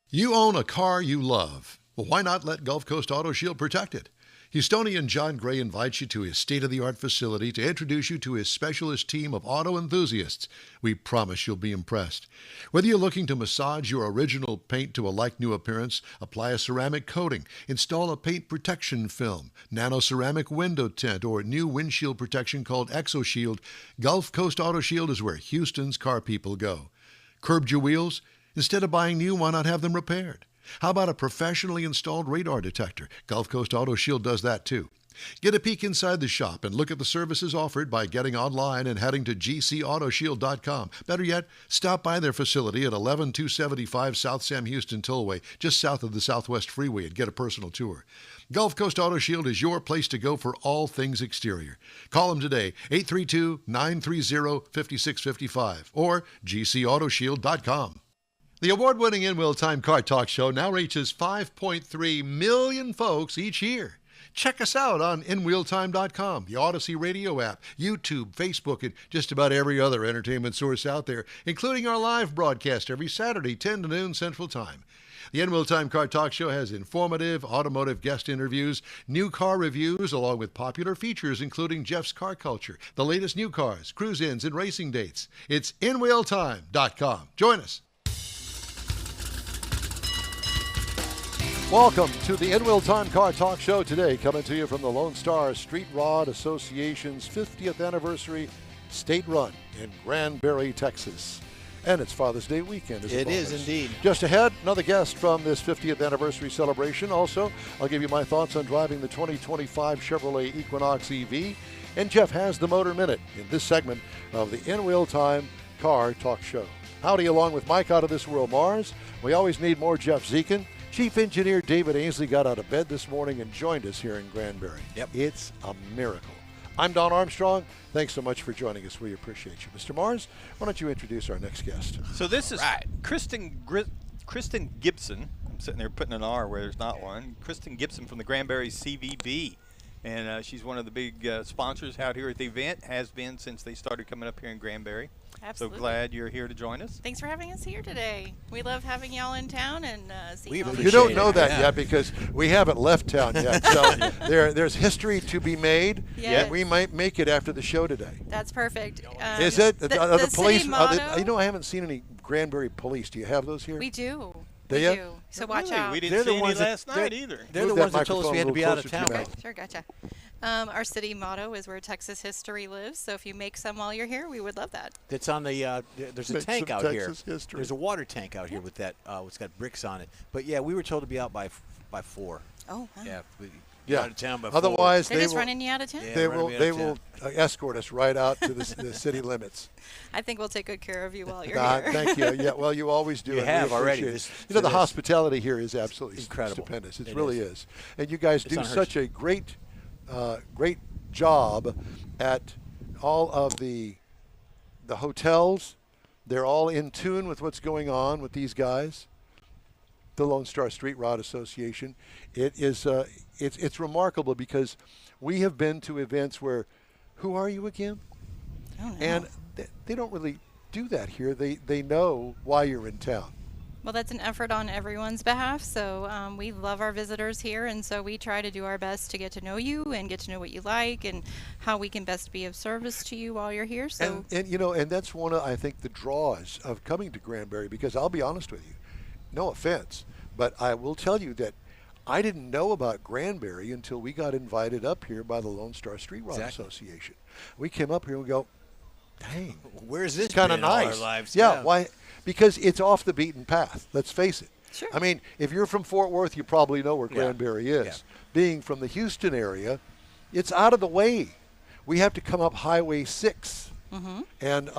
You own a car you love. Well, why not let Gulf Coast Auto Shield protect it? Houstonian John Gray invites you to his state-of-the-art facility to introduce you to his specialist team of auto enthusiasts. We promise you'll be impressed. Whether you're looking to massage your original paint to a like-new appearance, apply a ceramic coating, install a paint protection film, nano-ceramic window tint, or new windshield protection called ExoShield, Gulf Coast Auto Shield is where Houston's car people go. Curbed your wheels? Instead of buying new, why not have them repaired? How about a professionally installed radar detector? Gulf Coast Auto Shield does that too. Get a peek inside the shop and look at the services offered by getting online and heading to gcautoshield.com. Better yet, stop by their facility at 11275 South Sam Houston Tollway, just south of the Southwest Freeway, and get a personal tour. Gulf Coast Auto Shield is your place to go for all things exterior. Call them today, 832-930-5655 or gcautoshield.com. The award-winning In Wheel Time Car Talk Show now reaches 5.3 million folks each year. Check us out on InWheelTime.com, the Odyssey Radio app, YouTube, Facebook, and just about every other entertainment source out there, including our live broadcast every Saturday, 10 to noon Central Time. The In Wheel Time Car Talk Show has informative automotive guest interviews, new car reviews, along with popular features including Jeff's Car Culture, the latest new cars, cruise-ins, and racing dates. It's InWheelTime.com. Join us. Welcome to the In Wheel Time Car Talk Show today, coming to you from the Lone Star Street Rod Association's 50th anniversary state run in Granbury, Texas. And it's Father's Day weekend, isn't it? It is indeed. Just ahead, another guest from this 50th anniversary celebration. Also, I'll give you my thoughts on driving the 2025 Chevrolet Equinox EV. And Jeff has the Motor Minute in this segment of the In Wheel Time Car Talk Show. Howdy, along with Mike out of this world, Mars. We always need more Jeff Zekin. Chief Engineer David Ainsley got out of bed this morning and joined us here in Granbury. Yep. It's a miracle. I'm Don Armstrong. Thanks so much for joining us. We appreciate you. Mr. Mars, why don't you introduce our next guest? So this is Kristen Gibson. I'm sitting there putting an R where there's not one. Kristen Gibson from the Granbury CVB. And she's one of the big sponsors out here at the event, has been since they started coming up here in Granbury. Absolutely. So glad you're here to join us. Thanks for having us here today. We love having y'all in town and seeing We all appreciate You don't know it. that Yeah. yet because we haven't left town yet. So there's history to be made. Yes. We might make it after the show today. That's perfect. Is it? The Are the city police? motto, You know, I haven't seen any Granbury police. Do you have those here? we do. Do We ya? do. So watch Really? out. We They're didn't the see any ones that- last night either. They're the Move that ones that told us we had to be out of microphone a little town. closer to Sure, gotcha. Our city motto is where Texas history lives. So if you make some while you're here, we would love that. That's on the. There's a Make tank some out here. Texas history. There's a water tank out here with that. It's got bricks on it. But yeah, we were told to be out by 4. Oh, wow. Yeah. Yeah. Out of town by 4. Otherwise, They're they just will. running you out of town? Yeah. They running will. me out They of will escort us right out to the city limits. I think we'll take good care of you while you're Nah, here. thank you. Yeah, well, you always do. You and we have already. appreciate it. This- You know, the for this. hospitality here is absolutely Incredible. stupendous. It It really is. is. And you guys It's do unheard such a great job at all of the hotels. They're all in tune with what's going on with these guys. The Lone Star Street Rod Association. It is it's remarkable because we have been to events where, who are you again? Oh, no. And they don't really do that here. They know why you're in town. Well, that's an effort on everyone's behalf. So we love our visitors here, and so we try to do our best to get to know you and get to know what you like and how we can best be of service to you while you're here. So And you know, and that's one of, I think, the draws of coming to Granbury, because I'll be honest with you, no offense, but I will tell you that I didn't know about Granbury until we got invited up here by the Lone Star Street Rod Exactly. Association. We came up here and we go, dang, Where's this kind of been all our nice. lives? Yeah, why? Because it's off the beaten path. Let's face it. Sure. I mean, if you're from Fort Worth, you probably know where Yeah. Granbury is. Yeah. Being from the Houston area, it's out of the way. We have to come up Highway 6 and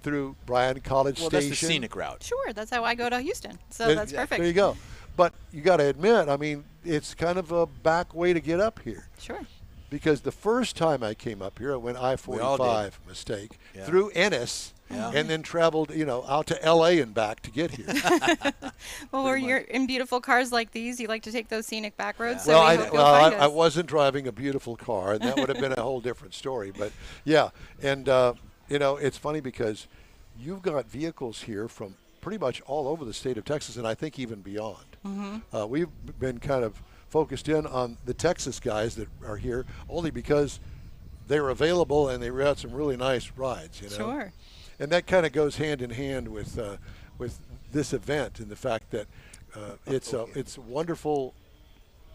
through Bryan College Well, Station. that's the scenic route. sure, that's how I go to Houston. So There- that's perfect. There you go. But you got to admit, I mean, it's kind of a back way to get up here. Sure. Because the first time I came up here, I went all I-45, did. mistake, Yeah. through Ennis, Yeah. and then traveled, out to L.A. and back to get here. Well, when you're in beautiful cars like these, you like to take those scenic back roads. So well, we I, hope you'll well find I, I us. wasn't driving a beautiful car, and that would have been a whole different story. But, yeah, and, it's funny because you've got vehicles here from pretty much all over the state of Texas, and I think even beyond. We've been kind of focused in on the Texas guys that are here only because they were available and they had some really nice rides, Sure. And that kind of goes hand in hand with this event and the fact that it's a wonderful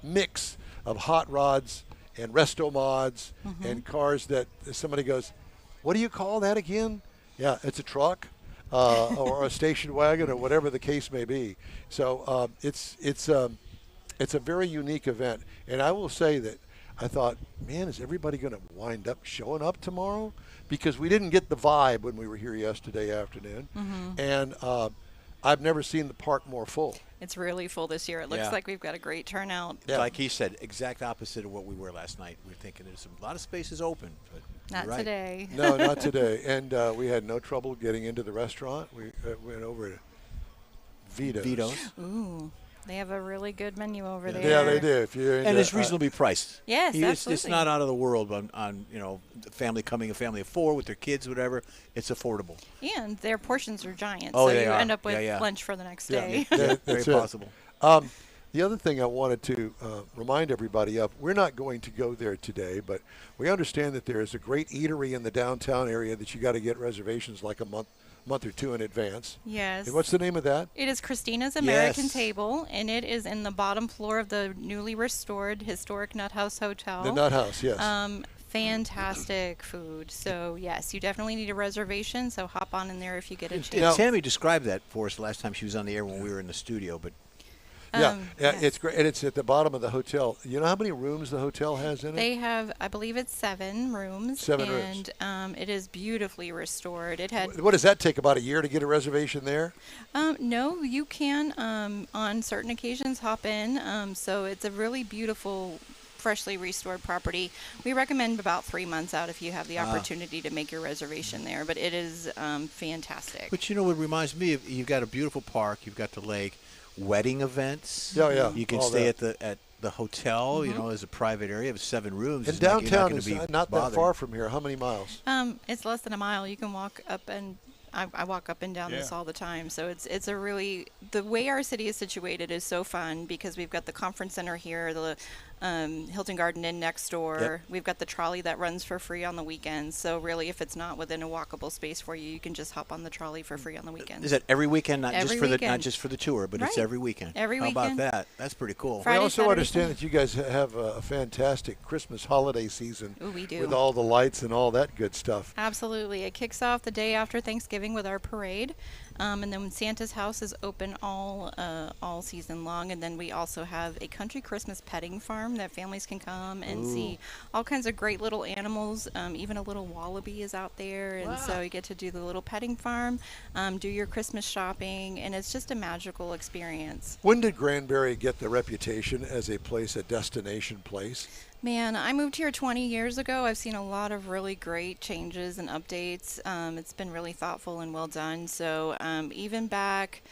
mix of hot rods and resto mods and cars that somebody goes, what do you call that again? Yeah, it's a truck. or a station wagon or whatever the case may be. So it's a very unique event. And I will say that I thought, man, is everybody going to wind up showing up tomorrow? Because we didn't get the vibe when we were here yesterday afternoon. And I've never seen the park more full. It's really full this year. It looks Yeah. like we've got a great turnout. Yeah. Like he said, exact opposite of what we were last night. We were thinking there's a lot of spaces open, but Not you're right. today. No, not today. And we had no trouble getting into the restaurant. We went over to Vito's. Vito's. Ooh, they have a really good menu over there. Yeah, they do. If you're into, And it's reasonably priced. Yes, It's absolutely. not out of the world on a family of 4 with their kids, whatever. It's affordable. And their portions are giant, Oh, so they you are. end up with Yeah, yeah. lunch for the next Yeah. day. Yeah, Very that's it. possible. The other thing I wanted to remind everybody of, we're not going to go there today, but we understand that there is a great eatery in the downtown area that you got to get reservations like a month or two in advance. Yes. And what's the name of that? It is Christina's American Yes. Table, and it is in the bottom floor of the newly restored historic Nut House Hotel. The Nut House, yes. Fantastic food. So, yes, you definitely need a reservation, so hop on in there if you get a chance. Now- Tammy described that for us last time she was on the air when we were in the studio, but Yeah, yes. it's great, and it's at the bottom of the hotel. You know how many rooms the hotel has in it? They have, I believe it's 7 rooms. 7 rooms. And it is beautifully restored. It had What does that take, about a year to get a reservation there? no, you can on certain occasions hop in. So it's a really beautiful, freshly restored property. We recommend about 3 months out if you have the opportunity to make your reservation there. But it is fantastic. But you know what reminds me of? You've got a beautiful park. You've got the lake, wedding events. Yeah, yeah, You can all stay that. at the hotel. You know, as a private area of 7 rooms. And It's like you're downtown gonna is be not that bothered. far from here. How many miles? It's less than a mile. You can walk up and I walk up and down this Yeah. all the time. So it's a really, the way our city is situated is so fun because we've got the conference center here, the Hilton Garden Inn next door. Yep. We've got the trolley that runs for free on the weekends. So really, if it's not within a walkable space for you, you can just hop on the trolley for free on the weekends. Is that every weekend? Not Every just for not weekend. just for the tour, but it's Right. every weekend. Every How weekend. about that? That's pretty cool. Friday, I also Saturday, understand Sunday. that you guys have a fantastic Christmas holiday season. Ooh, we do. With all the lights and all that good stuff. Absolutely. It kicks off the day after Thanksgiving with our parade. And then Santa's house is open all season long. And then we also have a country Christmas petting farm that families can come and see all kinds of great little animals. Even a little wallaby is out there. And so you get to do the little petting farm, do your Christmas shopping, and it's just a magical experience. When did Granbury get the reputation as a destination place? Man, I moved here 20 years ago. I've seen a lot of really great changes and updates. It's been really thoughtful and well done. So even back,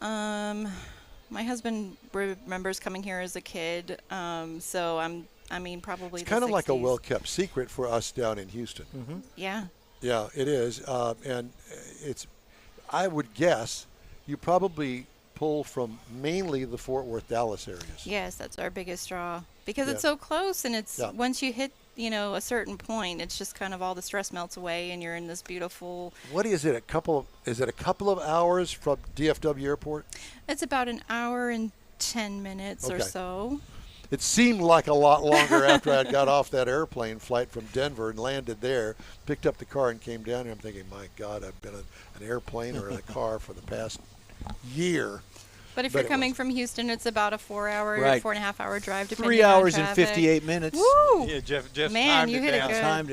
my husband remembers coming here as a kid. So probably It's the kind of like a 60s. well-kept secret for us down in Houston. Yeah. Yeah, it is. And I would guess you probably pull from mainly the Fort Worth, Dallas areas. Yes, that's our biggest draw because Yeah. it's so close, and it's Yeah. once you hit a certain point, it's just kind of all the stress melts away, and you're in this beautiful. What is it? Is it a couple of hours from DFW Airport? It's about an hour and 10 minutes or Okay. so. It seemed like a lot longer after I got off that airplane flight from Denver and landed there, picked up the car and came down here. I'm thinking, my God, I've been in an airplane or in a car for the past year. But if But you're it coming was. from Houston, it's about a 4-hour, Right. 4.5-hour drive, depending 3 on hours and traffic. 58 minutes. Woo! Yeah, Jeff Man, timed you it hit it down. good. Timed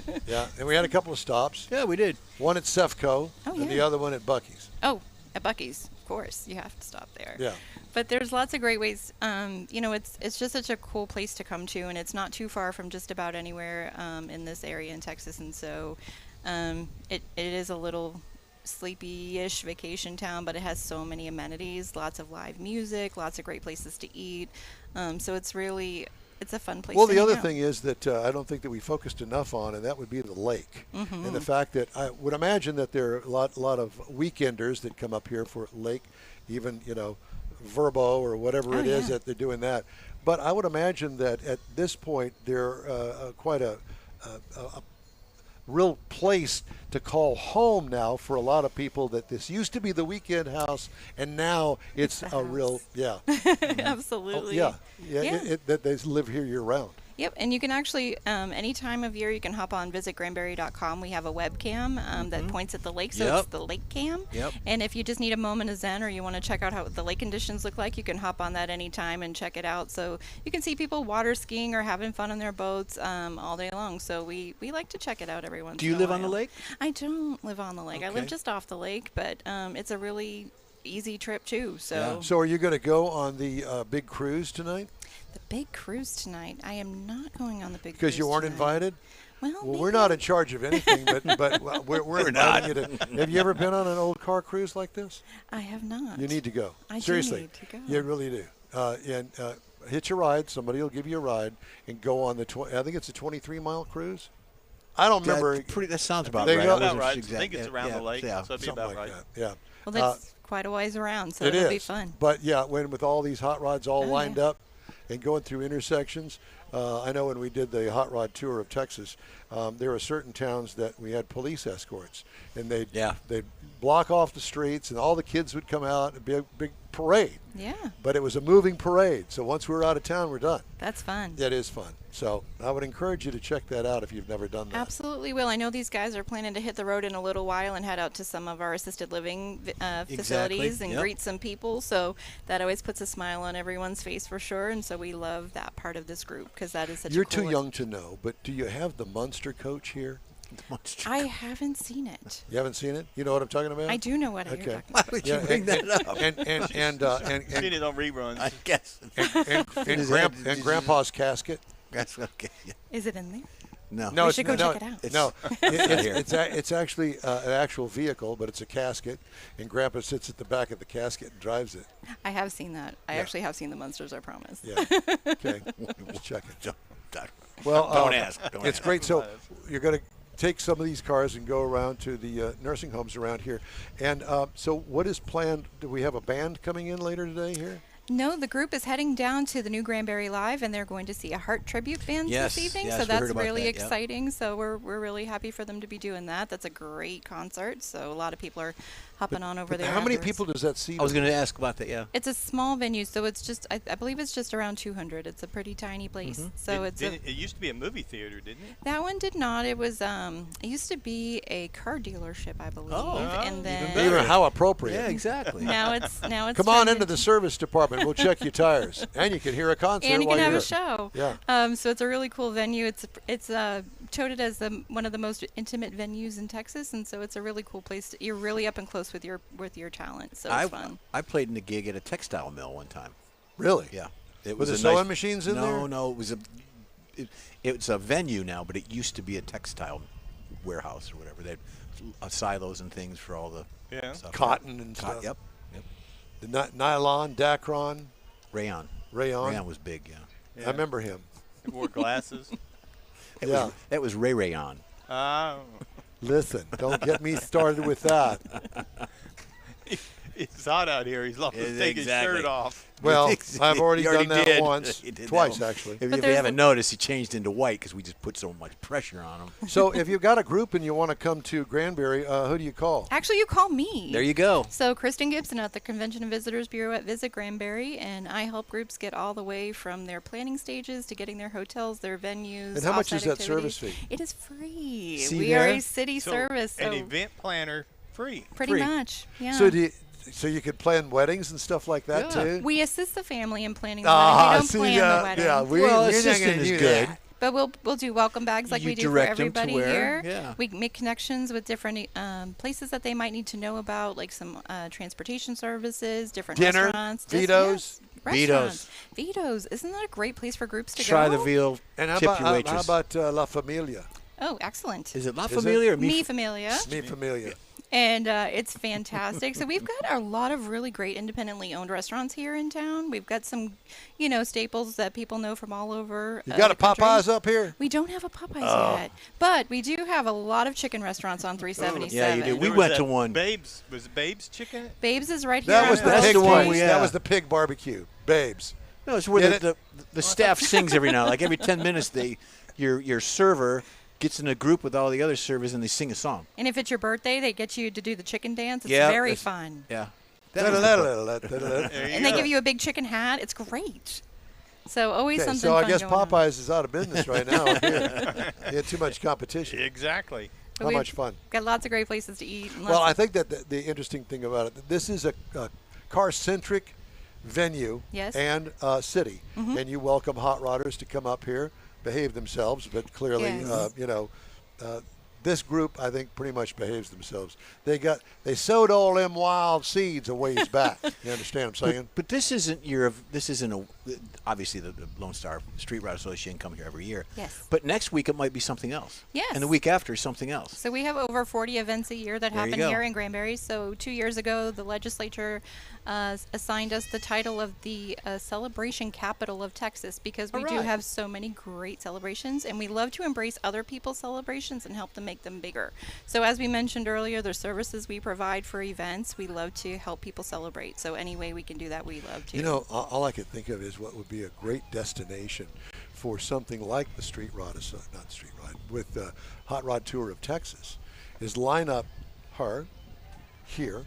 it. Yeah, and we had a couple of stops. Yeah, we did. One at Cefco Oh, and the yeah. other one at Buc-ee's. Oh, at Buc-ee's, of course. You have to stop there. Yeah. But there's lots of great ways. It's just such a cool place to come to, and it's not too far from just about anywhere in this area in Texas. And so it is a little sleepy-ish vacation town, but it has so many amenities, lots of live music, lots of great places to eat. So it's a fun place Well, to the hang other out. thing is that I don't think that we focused enough on, and that would be the lake. Mm-hmm. And the fact that I would imagine that there are a lot of weekenders that come up here for lake, even, Verbo or whatever it is yeah. that they're doing that. But I would imagine that at this point, they're quite a real place to call home now for a lot of people, that this used to be the weekend house and now it's the a real, house. yeah. Absolutely. Yeah. Yeah. That they live here year round. Yep, and you can actually, any time of year, you can hop on visitgranbury.com. We have a webcam that points at the lake, so it's the lake cam. Yep. And if you just need a moment of zen or you want to check out how the lake conditions look like, you can hop on that anytime and check it out. So you can see people water skiing or having fun on their boats all day long. So we like to check it out every once in a while. Do you live on the lake? I don't live on the lake. I live Okay. just off the lake, but it's a really easy trip too. So So are you going to go on the big cruise tonight? the big cruise tonight. I am not going on the big cruise Because you weren't tonight. invited? Well, Well, we're not in charge of anything, but we're inviting you to. Have you ever been on an old car cruise like this? I have not. You need to go. I do Seriously, need to go. you really do. And hitch a ride. Somebody will give you a ride and go on the. I think it's a 23-mile cruise. I don't remember. That sounds about They right. go- I wasn't About right. I exact- think it's around the lake, Yeah. so it'd be Something about like right. that. Yeah. Well, that's quite a ways around, so it'll be fun. But yeah, with all these hot rods all Oh, lined yeah. up and going through intersections, I know when we did the hot rod tour of Texas, there were certain towns that we had police escorts, and they'd block off the streets, and all the kids would come out and be a big parade. Yeah, But it was a moving parade, so once we were out of town, we're done. that's fun. That is fun. So I would encourage you to check that out if you've never done that. Absolutely will. I know these guys are planning to hit the road in a little while and head out to some of our assisted living facilities and Yep. greet some people. So that always puts a smile on everyone's face for sure. And so we love that part of this group because that is such You're a cool too young to know, but do you have the Munster coach here? I haven't seen it. You haven't seen it? You know what I'm talking about? I do know what you're Okay. talking Why about. would you bring that up? Seen it on reruns. I guess. and Grandpa's casket. That's okay. Yeah. Is it in there? No. No, We it's should go no, check it out. No, here. it's actually an actual vehicle, but it's a casket, and Grandpa sits at the back of the casket and drives it. I have seen that. I Yeah. actually have seen the Munsters, I promise. Yeah. Okay. Just checking. Don't Well, ask. Don't it's ask. great. So you're going to take some of these cars and go around to the nursing homes around here. And so what is planned? Do we have a band coming in later today here? No, the group is heading down to the new Granbury Live, and they're going to see a Heart Tribute Band Yes, this evening. yes, So we that's heard about really that, yep. exciting. So we're really happy for them to be doing that. That's a great concert. So a lot of people are hopping on over there. How many afterwards. people does that seat? I was going to ask about that. Yeah. It's a small venue, so it's just I believe it's just around 200. It's a pretty tiny place. So It used to be a movie theater, didn't it? that one did not. It was it used to be a car dealership, I believe, and even then better. How appropriate. Yeah, exactly. now it's Come on turned into the service department. We'll check your tires, and you can hear a concert and you while can have you're a show. Yeah. So it's a really cool venue. It's touted as one of the most intimate venues in Texas, and so it's a really cool place. You're really up and close with your talent, so it's fun. I played in a gig at a textile mill one time. Really? Yeah. It Were was there a sewing nice- machines in no, there? No, it's a venue now, but it used to be a textile warehouse or whatever. They had silos and things for all the Yeah. stuff. Cotton and stuff. Yep. The nylon, Dacron, Rayon. rayon. Rayon was big, yeah. Yeah. I remember him. It wore glasses. That was Ray Rayon. Oh. Listen, don't get me started with that. It's hot out here. He's lost to take his shirt off. Well, I've already He done that did. once, He did that twice one. actually. If you there's haven't noticed, he changed into white because we just put so much pressure on him. So if you've got a group and you want to come to Granbury, who do you call? Actually, you call me. There you go. So Kristen Gibson at the Convention and Visitors Bureau at Visit Granbury, and I help groups get all the way from their planning stages to getting their hotels, their venues. And how much offsite is that activities. service fee? It is free. See we are there? a city service, so An event planner free. pretty free. much, yeah. So you could plan weddings and stuff like that too? we assist the family in planning the wedding. We don't see, plan yeah, the wedding. yeah. Well, we're not assistant gonna is do good. that. But we'll do welcome bags like You we do for direct 'em to everybody where, here. yeah. We make connections with different places that they might need to know about, like some transportation services, different Dinner, restaurants. Vito's. Restaurants. Vito's. Isn't that a great place for groups to Try go? the veal. And how tip about, your waitress. La Familia? Oh, excellent. Is it La Is it? Familia or Mi Familia. Mi Familia. And it's fantastic. So we've got a lot of really great independently owned restaurants here in town. We've got some, staples that people know from all over. You got the a Popeyes country. up here? We don't have a Popeyes yet, but we do have a lot of chicken restaurants on 377. Yeah, you do. We There was went that to one. Babes. Was it Babes Chicken? Babes is right here. That on was the That's pig the one, place. yeah. That was the pig barbecue. Babes. No, it's where Get the staff sings every now. Like every 10 minutes, your server gets in a group with all the other servers and they sing a song. And if it's your birthday, they get you to do the chicken dance. It's Yeah, very that's- fun. Yeah. And they give you a big chicken hat. It's great. So always Okay, something so I fun guess going on. Popeyes is out of business right now. He had too much competition. Exactly. But How we've much fun? Got lots of great places to eat. And Well, I lots think that the interesting thing about it, this is a car-centric venue Yes. and city, and you welcome hot rodders to come up here, behave themselves, but clearly, Yes. this group, I think, pretty much behaves themselves. They sowed all them wild seeds a ways back. You understand what I'm saying? But this isn't obviously the Lone Star Street Rod Association come here every year. Yes. But next week it might be something else. Yes. And the week after something else. So we have over 40 events a year that There you happen go. here in Granbury. So 2 years ago, the legislature assigned us the title of the celebration capital of Texas because we do right. have so many great celebrations, and we love to embrace other people's celebrations and help them make them bigger. So as we mentioned earlier, the services we provide for events, we love to help people celebrate. So any way we can do that, we love to. You know, all I can think of is what would be a great destination for something like the with the Hot Rod Tour of Texas, is line up her here,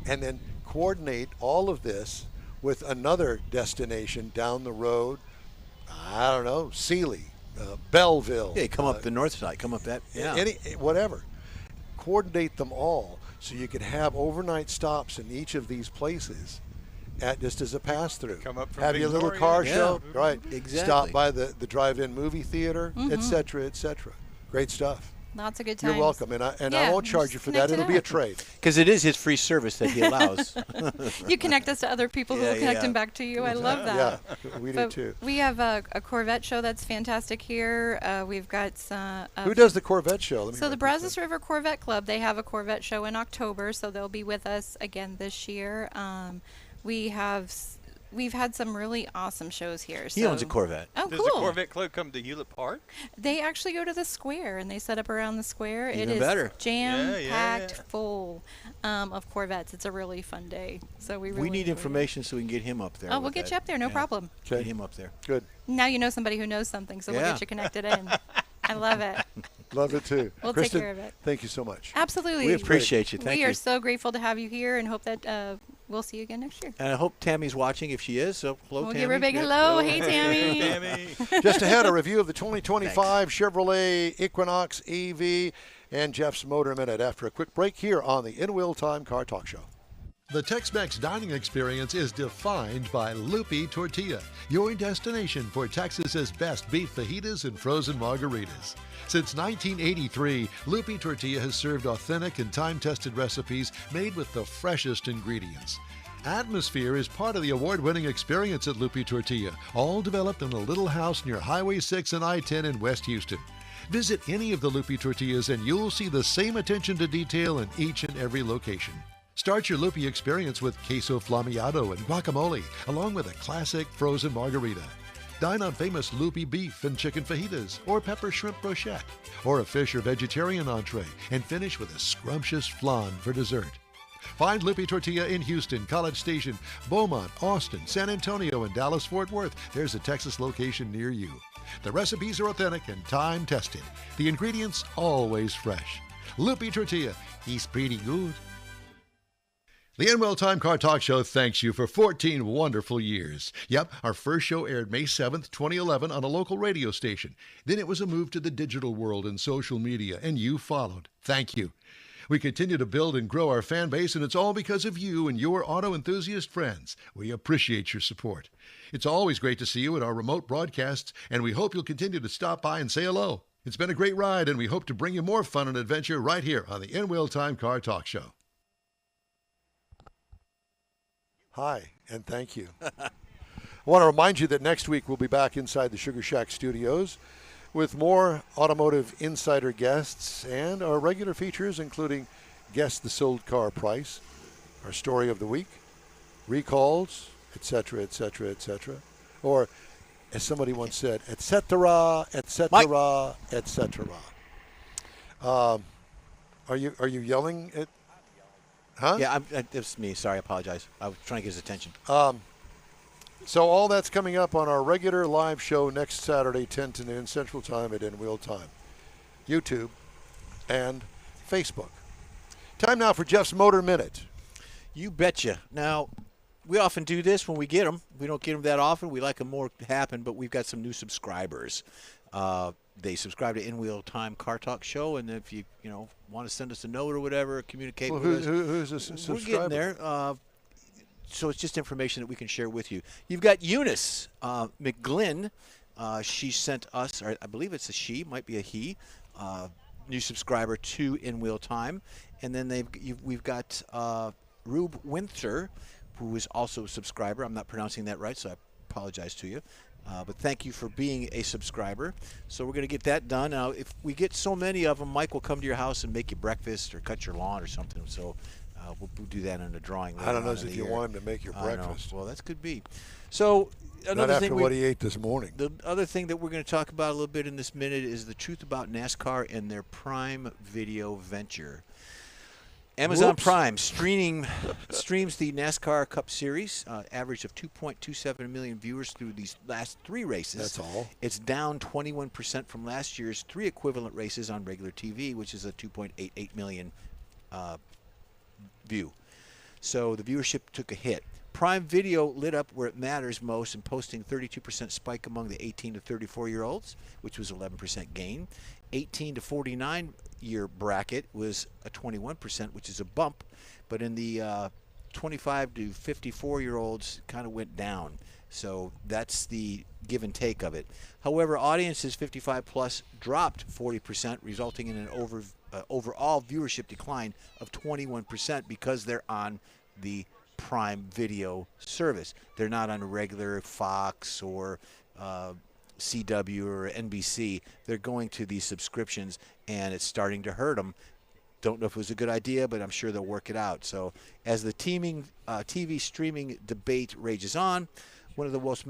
and then coordinate all of this with another destination down the road. I don't know, Sealy, Belleville. Yeah, come up the north side, come up that. Yeah. Whatever. Coordinate them all so you can have overnight stops in each of these places just as a pass-through. Come up from have your little Victoria. car Yeah. show, right? Exactly. Stop by the drive-in movie theater, et cetera, et cetera. Great stuff. Lots of good times. You're welcome, and I Yeah, won't charge you just for that. connect it It'll be a up. trade. Because it is his free service that he allows. You connect us to other people who Yeah, will connect yeah. them back to you. I love that. Yeah, we do But too. we have a Corvette show that's fantastic here. We've got Who does the Corvette show? Let me so the write this Brazos down. River Corvette Club, they have a Corvette show in October, so they'll be with us again this year. We've had some really awesome shows here. He owns a Corvette. Oh, Does cool. the Corvette Club come to Hewlett Park? They actually go to the square and they set up around the square. Even it is better. jam-packed Yeah. full of Corvettes. It's a really fun day. So we really We need enjoy it. information so we can get him up there. Oh, we'll with get that. you up there, no Yeah. problem. Okay. Get him up there. Good. Now you know somebody who knows something, so we'll Yeah. get you connected in. I love it. Love it too. We'll take Kristen, care of it. thank you so much. Absolutely. We appreciate you. Thank we you. are so grateful to have you here and hope that we'll see you again next year. And I hope Tammy's watching. If she is, so hello, We'll Tammy. give her a big Yeah. hello. Hey, Tammy. Tammy. Just ahead, a review of the 2025 Chevrolet Equinox EV and Jeff's Motor Minute after a quick break here on the In Wheel Time Car Talk Show. The Tex-Mex dining experience is defined by Lupi Tortilla, your destination for Texas's best beef fajitas and frozen margaritas. Since 1983, Lupi Tortilla has served authentic and time-tested recipes made with the freshest ingredients. Atmosphere is part of the award-winning experience at Lupi Tortilla, all developed in a little house near Highway 6 and I-10 in West Houston. Visit any of the Lupi Tortillas and you'll see the same attention to detail in each and every location. Start your Lupi experience with queso flameado and guacamole, along with a classic frozen margarita. Dine on famous Lupi beef and chicken fajitas, or pepper shrimp brochette, or a fish or vegetarian entree, and finish with a scrumptious flan for dessert. Find Lupi Tortilla in Houston, College Station, Beaumont, Austin, San Antonio, and Dallas-Fort Worth. There's a Texas location near you. The recipes are authentic and time-tested. The ingredients always fresh. Lupi Tortilla, he's pretty good. The In-Wheel Time Car Talk Show thanks you for 14 wonderful years. Yep, our first show aired May 7th, 2011 on a local radio station. Then it was a move to the digital world and social media, and you followed. Thank you. We continue to build and grow our fan base, and it's all because of you and your auto enthusiast friends. We appreciate your support. It's always great to see you at our remote broadcasts, and we hope you'll continue to stop by and say hello. It's been a great ride, and we hope to bring you more fun and adventure right here on the In-Wheel Time Car Talk Show. Hi, and thank you. I want to remind you that next week we'll be back inside the Sugar Shack studios with more automotive insider guests and our regular features, including Guess the Sold Car Price, our story of the week, recalls, etc., etc., etc. Or, as somebody once said, etc., etc., etc. Are you yelling at? Huh? Yeah, it's me. Sorry, I apologize. I was trying to get his attention. So all that's coming up on our regular live show next Saturday, 10 to noon Central Time at In Wheel Time, YouTube, and Facebook. Time now for Jeff's Motor Minute. You betcha. Now, we often do this when we get them. We don't get them that often. We like them more to happen, but we've got some new subscribers. They subscribe to In Wheel Time Car Talk Show, and if you want to send us a note or whatever, communicate with us. Who's a subscriber? We're getting there. So it's just information that we can share with you. You've got Eunice McGlynn. She sent us, or I believe it's a she, might be a he, new subscriber to In Wheel Time. And then we've got Rube Winter, who is also a subscriber. I'm not pronouncing that right, so I apologize to you. But thank you for being a subscriber. So we're going to get that done. Now, if we get so many of them, Mike will come to your house and make you breakfast or cut your lawn or something. So we'll do that in a drawing. I don't know if you want him to make your breakfast. Well, that could be. So another Not thing after what he ate this morning. The other thing that we're going to talk about a little bit in this minute is the truth about NASCAR and their Prime Video venture. Amazon Prime streams the NASCAR Cup Series, average of 2.27 million viewers through these last 3 races. That's all. It's down 21% from last year's 3 equivalent races on regular TV, which is a 2.88 million view. So the viewership took a hit. Prime Video lit up where it matters most and posting 32% spike among the 18 to 34-year-olds, which was 11% gain. 18 to 49-year bracket was a 21%, which is a bump. But in the 25 to 54-year-olds, kind of went down. So that's the give and take of it. However, audiences 55-plus dropped 40%, resulting in an overall viewership decline of 21% because they're on the Prime Video service. They're not on a regular Fox or CW or NBC. They're going to these subscriptions, and it's starting to hurt them. Don't know if it was a good idea, but I'm sure they'll work it out. So as the TV streaming debate rages on, one of the most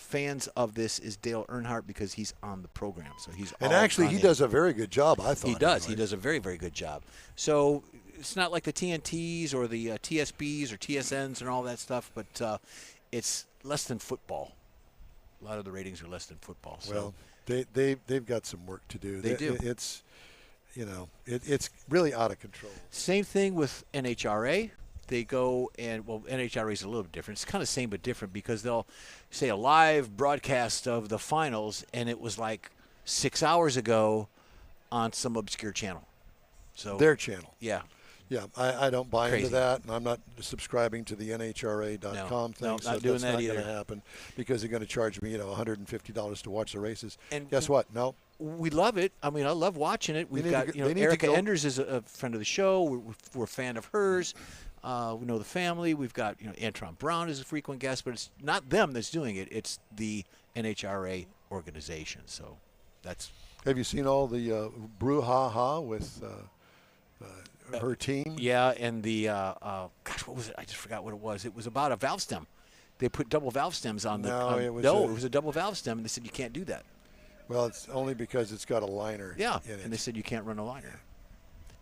fans of this is Dale Earnhardt because he's on the program. So he's and actually he does a very good job, I thought. He does. He does a very, very good job. So it's not like the TNTs or the TSBs or TSNs and all that stuff, but it's less than football. A lot of the ratings are less than football. So. Well, they've got some work to do. They do. It's it's really out of control. Same thing with NHRA. They go and, NHRA is a little bit different. It's kind of same but different because they'll say a live broadcast of the finals, and it was like 6 hours ago on some obscure channel. So their channel. Yeah. Yeah, I don't buy Crazy. into that, and I'm not subscribing to the NHRA.com thing. No, so not doing that's that not either. going to happen because they're going to charge me, $150 to watch the races. And guess what? No. We love it. I mean, I love watching it. We've got, Erica Enders is a friend of the show. We're a fan of hers. We know the family. We've got, Antron Brown is a frequent guest, but it's not them that's doing it. It's the NHRA organization. So that's. Have you seen all the brouhaha with her team? Yeah, and the what was it? I just forgot what it was. It was about a valve stem. They put double valve stems on the. No, it was a double valve stem, and they said you can't do that. Well, it's only because it's got a liner. Yeah, in it. And they said you can't run a liner.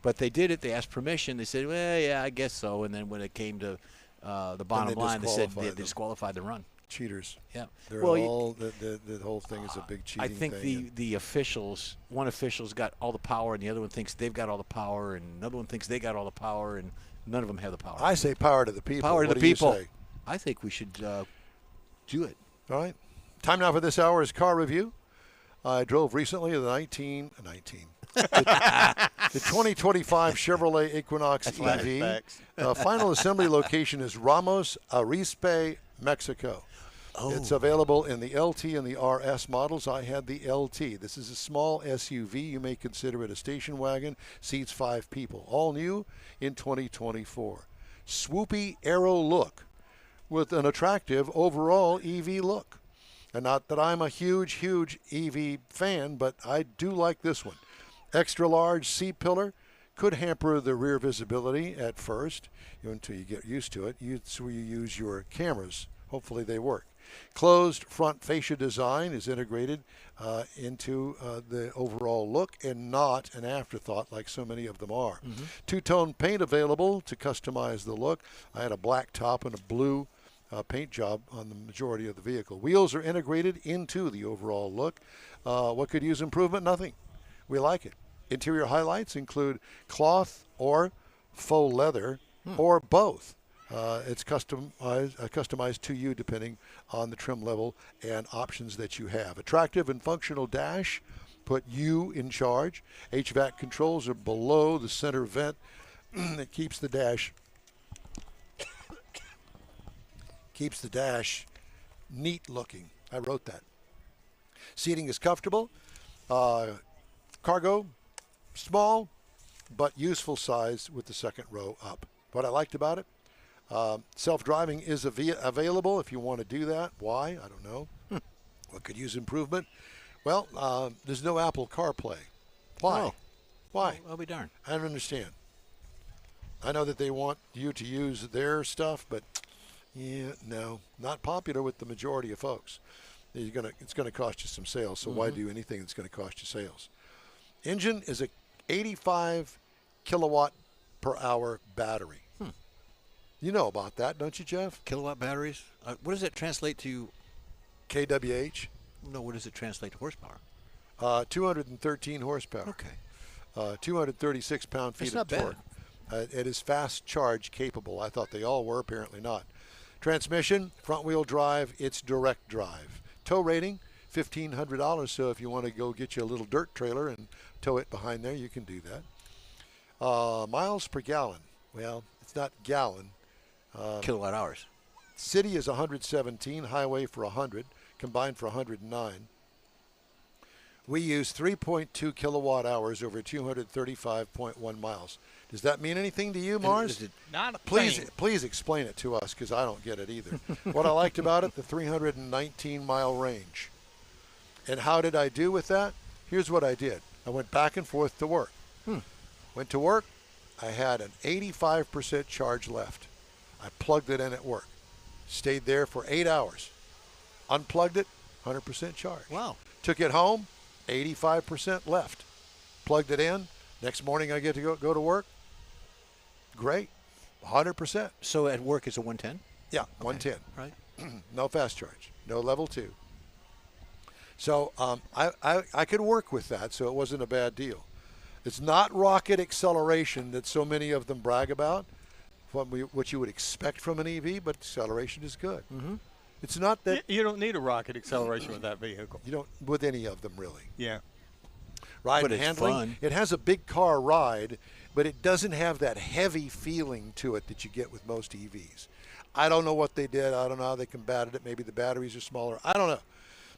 But they did it. They asked permission. They said, well, yeah, I guess so. And then when it came to the bottom line, they said they disqualified the run. Cheaters. Yeah. They're all the whole thing is a big cheating I think thing. the officials, one official's got all the power, and the other one thinks they've got all the power, and another one thinks they got all the power, and none of them have the power. I say power to the people. Power to what the do people. You say? I think we should do it. All right. Time now for this hour's car review. I drove recently the 2025 Chevrolet Equinox EV. Final assembly location is Ramos Arizpe, Mexico. Oh. It's available in the LT and the RS models. I had the LT. This is a small SUV. You may consider it a station wagon. Seats 5 people. All new in 2024. Swoopy aero look with an attractive overall EV look. And not that I'm a huge EV fan, but I do like this one. Extra large C-pillar could hamper the rear visibility at first until you get used to it. It's where you use your cameras. Hopefully they work. Closed front fascia design is integrated into the overall look and not an afterthought like so many of them are. Mm-hmm. Two-tone paint available to customize the look. I had a black top and a blue paint job on the majority of the vehicle. Wheels are integrated into the overall look. What could use improvement? Nothing. We like it. Interior highlights include cloth or faux leather or both. It's customized to you depending on the trim level and options that you have. Attractive and functional dash put you in charge. HVAC controls are below the center vent that keeps the dash neat looking. I wrote that. Seating is comfortable. Cargo, small, but useful size with the second row up. What I liked about it, self-driving is available if you want to do that. Why? I don't know. What could use improvement? Well, there's no Apple CarPlay. Why? Oh. Why? I'll be darned. I don't understand. I know that they want you to use their stuff, but yeah, no, not popular with the majority of folks. It's gonna cost you some sales. So why do anything that's going to cost you sales? Engine is a 85 kilowatt per hour battery. You know about that, don't you, Jeff? Kilowatt batteries. What does that translate to? kWh. No, what does it translate to horsepower? 213 horsepower. Okay. 236 pound-feet of That's not torque. It is fast charge capable. I thought they all were, apparently not. Transmission, front-wheel drive, it's direct drive. Tow rating, $1,500, so if you want to go get you a little dirt trailer and tow it behind there, you can do that. Miles per gallon. Well, it's not gallon. Kilowatt hours. City is 117, highway for 100, combined for 109. We use 3.2 kilowatt hours over 235.1 miles. Does that mean anything to you, Mars? Not a Please, thing. please explain it to us, because I don't get it either. What I liked about it, the 319-mile range. And how did I do with that? Here's what I did. I went back and forth to work. Went to work. I had an 85% charge left. I plugged it in at work. Stayed there for 8 hours. Unplugged it, 100% charge. Wow. Took it home, 85% left. Plugged it in. Next morning I get to go to work. Great. 100%. So at work it's a 110? Yeah, 110. Right. No fast charge. No level 2. So I could work with that, so it wasn't a bad deal. It's not rocket acceleration that so many of them brag about, what you would expect from an EV, but acceleration is good. It's not that You don't need a rocket acceleration with that vehicle. you don't with any of them really. Yeah. Ride But and it's handling. fun. It has a big car ride, but it doesn't have that heavy feeling to it that you get with most EVs. I don't know what they did. I don't know how they combated it. Maybe the batteries are smaller. I don't know.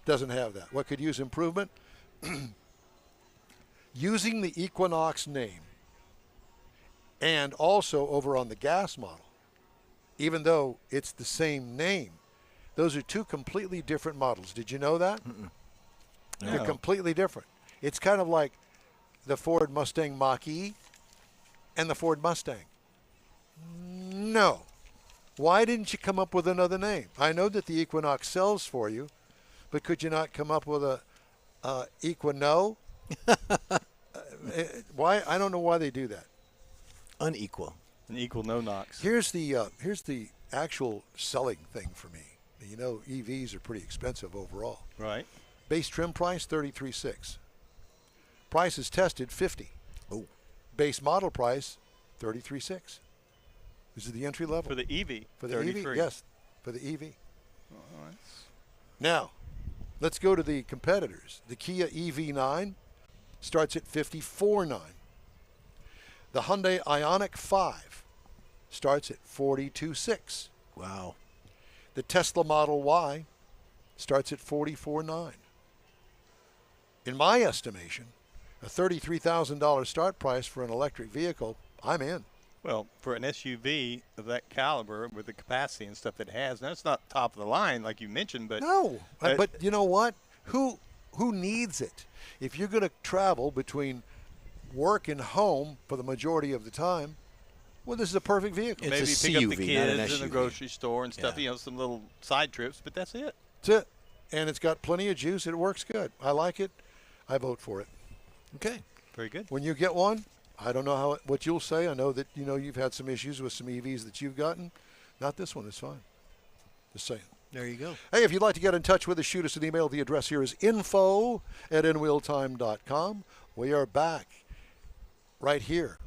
Doesn't have that. What could use improvement? Using the Equinox name, and also over on the gas model, even though it's the same name, those are two completely different models. Did you know that? They're No. completely different. It's kind of like the Ford Mustang Mach-E and the Ford Mustang. No. Why didn't you come up with another name? I know that the Equinox sells for you, but could you not come up with a Equino? Why? I don't know why they do that. Unequal. An equal no knocks. Here's the actual selling thing for me. You know, EVs are pretty expensive overall. Right. Base trim price $33,600. Price is tested $50,000. Oh. Base model price $33,600. This is the entry level For the EV. For the 33. EV. Yes, for the EV. Oh, that's- Now, let's go to the competitors. The Kia EV9 starts at $54,900. The Hyundai Ioniq 5 starts at $42,600. Wow. The Tesla Model Y starts at $44,900. In my estimation, a $33,000 start price for an electric vehicle, I'm in. Well, for an SUV of that caliber with the capacity and stuff that it has, now it's not top of the line like you mentioned, but No, but you know what? Who needs it? If you're going to travel between work and home for the majority of the time, well, this is a perfect vehicle. It's maybe a pick up the CUV, not an kids in the SUV. grocery store and stuff, Yeah. you know, some little side trips, but that's it. That's it. And it's got plenty of juice. It works good. I like it. I vote for it. Okay. Very good. When you get one, I don't know what you'll say. I know that you've had some issues with some EVs that you've gotten. Not this one. It's fine. Just saying. There you go. Hey, if you'd like to get in touch with us, shoot us an email. The address here is info@inwheeltime.com. We are back right here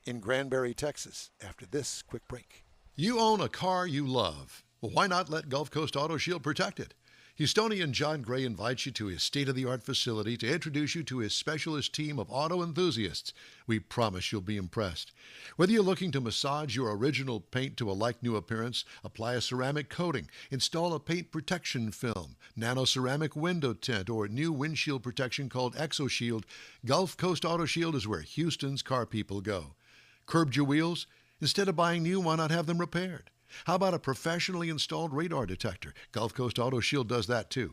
in Granbury, Texas after this quick break. You own a car you love. Well, why not let Gulf Coast Auto Shield protect it? Houstonian John Gray invites you to his state-of-the-art facility to introduce you to his specialist team of auto enthusiasts. We promise you'll be impressed. Whether you're looking to massage your original paint to a like-new appearance, apply a ceramic coating, install a paint protection film, nano-ceramic window tint, or new windshield protection called ExoShield, Gulf Coast Auto Shield is where Houston's car people go. Curbed your wheels? Instead of buying new, why not have them repaired? How about a professionally installed radar detector? Gulf Coast Auto Shield does that too.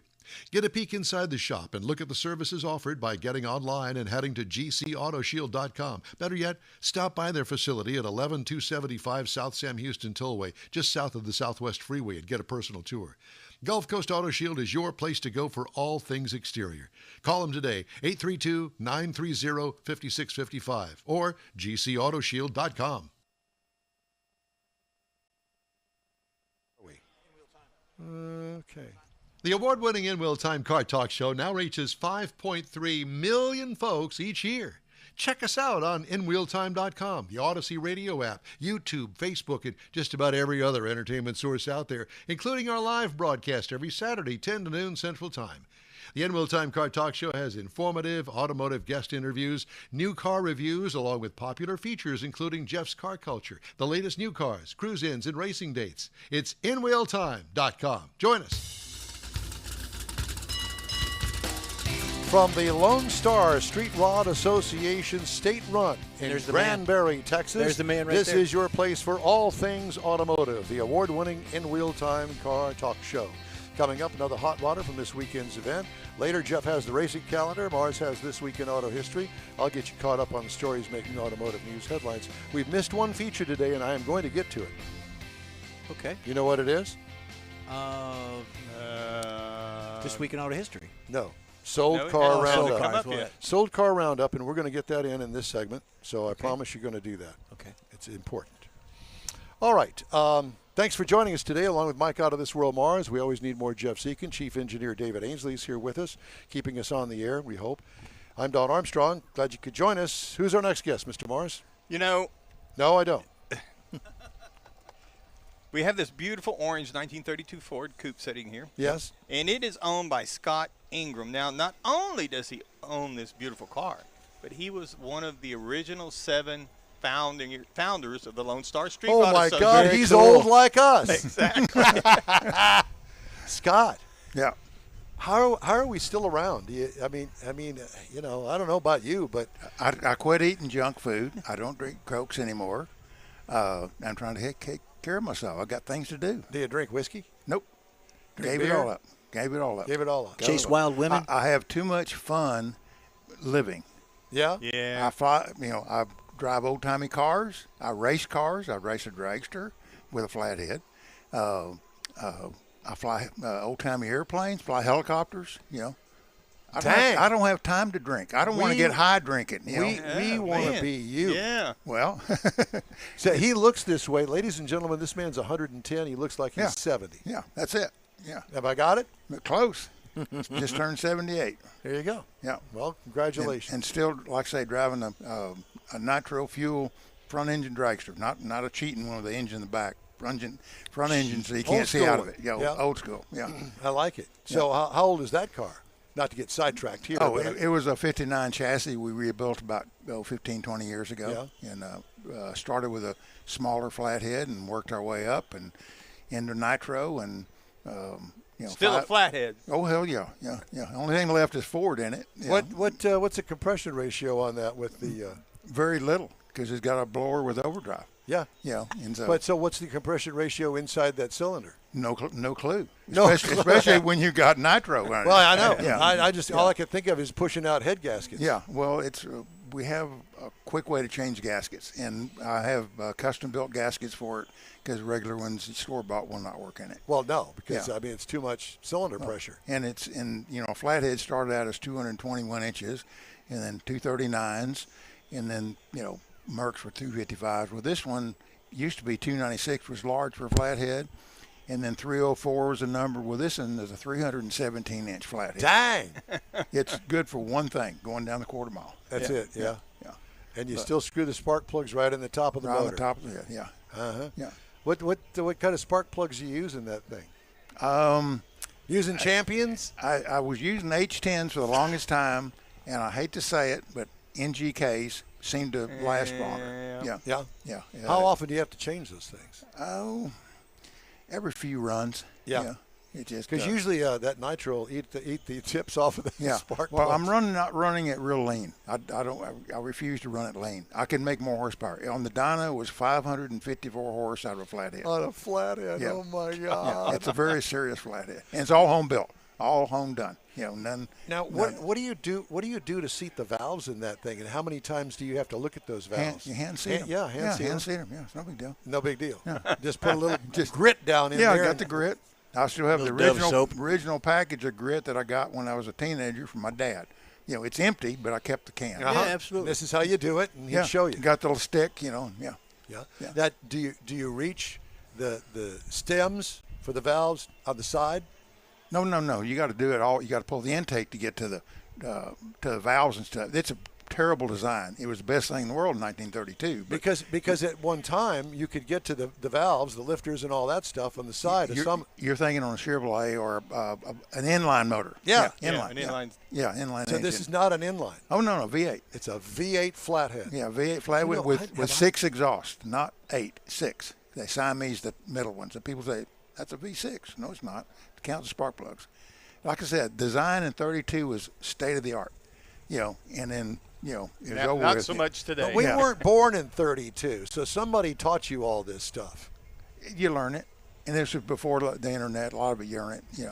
Get a peek inside the shop and look at the services offered by getting online and heading to gcautoshield.com. Better yet, stop by their facility at 11275 South Sam Houston Tollway, just south of the Southwest Freeway, and get a personal tour. Gulf Coast Auto Shield is your place to go for all things exterior. Call them today, 832-930-5655 or gcautoshield.com. Okay. The award-winning In Wheel Time Car Talk Show now reaches 5.3 million folks each year. Check us out on InWheelTime.com, the Odyssey Radio app, YouTube, Facebook, and just about every other entertainment source out there, including our live broadcast every Saturday, 10 to noon Central Time. The In Wheel Time Car Talk Show has informative automotive guest interviews, new car reviews, along with popular features including Jeff's Car Culture, the latest new cars, cruise-ins, and racing dates. It's InWheelTime.com. Join us. From the Lone Star Street Rod Association State Run in There's the man. Granbury, Texas. There's the man right this there. is your place for all things automotive, the award-winning In Wheel Time Car Talk Show. Coming up, another hot water from this weekend's event. Later, Jeff has the racing calendar. Mars has This Week in Auto History. I'll get you caught up on the stories making automotive news headlines. We've missed one feature today, and I am going to get to it. Okay. You know what it is? This Week in Auto History. No. Sold No, Car it hasn't Roundup. come up Well, yet. Sold Car Roundup, and we're going to get that in this segment. So I promise you're going to do that. Okay. It's important. All right. Thanks for joining us today, along with Mike Out of This World Mars. We always need more Jeff Seekin. Chief Engineer David Ainsley is here with us, keeping us on the air, we hope. I'm Don Armstrong. Glad you could join us. Who's our next guest, Mr. Mars? You know, No, I don't. we have this beautiful orange 1932 Ford Coupe sitting here. Yes? And it is owned by Scott Ingram. Now, not only does he own this beautiful car, but he was one of the original 7 founders of the Lone Star Street Oh, Rod my Association. God. Very He's cool. old like us. Exactly. Scott, Yeah. how are we still around? I mean, I don't know about you, but I quit eating junk food. I don't drink Cokes anymore. I'm trying to take care of myself. I got things to do. do you drink whiskey? Nope. Drink Gave it beer? all up. Gave it all up. Gave it all up. Chase wild women. I have too much fun living. Yeah? Yeah. I fly. I drive old timey cars. I race cars. I race a dragster with a flathead. I fly old timey airplanes. Fly helicopters. I don't have time to drink. I don't want to We- get high drinking. We want to man. be you. Yeah. Well, So he looks this way. Ladies and gentlemen, this man's 110. He looks like he's Yeah. 70. yeah, that's it. Yeah, Have I got it? close. Just turned 78. There you go. Yeah. Well, congratulations. And still, like I say, driving a nitro fuel front engine dragster, not a cheating one with the engine in the back. Front engine, so you can't Old see out school. of it. Yeah, Yeah. old school. Yeah. I like it. So how old is that car? Not to get sidetracked here. Oh, but it was a 59 chassis we rebuilt about 15, 20 years ago. Yeah. And started with a smaller flathead and worked our way up and into nitro and, Still a flathead. Oh, hell yeah. Yeah. Only thing left is Ford in it. Yeah. what's the compression ratio on that with the Very little because it's got a blower with overdrive. yeah. Yeah. And so But so what's the compression ratio inside that cylinder? no clue. No Especially when you got nitro on it. Well, I know. Yeah. I just all I can think of is pushing out head gaskets. Yeah, well, it's we have a quick way to change gaskets, and I have custom-built gaskets for it because regular ones, store-bought, will not work in it. Well, no, because Yeah. I mean it's too much cylinder pressure. And it's a flathead started out as 221 inches, and then 239s, and then Mercs were 255s. Well, this one used to be 296, was large for a flathead. And then 304 was a number. Well, this one is a 317-inch flathead. Dang. It's good for one thing, going down the quarter mile. That's it. Yeah. Yeah. And you still screw the spark plugs right in the top of the Right on motor. the top of it, yeah. Uh-huh. Yeah. What kind of spark plugs you use in that thing? Using Champions? I was using H10s for the longest time, and I hate to say it, but NGKs seem to last longer. Yeah. Yeah. How often do you have to change those things? Oh, every few runs. Yeah. It just Because usually that nitro will eat the tips off of the spark Well, plugs. I'm not running it real lean. I refuse to run it lean. I can make more horsepower. On the dyno, it was 554 horse out of a flathead. On a flathead. Yeah. Oh my Yeah, God. it's a very serious flathead, and it's all home built, all home done. None. Now, what do you do? What do you do to seat the valves in that thing? And how many times do you have to look at those valves? Hand seat them. Yeah, hand seat them. Yeah, it's no big deal. No big deal. Just put a little grit down in there. Yeah, I got the grit. I still have the Dove soap. original package of grit that I got when I was a teenager from my dad. It's empty, but I kept the can. Uh-huh. Yeah, absolutely. This is how you do it, and he'd show you. Got the little stick, Yeah. Yeah. That do you reach the stems for the valves on the side? No. You got to do it all. You got to pull the intake to get to the valves and stuff. It's a terrible design. It was the best thing in the world in 1932. Because at one time you could get to the valves, the lifters, and all that stuff on the side of some. You're thinking on a Chevrolet or an inline motor. Yeah. Inline. an inline. Yeah, inline. So this is not an inline. Oh no, V8. It's a V8 flathead. Yeah, V8 flathead with 6 exhausts, not 8, 6. They Siamese the middle ones. And people say that's a V6. No, it's not. It counts as spark plugs. Like I said, design in 32 was state of the art. And then. It was over Not with. so much today. But we weren't born in 32, so somebody taught you all this stuff. You learn it, and this was before the internet. A lot of it you learn it. You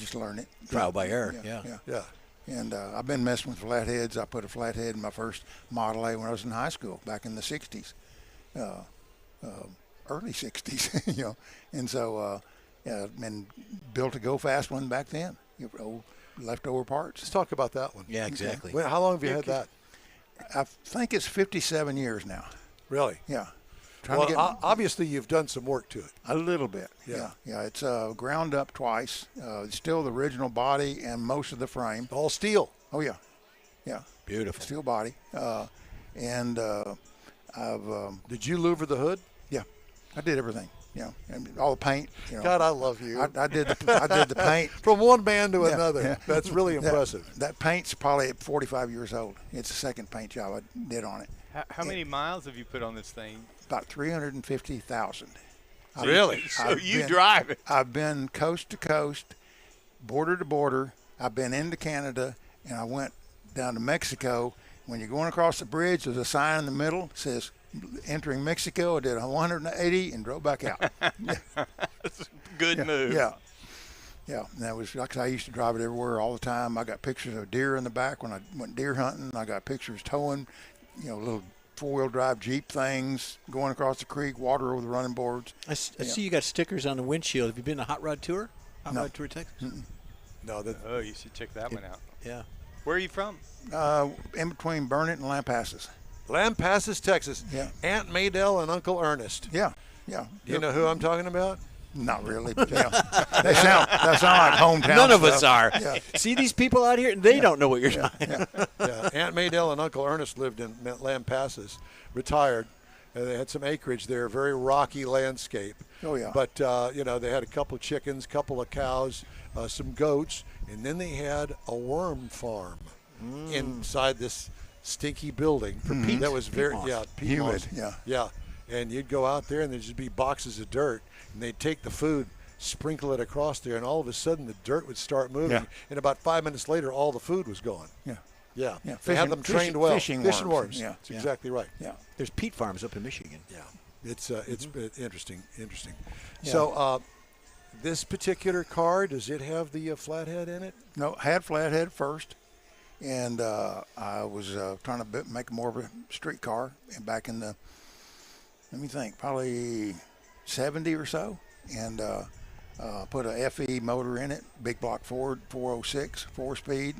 just learn it. Trial by error. Yeah. And I've been messing with flatheads. I put a flathead in my first Model A when I was in high school back in the 60s, early 60s. And so and built a go fast one back then. Old leftover parts. Let's talk about that one. Yeah, exactly. How long have you had that? I think it's 57 years now. Really? Yeah. Well, obviously you've done some work to it. A little bit. Yeah. It's ground up twice. It's still the original body and most of the frame. All steel. Oh yeah. Beautiful. Steel body. And I've. Did you louver the hood? Yeah. I did everything. And all the paint. God, I love you. I did the paint from one man to another. Yeah. That's really impressive. That paint's probably 45 years old. It's the second paint job I did on it. How many miles have you put on this thing? About 350,000. Really? So you drive it. I've been coast to coast, border to border. I've been into Canada, and I went down to Mexico. When you're going across the bridge, there's a sign in the middle that says, entering Mexico. I did 180 and drove back out. That's a good move. Yeah. And that was like I used to drive it everywhere all the time. I got pictures of deer in the back when I went deer hunting. I got pictures towing, little 4-wheel drive Jeep things going across the creek, water over the running boards. I see you got stickers on the windshield. Have you been to Hot Rod Tour? Rod Tour Texas? No. Oh, you should check that one out. Yeah. Where are you from? In between Burnett and Lampasas. Lampasas, Texas. Yeah. Aunt Maydell and Uncle Ernest. Yeah. You know who I'm talking about? Not really. But they sound like hometown. None of stuff. us are. Yeah. See these people out here? They don't know what you're talking about. Yeah. Aunt Maydell and Uncle Ernest lived in Lampasas, retired. They had some acreage there, very rocky landscape. Oh, yeah. But, they had a couple of chickens, couple of cows, some goats, and then they had a worm farm inside this stinky building that was very peat humid. moss. Yeah. And you'd go out there and there'd just be boxes of dirt, and they'd take the food, sprinkle it across there, and all of a sudden the dirt would start moving. Yeah. And about 5 minutes later, all the food was gone. Yeah. They had them trained well. Fishing worms. Yeah, that's exactly right. Yeah. There's peat farms up in Michigan. Yeah. It's interesting. Yeah. So this particular car, does it have the flathead in it? No, had flathead first. And I was trying to make more of a street car back in the, let me think, probably 70 or so. And put a FE motor in it, big block Ford 406, 4-speed.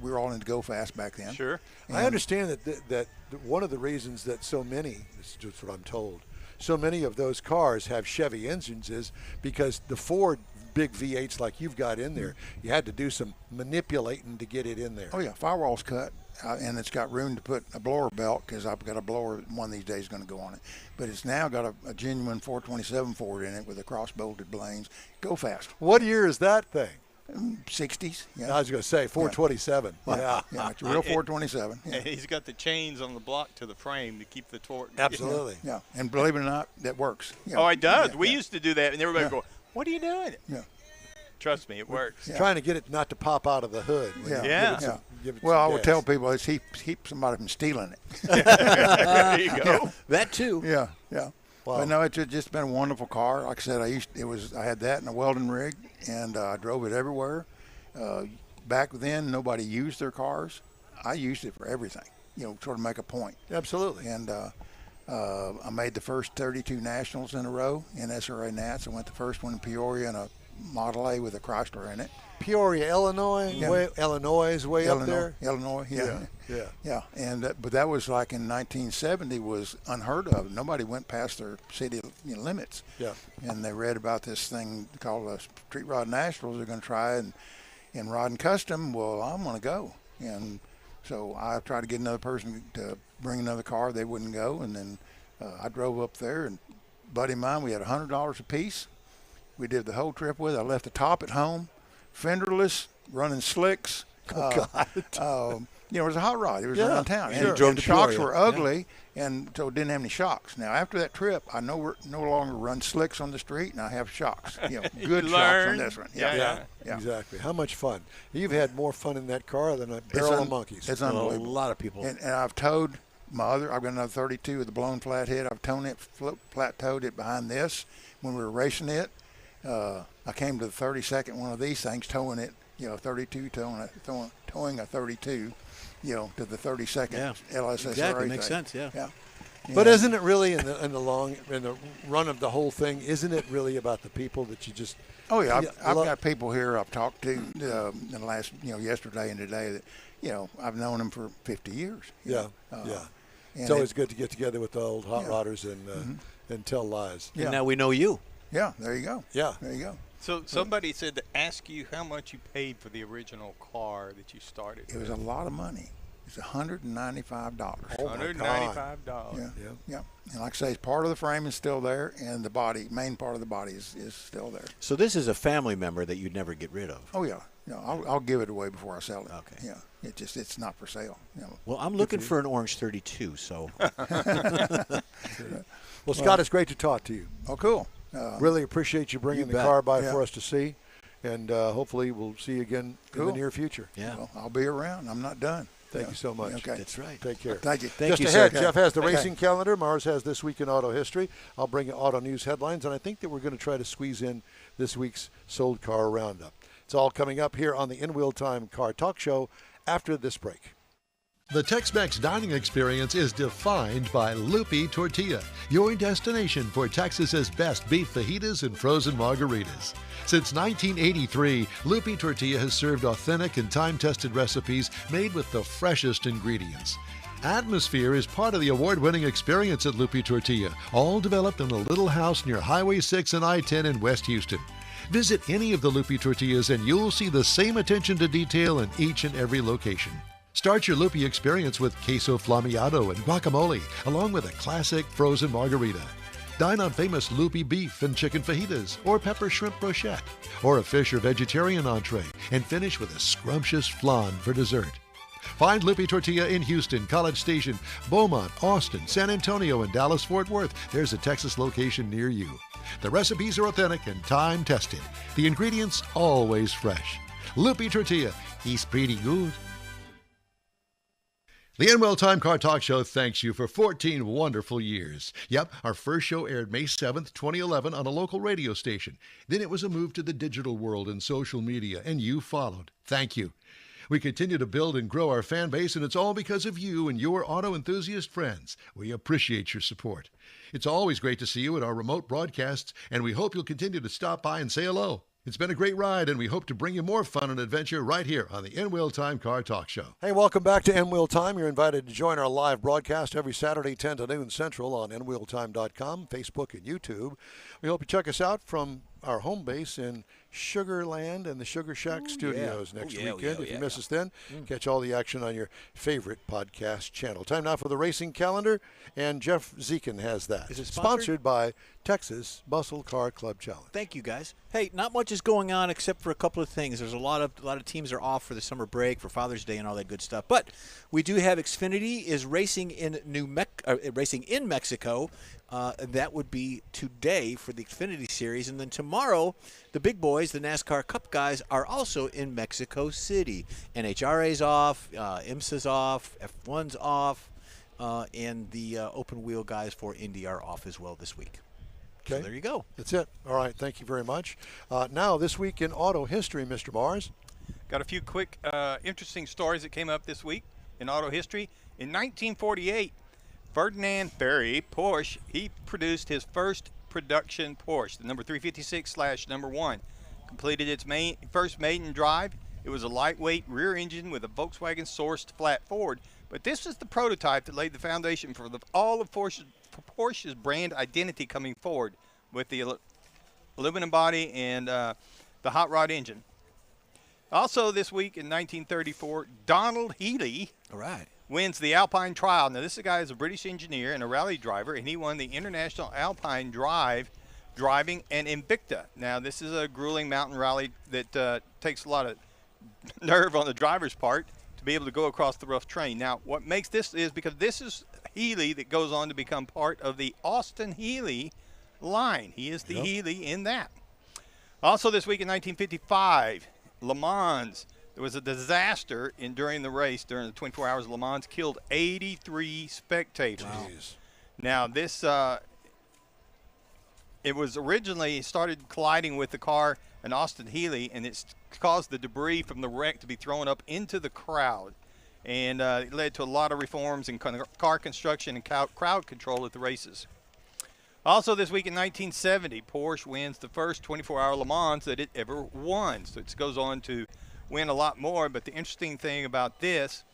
We were all into go fast back then. Sure. And I understand that one of the reasons that so many, this is just what I'm told, so many of those cars have Chevy engines is because the Ford big V8s like you've got in there, you had to do some manipulating to get it in there. Oh yeah, firewall's cut, and it's got room to put a blower belt because I've got a blower one of these days going to go on it. But it's now got a genuine 427 Ford in it with the cross-bolted blanes. Go fast. What year is that thing? 60s. Yeah. I was going to say 427. Yeah, it's a real 427. Yeah. And he's got the chains on the block to the frame to keep the torque. Absolutely. Yeah, and believe it or not, that works. Yeah. Oh, it does. Yeah, We yeah. used to do that, and everybody would go, "What are you doing?" Yeah. Trust me, it works. Yeah. Trying to get it not to pop out of the hood. when Yeah. you Yeah. give it some- give it Well, I some would gas. tell people it's keep somebody from stealing it. There you go. That too. Yeah, yeah. Wow. But no, it's just been a wonderful car. Like I said, I had that in a welding rig, and I drove it everywhere. Back then, nobody used their cars. I used it for everything. Sort of make a point. Absolutely. And I made the first 32 nationals in a row in SRA Nats. I went the first one in Peoria in a Model A with a Chrysler in it. Peoria, Illinois. Yeah. Illinois, up there. Illinois, yeah. Yeah. And but that was like in 1970 was unheard of. Nobody went past their city limits. Yeah. And they read about this thing called Street Rod Nationals. They're going to try and rod and custom. Well, I'm going to go. And so I tried to get another person to bring another car. They wouldn't go. And then I drove up there, and a buddy of mine, we had $100 a piece. We did the whole trip with it. I left the top at home, fenderless, running slicks. God. It was a hot rod. It was around town. Sure. And, Drove and to shocks Peoria. were ugly, and so it didn't have any shocks. Now, after that trip, I no longer run slicks on the street, and I have shocks. Good shocks on learned. this one. Yeah. Exactly. How much fun. You've had more fun in that car than a barrel of monkeys. It's A unbelievable. lot of people. And I've towed I've got another 32 with a blown flathead. I've towed it, flat towed it behind this when we were racing it. I came to the 32nd one of these things, towing it, 32, towing a 32, to the 32nd LSSRA Exactly, thing. makes sense, yeah. But isn't it really in the run of the whole thing? Isn't it really about the people that you just? Oh yeah, I've lo- got people here I've talked to in the last, yesterday and today that, I've known them for 50 years. Yeah. It's always good to get together with the old hot rodders and tell lies. Yeah. And now we know you. Yeah, there you go. Yeah. There you go. So somebody said to ask you how much you paid for the original car that you started. It was a lot of money. It's $195. Oh, my $195. Yeah. And like I say, part of the frame is still there, and the body, main part of the body is still there. So this is a family member that you'd never get rid of. Oh yeah. I'll give it away before I sell it. Okay. Yeah. It's not for sale. Well, I'm looking for an orange 32, so. Well, Scott, it's great to talk to you. Oh, cool. Really appreciate you bringing You the bet. car by Yeah. for us to see, and hopefully we'll see you again in the Cool. near future. Yeah. Well, I'll be around. I'm not done. Thank you so much. Okay. That's right. Take care. Thank you. Thank Just you, ahead, sir. Jeff has the Okay. racing calendar. Mars has This Week in Auto History. I'll bring you auto news headlines, and I think that we're going to try to squeeze in this week's sold car roundup. It's all coming up here on the In Wheel Time Car Talk Show after this break. The Tex-Mex dining experience is defined by Lupi Tortilla, your destination for Texas's best beef fajitas and frozen margaritas. Since 1983, Lupi Tortilla has served authentic and time-tested recipes made with the freshest ingredients. Atmosphere is part of the award-winning experience at Lupi Tortilla, all developed in a little house near Highway 6 and I-10 in West Houston. Visit any of the Lupi Tortillas and you'll see the same attention to detail in each and every location. Start your Lupi experience with queso flammeado and guacamole, along with a classic frozen margarita. Dine on famous Lupi beef and chicken fajitas, or pepper shrimp brochette, or a fish or vegetarian entree, and finish with a scrumptious flan for dessert. Find Lupi Tortilla in Houston, College Station, Beaumont, Austin, San Antonio, and Dallas-Fort Worth. There's a Texas location near you. The recipes are authentic and time-tested. The ingredients always fresh. Lupi Tortilla, he's pretty good. The Inwell Time Car Talk Show thanks you for 14 wonderful years. Yep, our first show aired May 7th, 2011 on a local radio station. Then it was a move to the digital world and social media, and you followed. Thank you. We continue to build and grow our fan base, and it's all because of you and your auto enthusiast friends. We appreciate your support. It's always great to see you at our remote broadcasts, and we hope you'll continue to stop by and say hello. It's been a great ride, and we hope to bring you more fun and adventure right here on the In Wheel Time Car Talk Show. Hey, welcome back to In Wheel Time. You're invited to join our live broadcast every Saturday, 10 to noon Central on InWheelTime.com, Facebook, and YouTube. We hope you check us out from our home base in Sugar Land and the Sugar Shack Studios next weekend. If you miss us then, catch all the action on your favorite podcast channel. Time now for the racing calendar, and Jeff Zekin has that. Is it sponsored by Texas Muscle Car Club Challenge. Thank you, guys. Hey, not much is going on except for a couple of things. There's a lot of teams are off for the summer break, for Father's Day, and all that good stuff. But we do have Xfinity is racing in Mexico. That would be today for the Xfinity Series, and then tomorrow, the big boys, the NASCAR Cup guys, are also in Mexico City. NHRA's off, IMSA's off, F1's off, and the open wheel guys for Indy are off as well this week. Okay. So there you go. That's it. All right. Thank you very much. Now, this week in auto history, Mr. Mars. Got a few quick, interesting stories that came up this week in auto history. In 1948, Ferdinand Ferry Porsche, he produced his first production Porsche, the number 356/1. Completed its first maiden drive. It was a lightweight rear engine with a Volkswagen-sourced flat Ford. But this was the prototype that laid the foundation for all of Porsche's brand identity coming forward, with the aluminum body and the hot rod engine. Also this week in 1934, Donald Healey wins the Alpine Trial. Now this guy is a British engineer and a rally driver, and he won the International Alpine Driving and Invicta. Now this is a grueling mountain rally that takes a lot of nerve on the driver's part to be able to go across the rough terrain. Now what makes this is because this is Healey that goes on to become part of the Austin Healey line. He is the Healey in that. Also this week in 1955, Le Mans, there was a disaster during the race. During the 24 hours of Le Mans, killed 83 spectators. Wow. Now this, it was originally started colliding with the car, an Austin Healey, and it's caused the debris from the wreck to be thrown up into the crowd. And it led to a lot of reforms in car construction and crowd control at the races. Also this week in 1970, Porsche wins the first 24-hour Le Mans that it ever won. So it goes on to win a lot more. But the interesting thing about this,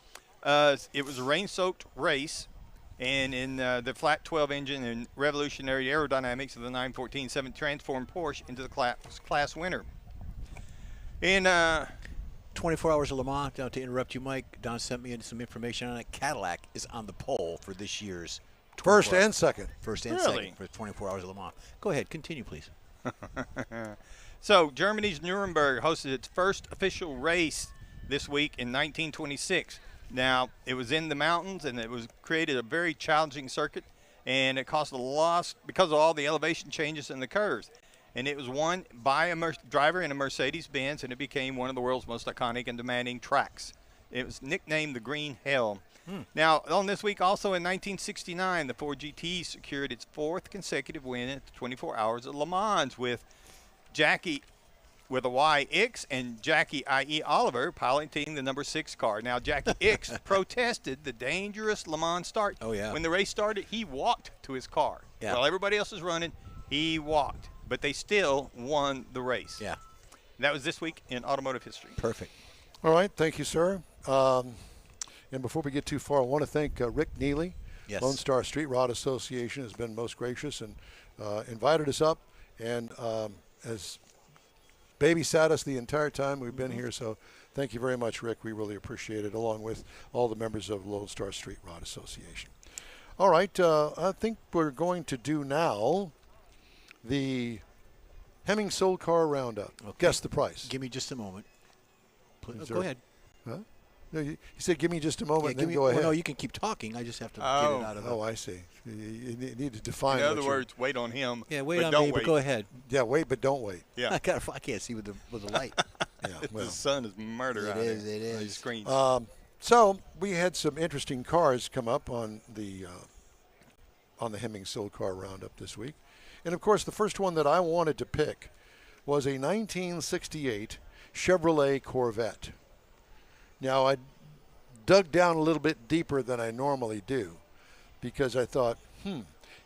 it was a rain-soaked race. And in the flat 12 engine and revolutionary aerodynamics of the 914-7 transformed Porsche into the class winner. In 24 hours of Le Mans. Now, to interrupt you, Mike, Don sent me some information on it. Cadillac is on the pole for this year's First and second. First and second for 24 hours of Le Mans. Go ahead, continue, please. So Germany's Nuremberg hosted its first official race this week in 1926. Now, it was in the mountains, and it was created a very challenging circuit, and it cost a loss because of all the elevation changes and the curves. And it was won by a driver in a Mercedes-Benz, and it became one of the world's most iconic and demanding tracks. It was nicknamed the Green Hell. Now, on this week, also in 1969, the Ford GT secured its fourth consecutive win at the 24 Hours of Le Mans with Jackie with a YX and Jackie I.E. Oliver piloting the number 6 car. Now, Jackie X protested the dangerous Le Mans start. Oh, yeah. When the race started, he walked to his car. Yeah. While everybody else was running, he walked. But they still won the race. Yeah. That was this week in automotive history. Perfect. All right. Thank you, sir. And before we get too far, I want to thank Rick Neely. Yes. Lone Star Street Rod Association has been most gracious and invited us up and has babysat us the entire time we've been here. So thank you very much, Rick. We really appreciate it, along with all the members of Lone Star Street Rod Association. All right. I think we're going to do now the Hemming Sold Car Roundup. Okay. Guess the price. Give me just a moment. Is Go there- ahead. Huh? No, you said give me just a moment, Yeah, and then go ahead. Well, no, you can keep talking. I just have to get it out of the... Oh, I see. You need to define. In what other you're- words, wait on him. Yeah, wait but on don't me, wait. but go ahead. Yeah, wait, but don't wait. Yeah. I can't see with the light. Yeah, well. The sun is murder It out is, there it on your is. screen. So we had some interesting cars come up on the Hemming Sold Car Roundup this week, and of course the first one that I wanted to pick was a 1968 Chevrolet Corvette. Now I dug down a little bit deeper than I normally do, because I thought,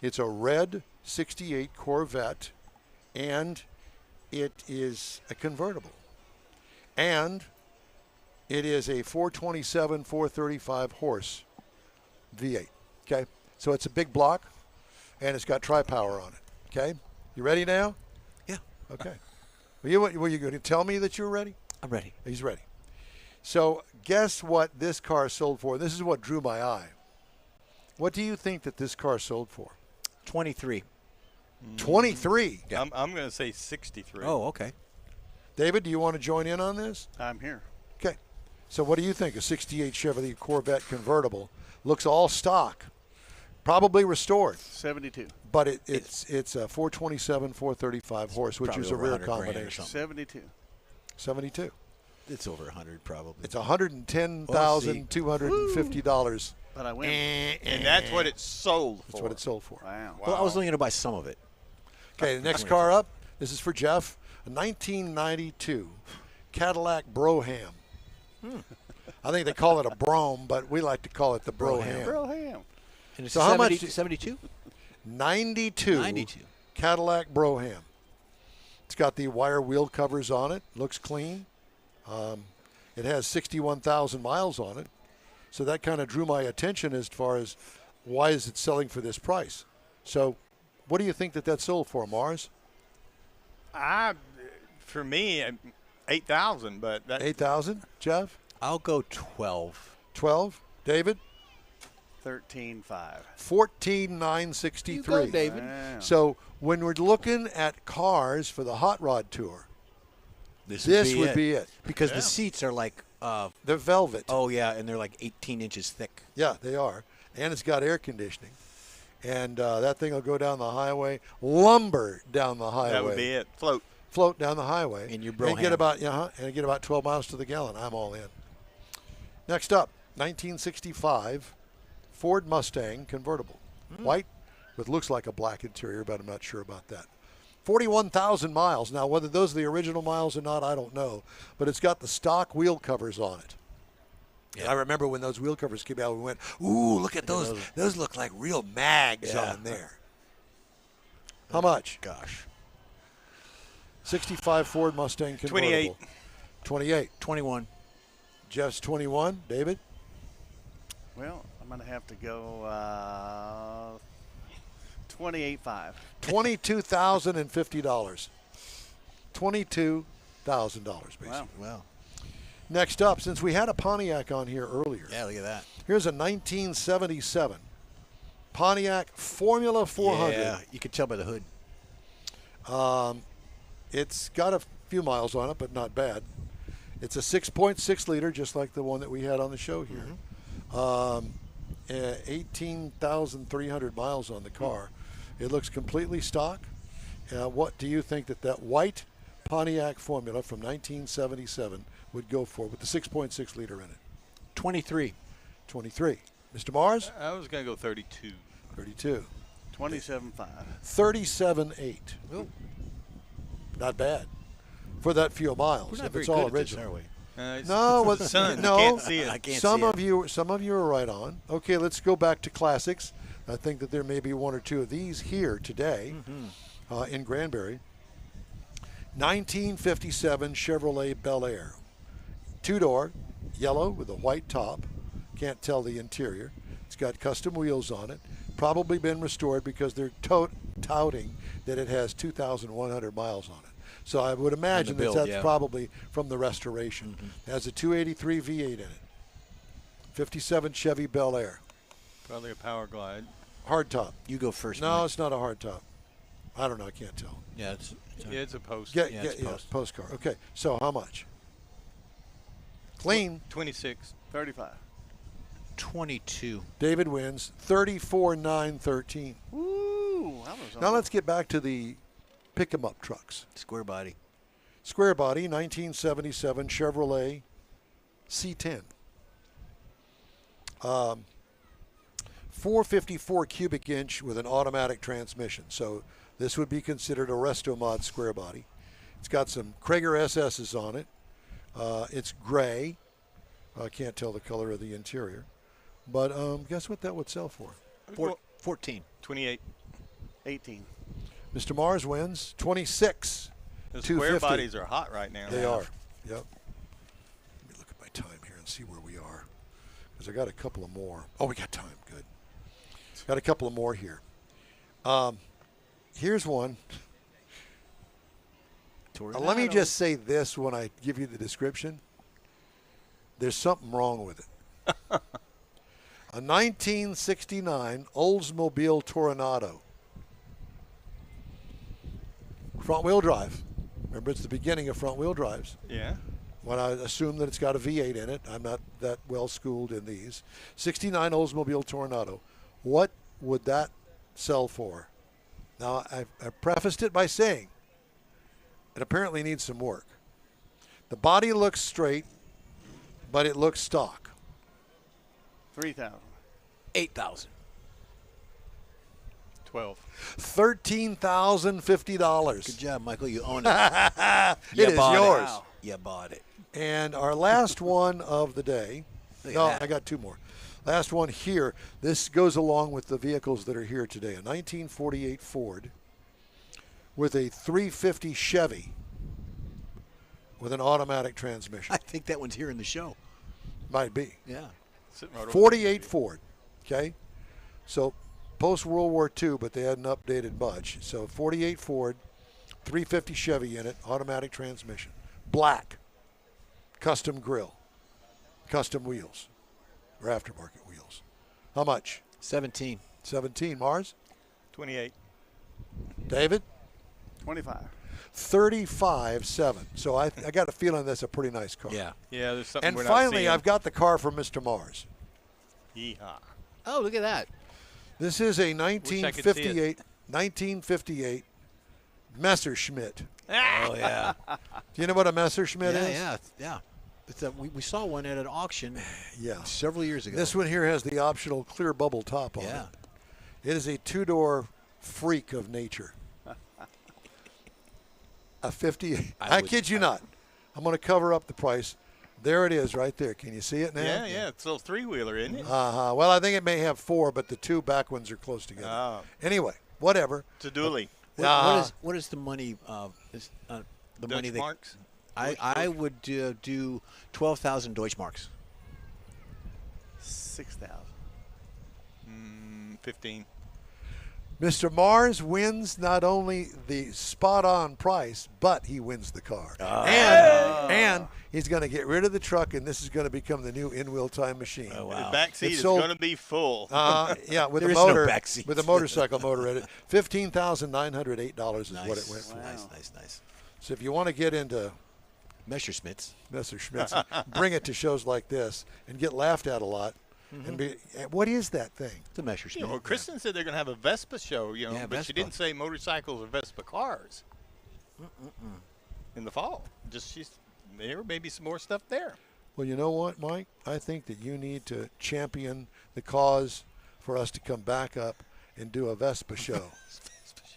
it's a red 68 Corvette, and it is a convertible, and it is a 427, 435 horse V8. Okay, so it's a big block, and it's got tri-power on it. Okay, you ready now? Yeah. Okay. Were you going to tell me that you were ready? I'm ready. He's ready. So guess what this car sold for? This is what drew my eye. What do you think that this car sold for? 23. 23. Yeah. I'm going to say 63. Oh, okay. David, do you want to join in on this? I'm here. Okay. So what do you think? A 68 Chevrolet Corvette convertible. Looks all stock. Probably restored. 72. But it's a 427, 435 horse, which Probably is a over rear 100 grand or combination. something. 72. 72. It's over 100 probably. It's $110,250. But I win. And that's what it sold for. That's what it sold for. Wow. Well, I was only going to buy some of it. Okay, the next car up, this is for Jeff, a 1992 Cadillac Brougham. I think they call it a Brougham, but we like to call it the Brougham. Broham. And it's So how much- 72? 92 92. Cadillac Brougham. It's got the wire wheel covers on it. Looks clean. It has 61,000 miles on it. So that kind of drew my attention as far as why is it selling for this price. So what do you think that sold for, Mars? For me, 8,000, but that 8,000, Jeff? I'll go 12. 12? David? 13.5. 14,963. You go, David. Wow. So when we're looking at cars for the hot rod tour, This would be it. Because the seats are like, They're velvet. oh, yeah, and they're like 18 inches thick. Yeah, they are. And it's got air conditioning. And that thing will go down the highway, lumber down the highway. that would be it. Float down the highway. In your and get Brougham. about 12 miles to the gallon. I'm all in. Next up, 1965 Ford Mustang convertible. White with looks like a black interior, but I'm not sure about that. 41,000 miles. Now, whether those are the original miles or not, I don't know. But it's got the stock wheel covers on it. Yeah. I remember when those wheel covers came out, we went, ooh, look at those. Those look like real mags on there. How much? Gosh. 65 Ford Mustang convertible. 28. 21. Jeff's 21. David? Well, I'm going to have to go 28.5. $22,050. $22,000, basically. Wow. Wow. Next up, since we had a Pontiac on here earlier, Yeah, look at that. here's a 1977 Pontiac Formula 400. Yeah, you could tell by the hood. It's got a few miles on it, but not bad. It's a 6.6 liter, just like the one that we had on the show here. 18,300 miles on the car. It looks completely stock. What do you think that white Pontiac Formula from 1977 would go for with the 6.6 liter in it? 23. 23. Mr. Mars? I was going to go 32. 32. 27.5. 37.8. Oh. Not bad for that few miles. We're not If very it's all good at this, original. are we? It's No, well, the sun. no. You can't see it. I can't Some see of it. you are right on. Okay, let's go back to classics. I think that there may be one or two of these here today in Granbury. 1957 Chevrolet Bel Air, two-door, yellow with a white top. Can't tell the interior. It's got custom wheels on it. Probably been restored because they're touting that it has 2,100 miles on it. So I would imagine build, that's yeah. probably from the restoration. It has a 283 V8 in it. 57 Chevy Bel Air. Probably a Power Glide. Hard top. You go first. No, Mike. it's not a hard top. I don't know. I can't tell. Yeah, it's Yeah, it's a post. it's post. Postcard. Okay, so how much? Clean. 26. 35. 22. David wins 34,913. Woo! That was Now let's get back to the pick-em-up trucks. Square body. Square body, 1977 Chevrolet C10. 454 cubic inch with an automatic transmission. So this would be considered a resto mod square body. It's got some Krager SS's on it. It's gray. I can't tell the color of the interior. But guess what that would sell for? 14. 28. 18. Mr. Mars wins 26. The square 250. bodies are hot right now. They are. Yep. Let me look at my time here and see where we are. Because I got a couple of more. Oh, we got time. Good. Got a couple of more here. Here's one. Let me just say this when I give you the description. There's something wrong with it. A 1969 Oldsmobile Toronado. Front-wheel drive. Remember, it's the beginning of front-wheel drives. Yeah. When I assume that it's got a V8 in it. I'm not that well-schooled in these. 69 Oldsmobile Toronado. What would that sell for? Now, I prefaced it by saying it apparently needs some work. The body looks straight, but it looks stock. 3,000. 8,000. 12. $13,050. Good job, Michael. You own it. It is yours. Wow. You bought it. And our last one of the day. Look at No, that. I got two more. Last one here. This goes along with the vehicles that are here today. A 1948 Ford with a 350 Chevy with an automatic transmission. I think that one's here in the show. Might be. Yeah. Sitting right over 48 Ford. Okay? So post-World War II, but they hadn't updated much. So 48 Ford, 350 Chevy in it, automatic transmission. Black. Custom grill. Custom wheels. Or aftermarket wheels. How much? 17. 17. Mars? 28. David? 25. 35.7. So I got a feeling that's a pretty nice car. Yeah. Yeah, there's something And we're finally, not seeing. I've got the car from Mr. Mars. Yeehaw. Oh, look at that. This is a I could see it. 1958 Messerschmitt. Oh, yeah. Do you know what a Messerschmitt yeah, is? yeah. It's we saw one at an auction Yeah. several years ago. This one here has the optional clear bubble top on Yeah. it. It is a two-door freak of nature. A 50. I kid you not. I'm going to cover up the price. There it is right there. Can you see it now? Yeah. It's a little three-wheeler, isn't it? Uh-huh. Well, I think it may have four, but the two back ones are close together. Oh. Anyway, whatever. It's a dually. What is the money? The money that Marks? I would do 12,000 Deutschmarks. 6,000. 15. Mr. Mars wins not only the spot-on price, but he wins the car. And he's going to get rid of the truck, and this is going to become the new in-wheel time machine. Oh, wow. The back seat It's is sold- going to be full. Yeah, with There a is no motor, back seat. with a motorcycle motor in it. $15,908 is what it went for. Nice. So if you want to get into Messerschmitts. Messerschmitt, bring it to shows like this and get laughed at a lot. And be, what is that thing? The Messerschmitt. Well, Kristen said they're going to have a Vespa show, Yeah, but Vespa. she didn't say motorcycles or Vespa cars in the fall. There may be some more stuff there. Well, you know what, Mike? I think that you need to champion the cause for us to come back up and do a Vespa show.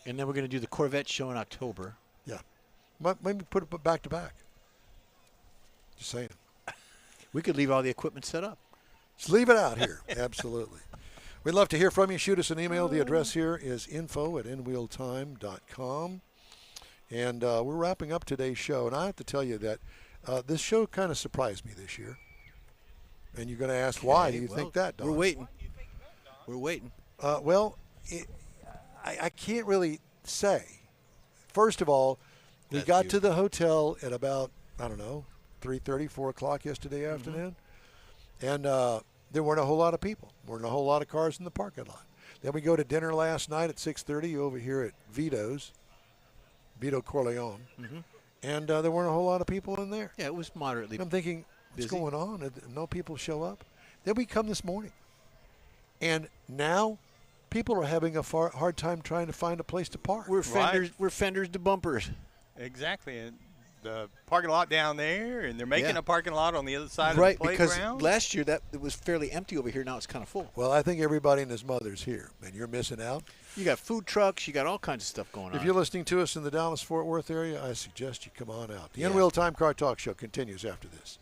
And then we're going to do the Corvette show in October. Yeah. Maybe put it back to back. Just saying. We could leave all the equipment set up. Just leave it out here. Absolutely. We'd love to hear from you. Shoot us an email. The address here is info@inwheeltime.com. And we're wrapping up today's show. And I have to tell you that this show kind of surprised me this year. And you're going to ask, why do you think that, Don? We're waiting. Well, I can't really say. First of all, we got to the hotel at about, 3:30, 4 o'clock yesterday afternoon. And there weren't a whole lot of people. Weren't a whole lot of cars in the parking lot. Then we go to dinner last night at 6:30 over here at Vito Corleone. And there weren't a whole lot of people in there. Yeah, it was moderately. I'm thinking, what's busy. going on? No people show up. Then we come this morning. And now people are having a hard time trying to find a place to park. We're fenders to bumpers. Exactly. And the parking lot down there, and they're making a parking lot on the other side of the Right, playground. because last year it was fairly empty over here. Now it's kind of full. Well, I think everybody and his mother's here, and you're missing out. You got food trucks. You got all kinds of stuff going on. If you're listening to us in the Dallas-Fort Worth area, I suggest you come on out. The In-Wheel Time Car Talk Show continues after this.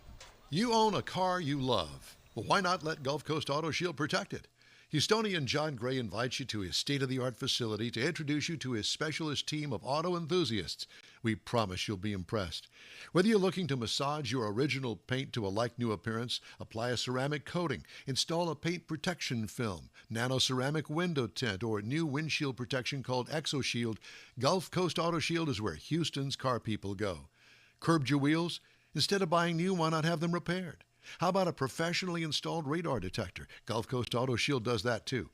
You own a car you love. Well, why not let Gulf Coast Auto Shield protect it? Houstonian John Gray invites you to his state-of-the-art facility to introduce you to his specialist team of auto enthusiasts We promise you'll be impressed. Whether you're looking to massage your original paint to a like-new appearance, apply a ceramic coating, install a paint protection film, nano-ceramic window tint, or new windshield protection called ExoShield, Gulf Coast Auto Shield is where Houston's car people go. Curbed your wheels? Instead of buying new, why not have them repaired? How about a professionally installed radar detector? Gulf Coast Auto Shield does that too.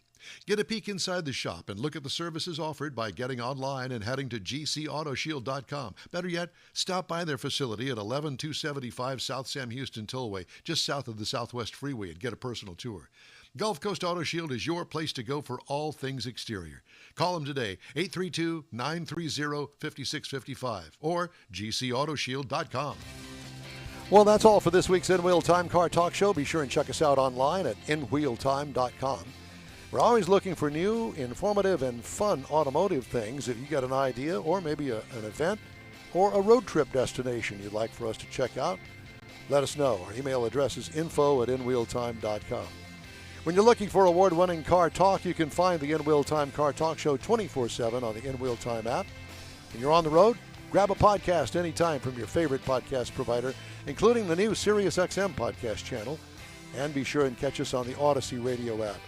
Get a peek inside the shop and look at the services offered by getting online and heading to gcautoshield.com. Better yet, stop by their facility at 11275 South Sam Houston Tollway, just south of the Southwest Freeway, and get a personal tour. Gulf Coast Auto Shield is your place to go for all things exterior. Call them today, 832-930-5655 or gcautoshield.com. Well, that's all for this week's In Wheel Time Car Talk Show. Be sure and check us out online at inwheeltime.com. We're always looking for new, informative, and fun automotive things. If you got an idea or maybe an event or a road trip destination you'd like for us to check out, let us know. Our email address is info@inwheeltime.com. When you're looking for award-winning car talk, you can find the In Wheel Time Car Talk Show 24/7 on the In Wheel Time app. When you're on the road, grab a podcast anytime from your favorite podcast provider, including the new SiriusXM podcast channel, and be sure and catch us on the Odyssey radio app.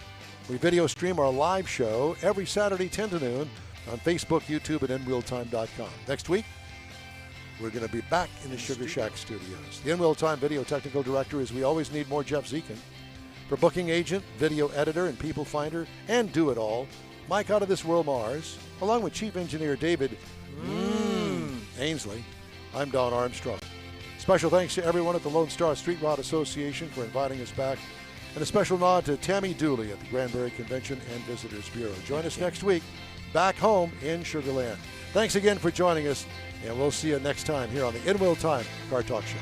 We video stream our live show every Saturday 10 to noon on Facebook, YouTube, and InWheelTime.com. Next week, we're going to be back in the Sugar Shack studios. The In Wheel Time video technical director is We Always Need More Jeff Zekin. For booking agent, video editor, and people finder, and do it all, Mike Out of This World Mars, along with chief engineer David Ainsley, I'm Don Armstrong. Special thanks to everyone at the Lone Star Street Rod Association for inviting us back. And a special nod to Tammy Dooley at the Granbury Convention and Visitors Bureau. Join us next week, back home in Sugar Land. Thanks again for joining us, and we'll see you next time here on the In Wheel Time Car Talk Show.